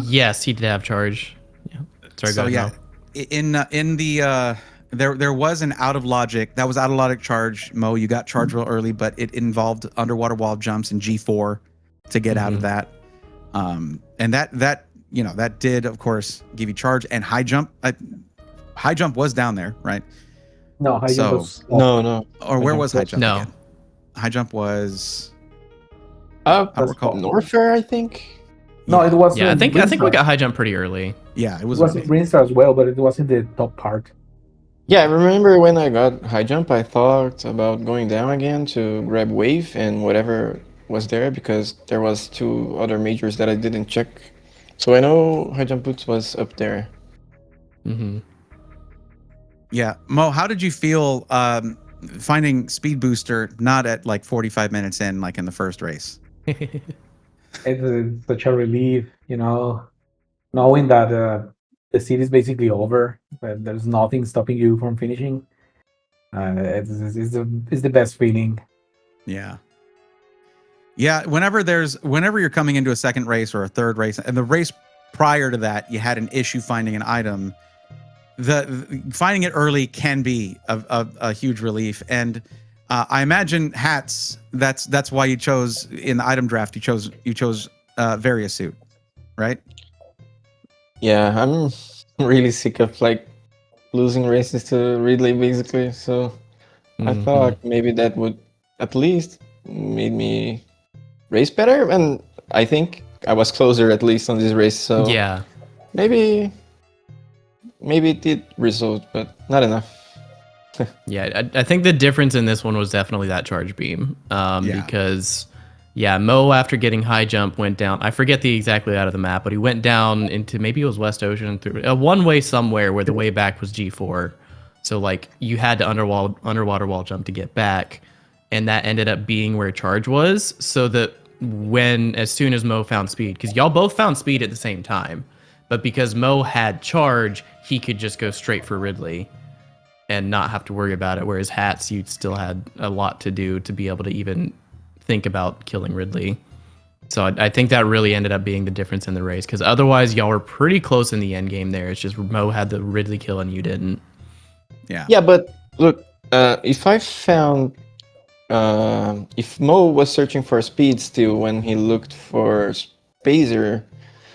Yes, he did have charge. Yeah. Sorry, so go ahead, in the there was an out of logic charge, Mo. You got charge real early, but it involved underwater wall jumps and G4 to get out of that. And that did of course give you charge and high jump. High jump was down there, right? No, high jump was no. Or where was high jump? No. Again? High jump was Norfair, I think. No, it was. Yeah, I think we got high jump pretty early. Yeah, it was in Brinstar as well, but it was in the top part. Yeah, I remember when I got high jump, I thought about going down again to grab wave and whatever was there because there was 2 other majors that I didn't check. So I know high jump boots was up there. Yeah, Mo, how did you feel finding speed booster not at like 45 minutes in, like in the first race? It's such a relief, knowing that the seed is basically over, that there's nothing stopping you from finishing. It's the best feeling. Yeah. Whenever you're coming into a second race or a third race, and the race prior to that, you had an issue finding an item. Finding it early can be a huge relief, and I imagine Hatz. That's why you chose in the item draft. You chose Various suit, right? Yeah, I'm really sick of like losing races to Ridley basically. So I thought maybe that would at least made me race better, and I think I was closer at least on this race. So yeah, maybe it did result, but not enough. Yeah, I think the difference in this one was definitely that charge beam. Because Mo, after getting high jump, went down. I forget the exactly out of the map, but he went down into, maybe it was West Ocean, through a one-way somewhere where the way back was G4. So like you had to underwater wall jump to get back, and that ended up being where charge was. So that as soon as Mo found speed, because y'all both found speed at the same time, but because Mo had charge, he could just go straight for Ridley and not have to worry about it. Whereas Hatz, you still had a lot to do to be able to even think about killing Ridley. So I think that really ended up being the difference in the race, because otherwise y'all were pretty close in the end game there. It's just Mo had the Ridley kill and you didn't. Yeah, but look, if I found if Mo was searching for speed still when he looked for Spazer,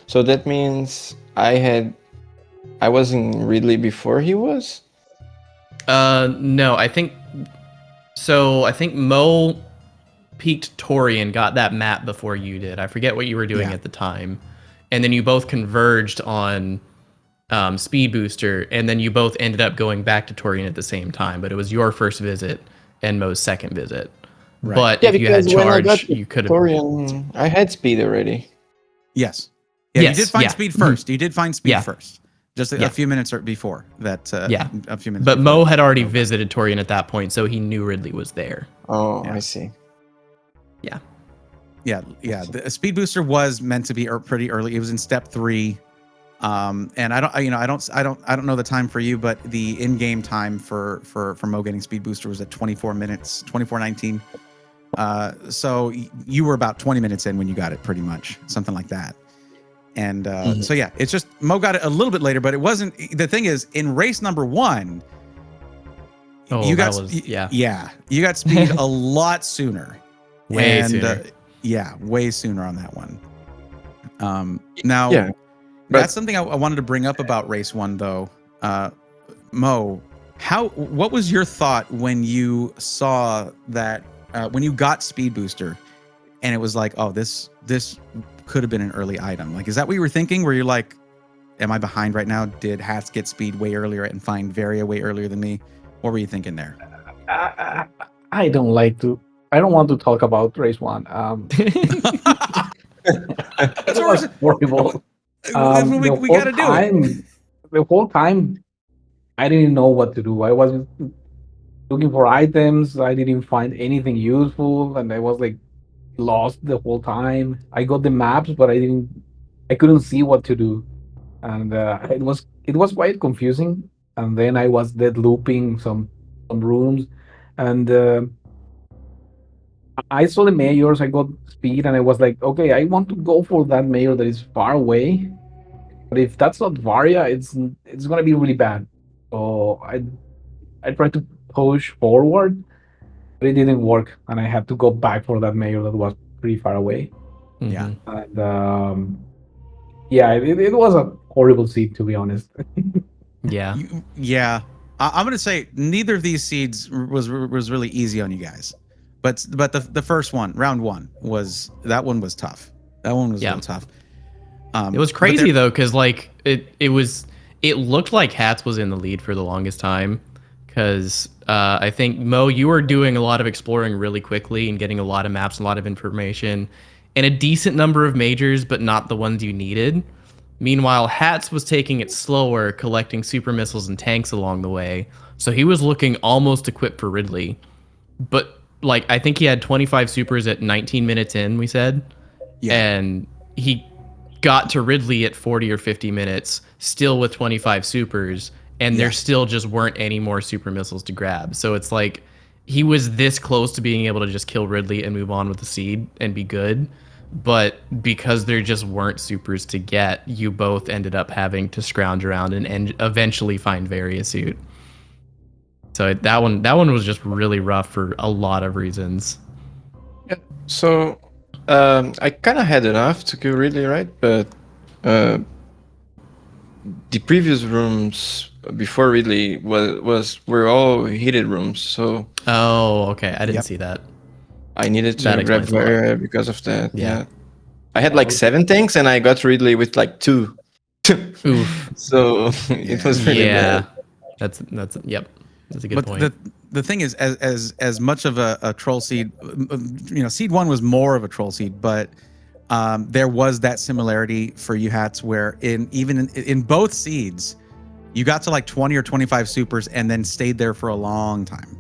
so that means I was in Ridley before he was? No, I think Mo peaked Torian, got that map before you did. I forget what you were doing at the time. And then you both converged on Speed Booster, and then you both ended up going back to Torian at the same time, but it was your first visit and Mo's second visit. Right. But if you had charge, you could have... Torian, I had speed already. Yes. Yeah, you did find speed first. You did find speed first. Just a few minutes before that. A few minutes. But before Mo had already visited Torian at that point, so he knew Ridley was there. Oh, I see. Yeah. The speed booster was meant to be pretty early. It was in step 3. And I don't know the time for you, but the in-game time for Mo getting speed booster was at 24 minutes, 24:19. So you were about 20 minutes in when you got it, pretty much, something like that. And so yeah, it's just Mo got it a little bit later, but it wasn't. The thing is, in race number 1, you got you got speed a lot sooner, way sooner. Way sooner on that one. Now, that's something I wanted to bring up about race 1, though. Mo, what was your thought when you saw that when you got speed booster, and it was like, oh, this could have been an early item? Like, is that what you were thinking? Where you're like, am I behind right now? Did Hatz get speed way earlier and find Varia way earlier than me? What were you thinking there? I don't want to talk about race 1. It was horrible. That's what we gotta do it. The whole time, I didn't know what to do. I was looking for items. I didn't find anything useful, and I was like lost the whole time. I got the maps, but I couldn't see what to do, and it was quite confusing. And then I was dead looping some rooms, and I saw the mayors. I got speed, and I was like, okay, I want to go for that mayor that is far away. But if that's not Varia, it's gonna be really bad. So I tried to push forward, but it didn't work, and I had to go back for that mayor that was pretty far away. Yeah, and it was a horrible seed, to be honest. Yeah. I'm gonna say neither of these seeds was really easy on you guys, but the first one, round 1, was tough. That one was real tough. It was crazy though, because like it looked like Hatz was in the lead for the longest time, because I think, Mo, you were doing a lot of exploring really quickly and getting a lot of maps, a lot of information, and a decent number of majors, but not the ones you needed. Meanwhile, Hatz was taking it slower, collecting super missiles and tanks along the way, so he was looking almost equipped for Ridley. But like, I think he had 25 supers at 19 minutes in, we said, and he got to Ridley at 40 or 50 minutes, still with 25 supers, and there still just weren't any more super missiles to grab. So it's like, he was this close to being able to just kill Ridley and move on with the seed and be good. But because there just weren't supers to get, you both ended up having to scrounge around and eventually find Varia suit. So that one was just really rough for a lot of reasons. Yeah. So I kind of had enough to kill Ridley, right? But the previous rooms before Ridley were all heated rooms. So okay, I didn't see that. I needed to grab Varia because of that. Yeah. I had like 7 tanks and I got Ridley with like 2. Oof. So it was really bad. That's a good point. The thing is, as much of a troll seed, seed 1 was more of a troll seed, but there was that similarity for you, Hatz, where in both seeds, you got to like 20 or 25 supers and then stayed there for a long time.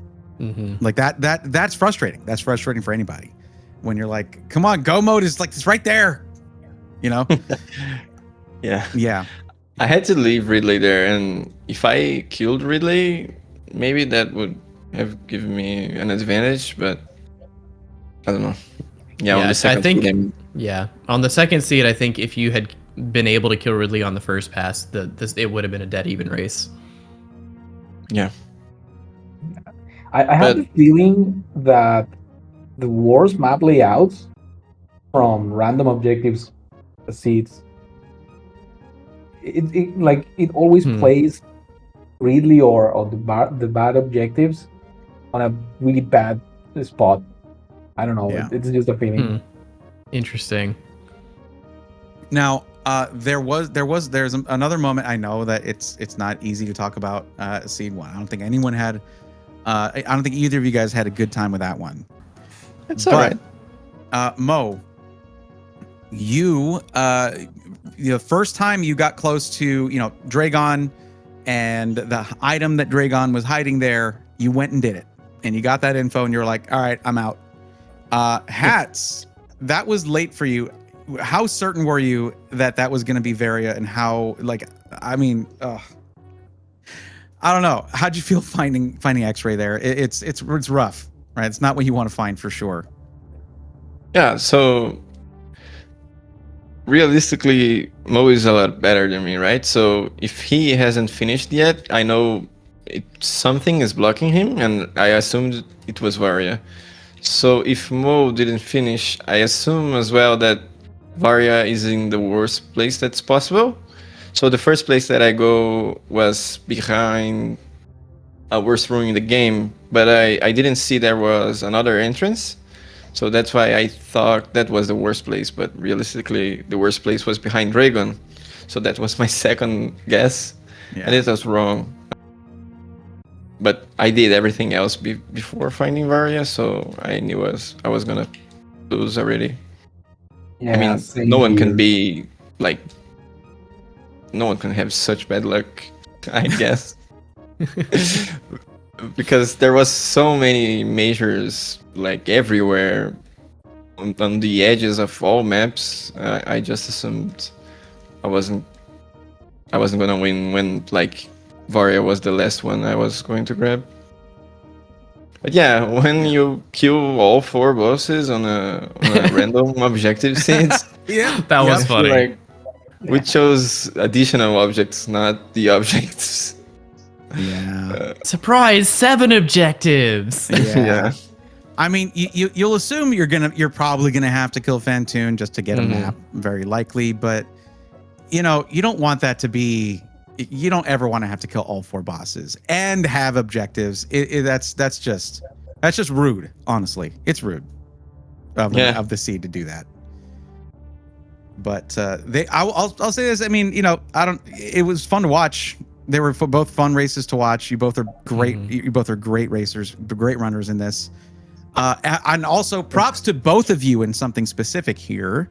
Like that's frustrating. That's frustrating for anybody when you're like, come on, go mode is like, it's right there, Yeah. I had to leave Ridley there, and if I killed Ridley, maybe that would have given me an advantage, but I don't know. On the second seed, on the second seed, I think if you had been able to kill Ridley on the first pass, it would have been a dead even race. Yeah. I have the feeling that the worst map layouts from random objectives seeds, it always plays Ridley or the bad objectives on a really bad spot. I don't know. It's just a feeling. Interesting. Now, there's another moment. I know that it's not easy to talk about seed 1. I don't think anyone had. I don't think either of you guys had a good time with that one. It's all right. Mo, you the first time you got close to Dragon and the item that Dragon was hiding there, you went and did it, and you got that info, and you're like, all right, I'm out. Hatz, that was late for you. How certain were you that was going to be Varia, and how, like, I mean, I don't know. How'd you feel finding X-Ray there? It's rough, right? It's not what you want to find for sure. Yeah, so realistically, Mo is a lot better than me, right? So if he hasn't finished yet, I know something is blocking him, and I assumed it was Varia. So if Mo didn't finish, I assume as well that Varia is in the worst place that's possible. So the first place that I go was behind a worst room in the game, but I didn't see there was another entrance. So that's why I thought that was the worst place, but realistically, the worst place was behind Dragon. So that was my second guess, and it was wrong. But I did everything else before finding Varia, so I knew I was gonna lose already. Yeah, I mean, no one can be like, no one can have such bad luck, I guess. Because there was so many measures like everywhere on the edges of all maps. I just assumed I wasn't gonna win when like Varia was the last one I was going to grab. But yeah, when you kill all 4 bosses on a random objective scenes, that was funny. Like, we chose additional objects, not the objects. Yeah. Surprise! 7 objectives. Yeah. I mean, you'll assume you're probably gonna have to kill Fantoon just to get a map, very likely. But you don't want that to be. You don't ever want to have to kill all 4 bosses and have objectives. That's just rude. Honestly, it's rude of the seed to do that. But I'll say this. I mean, it was fun to watch. They were both fun races to watch. You both are great. You both are great racers, great runners in this. And also props to both of you in something specific here.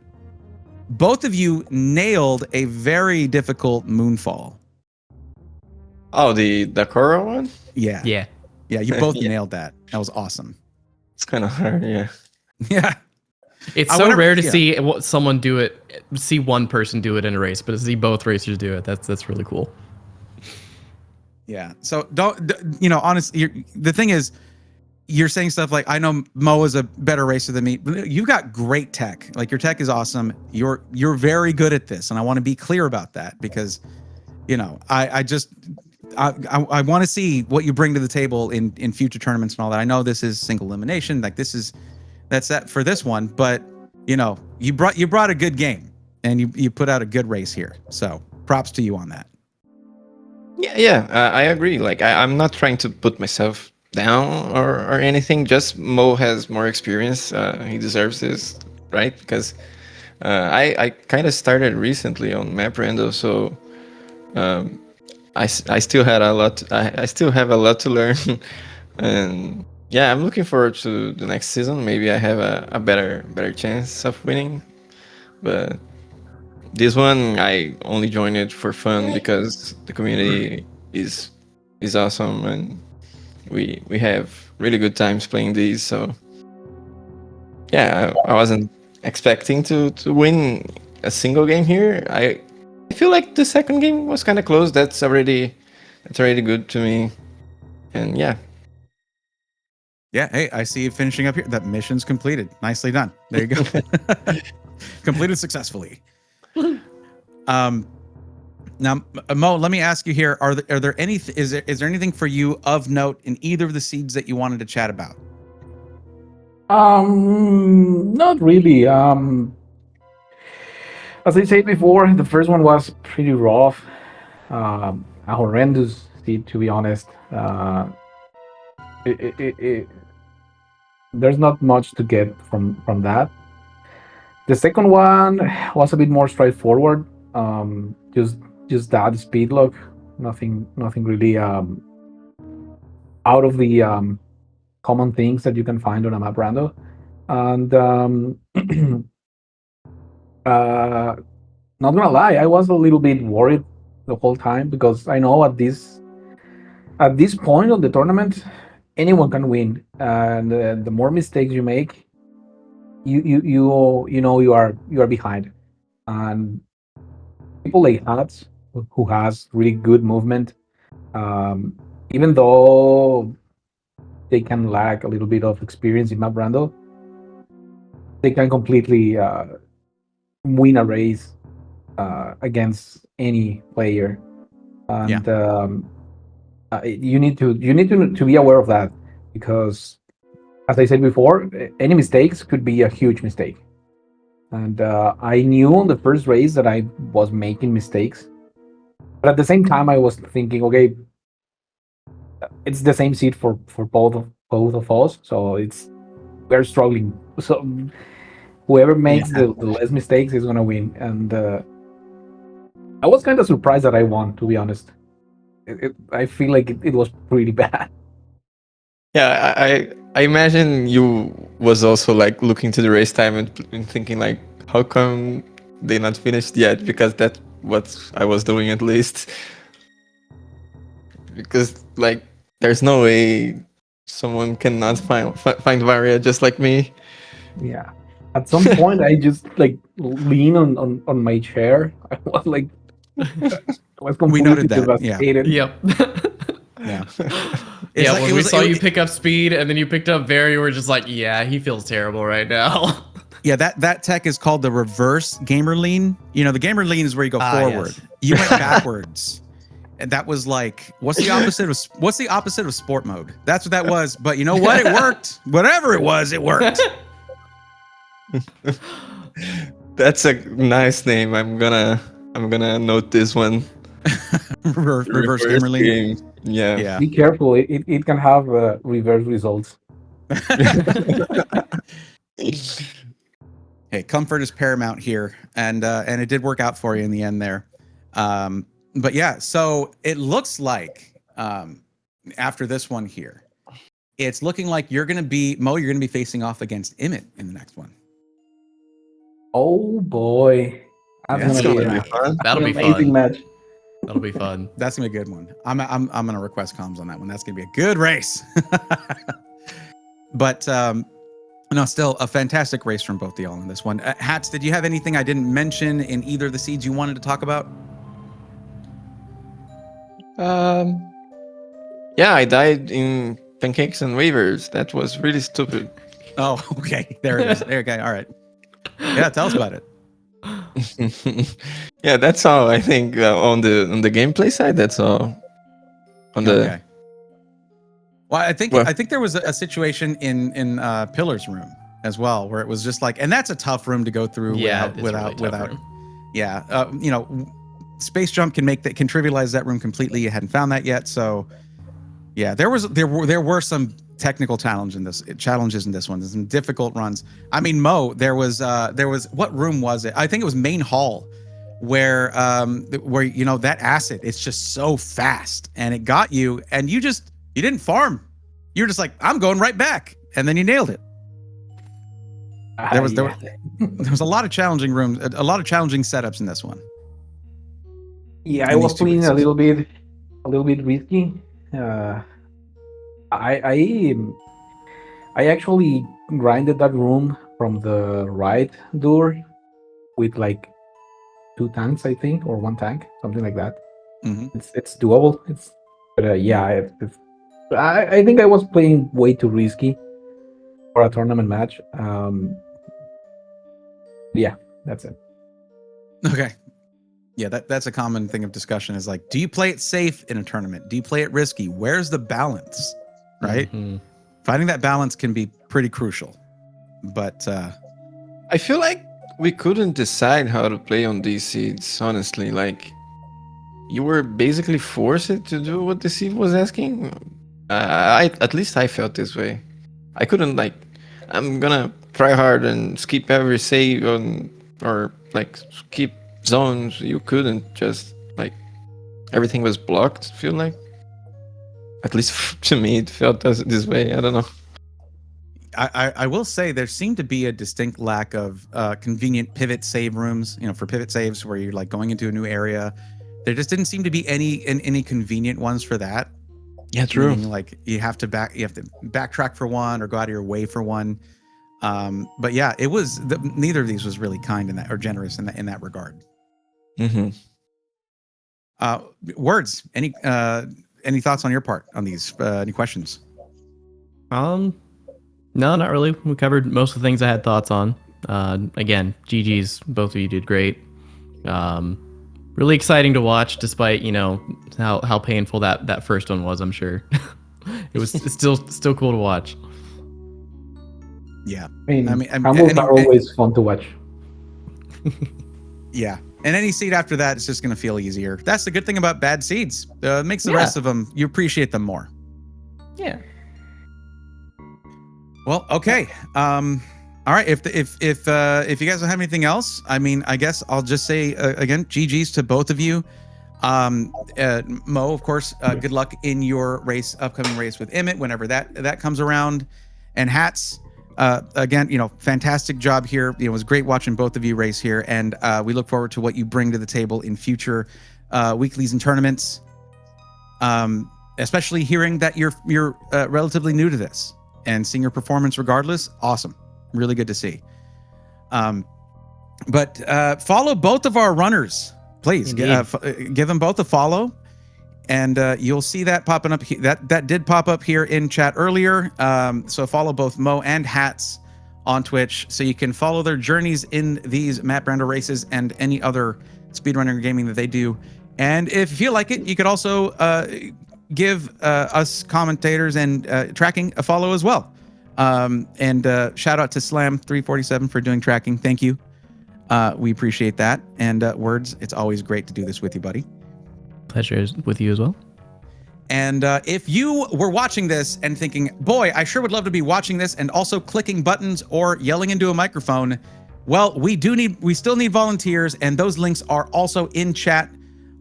Both of you nailed a very difficult moonfall. Oh, the Korra one? Yeah. You both nailed that. That was awesome. It's kind of hard, yeah. Yeah. It's so rare to see someone do it, see one person do it in a race, but to see both racers do it, that's really cool. Yeah. So honestly, the thing is, you're saying stuff like, I know Mo is a better racer than me. You've got great tech. Like, your tech is awesome. You're very good at this, and I want to be clear about that because, I want to see what you bring to the table in future tournaments and all that. I know this is single elimination, like that's that for this one, but you brought a good game and you put out a good race here. So props to you on that. Yeah, I agree. Like, I'm not trying to put myself down or anything. Just Mo has more experience. He deserves this, right? Because I kind of started recently on Map Rando, so I still had a lot. I still have a lot to learn, and yeah, I'm looking forward to the next season. Maybe I have a better chance of winning, but this one I only joined it for fun because the community is awesome and we have really good times playing these. So yeah, I wasn't expecting to win a single game here. I feel like the second game was kind of close. That's already good to me. And yeah. Yeah, hey, I see you finishing up here. That mission's completed. Nicely done. There you go. Completed successfully. Now, Mo, let me ask you here: is there anything for you of note in either of the seeds that you wanted to chat about? Not really. As I said before, the first one was pretty rough. A horrendous seed, to be honest. There's not much to get from that. The second one was a bit more straightforward. Just that speed lock. Nothing really out of the common things that you can find on a map rando. And not gonna lie, I was a little bit worried the whole time because I know at this point of the tournament, anyone can win, and the more mistakes you make, you know you are behind, and people like Hatz, who has really good movement, um, even though they can lack a little bit of experience in map Rando, they can completely win a race against any player, and you need to be aware of that because, as I said before, any mistakes could be a huge mistake. And I knew on the first race that I was making mistakes, but at the same time, I was thinking, okay, it's the same seat for both of us, so we're struggling. So whoever makes the less mistakes is gonna win. And I was kind of surprised that I won, to be honest. I feel like it was pretty bad. Yeah, I imagine you was also like looking to the race time and thinking like, how come they not finished yet? Because that's what I was doing at least. Because like, there's no way someone cannot find Varia just like me. Yeah. At some point, I just like lean on my chair. I was like, I was We completely noted that, yeah. devastated. Yep. Yeah. Yeah, like- when it we was- saw it- you it- pick up speed and then you picked up Very, we're just like, yeah, he feels terrible right now. Yeah, that tech is called the reverse gamer lean. You know, the gamer lean is where you go forward. Yes. You went backwards. And that was like, what's the opposite of sport mode? That's what that was. But you know what? It worked. Whatever it was, it worked. That's a nice name. I'm gonna note this one. Reverse gamer lean. game. Yeah. Yeah. Be careful. It can have reverse results. Hey, comfort is paramount here, and it did work out for you in the end there. But yeah, so it looks like after this one here, it's looking like you're gonna be facing off against Emmett in the next one. Oh boy, That's gonna gonna be be fun. That'll an be amazing fun. match. That'll be fun. That's gonna be a good one. I'm gonna request comms on that one. That's gonna be a good race. But no, still a fantastic race from both of y'all in this one. Hatz, did you have anything I didn't mention in either of the seeds you wanted to talk about? Yeah, I died in pancakes and waivers. That was really stupid. Oh, okay. There it is. There, okay. All right. Yeah, tell us about it. Yeah, that's all. I think on the gameplay side, that's all. Okay. Well, I think Well- I think there was a situation in Pillar's room as well, where it was just like, and that's a tough room to go through Yeah, it's a without really tough room. yeah, you know, Space Jump can trivialize that room completely. You hadn't found that yet, so yeah, there were some technical challenges in this one. There's some difficult runs. I mean, Mo, there was what room was it? I think it was main hall, where you know that acid, it's just so fast and it got you, and you didn't farm. You were just like, I'm going right back, and then you nailed it. There was a lot of challenging rooms, a lot of challenging setups in this one. Yeah, I in was these two playing races. a little bit risky. I actually grinded that room from the right door with like 2 tanks, I think, or 1 tank, something like that. Mhm. It's doable. I think I was playing way too risky for a tournament match. Yeah, that's it. Okay. Yeah, that's a common thing of discussion is like, do you play it safe in a tournament? Do you play it risky? Where's the balance? Right? Mhm. Finding that balance can be pretty crucial. But I feel like we couldn't decide how to play on these seeds, honestly. Like, you were basically forced to do what the seed was asking. At least I felt this way. I couldn't like, I'm gonna try hard and skip every save or like skip zones. You couldn't just like, everything was blocked. Feel like, at least to me, it felt this way. I don't know. I will say there seemed to be a distinct lack of convenient pivot save rooms, for pivot saves where you're like going into a new area. There just didn't seem to be any convenient ones for that. Yeah, true. Meaning, like you have to backtrack for one or go out of your way for one. But yeah, it was neither of these was really kind in that or generous in that regard. Mm-hmm. Words. Any thoughts on your part on these? Any questions? No, not really. We covered most of the things I had thoughts on. Again, GG's, both of you did great. Really exciting to watch, despite how painful that first one was. I'm sure it's still cool to watch. Yeah, I mean Rumbles are always fun to watch. Yeah, and any seed after that is just going to feel easier. That's the good thing about bad seeds. It makes the rest of them, you appreciate them more. Yeah. Well, okay. All right. If you guys don't have anything else, I mean, I guess I'll just say again, GG's to both of you. Mo, of course, good luck in your upcoming race with Emmett whenever that comes around. And Hatz, again, fantastic job here. It was great watching both of you race here, and we look forward to what you bring to the table in future weeklies and tournaments. Especially hearing that you're relatively new to this and seeing your performance regardless. Awesome. Really good to see. But follow both of our runners, please. Give them both a follow, and you'll see that popping up. That did pop up here in chat earlier. So follow both Mo and Hatz on Twitch, so you can follow their journeys in these Matt Brando races and any other speedrunner gaming that they do. And if you feel like it, you could also give us commentators and tracking a follow as well. And shout out to Slam347 for doing tracking. Thank you. We appreciate that. And Words, it's always great to do this with you, buddy. Pleasure is with you as well. And if you were watching this and thinking, boy, I sure would love to be watching this and also clicking buttons or yelling into a microphone, well, we still need volunteers, and those links are also in chat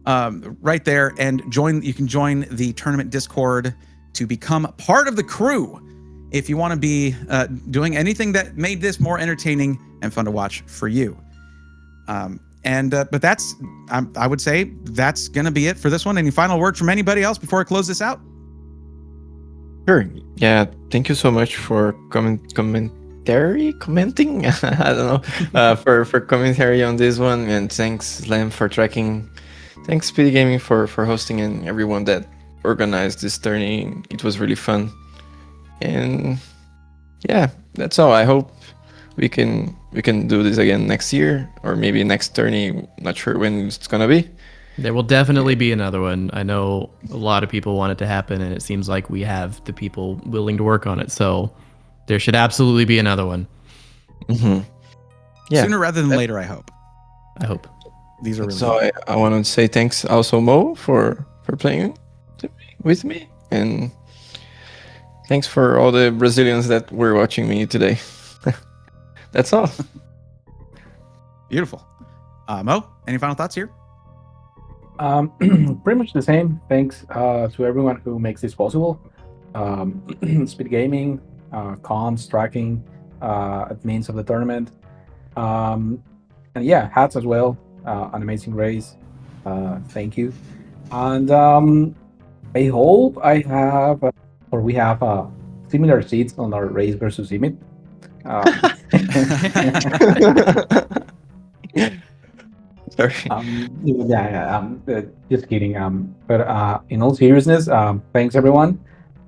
right there. And you can join the tournament Discord to become part of the crew if you want to be doing anything that made this more entertaining and fun to watch for you. But that's, I would say that's going to be it for this one. Any final word from anybody else before I close this out? Sure. Yeah. Thank you so much for commenting. I don't know. For commentary on this one, and thanks Slam for tracking. Thanks SpeedGaming for hosting, and everyone that organized this tourney. It was really fun. And yeah, that's all. I hope we can do this again next year, or maybe next tourney. Not sure when it's gonna be. There will definitely be another one. I know a lot of people want it to happen, and it seems like we have the people willing to work on it. So there should absolutely be another one. Mm-hmm. Yeah. Sooner rather than later, I hope. These are really so I want to say thanks also Mo for playing with me, and thanks for all the Brazilians that were watching me today. That's all. Beautiful. Mo, any final thoughts here? Pretty much the same. Thanks to everyone who makes this possible. SpeedGaming, comms, tracking, admins of the tournament. And yeah, Hatz as well. An amazing race. Thank you. And I hope we have similar seats on our race versus Emit. Sorry. Just kidding. But in all seriousness, thanks everyone.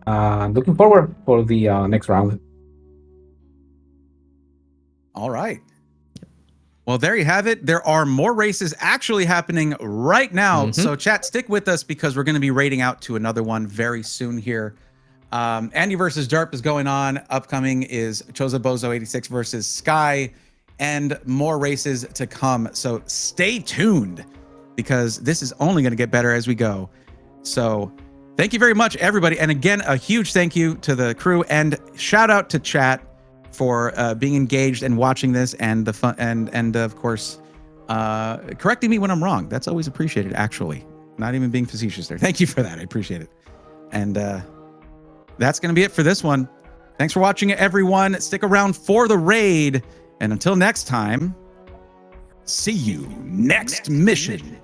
Looking forward for the next round. All right. Well, there you have it. There are more races actually happening right now. So chat, stick with us because we're going to be raiding out to another one very soon here. Andy versus Derp is going on. Upcoming is Choza Bozo 86 versus Sky, and more races to come. So stay tuned because this is only going to get better as we go. So thank you very much, everybody. And again, a huge thank you to the crew, and shout out to chat for being engaged and watching this, and the fun, and of course, correcting me when I'm wrong. That's always appreciated, actually. Not even being facetious there. Thank you for that. I appreciate it. And that's going to be it for this one. Thanks for watching it, everyone. Stick around for the raid. And until next time, see you next mission.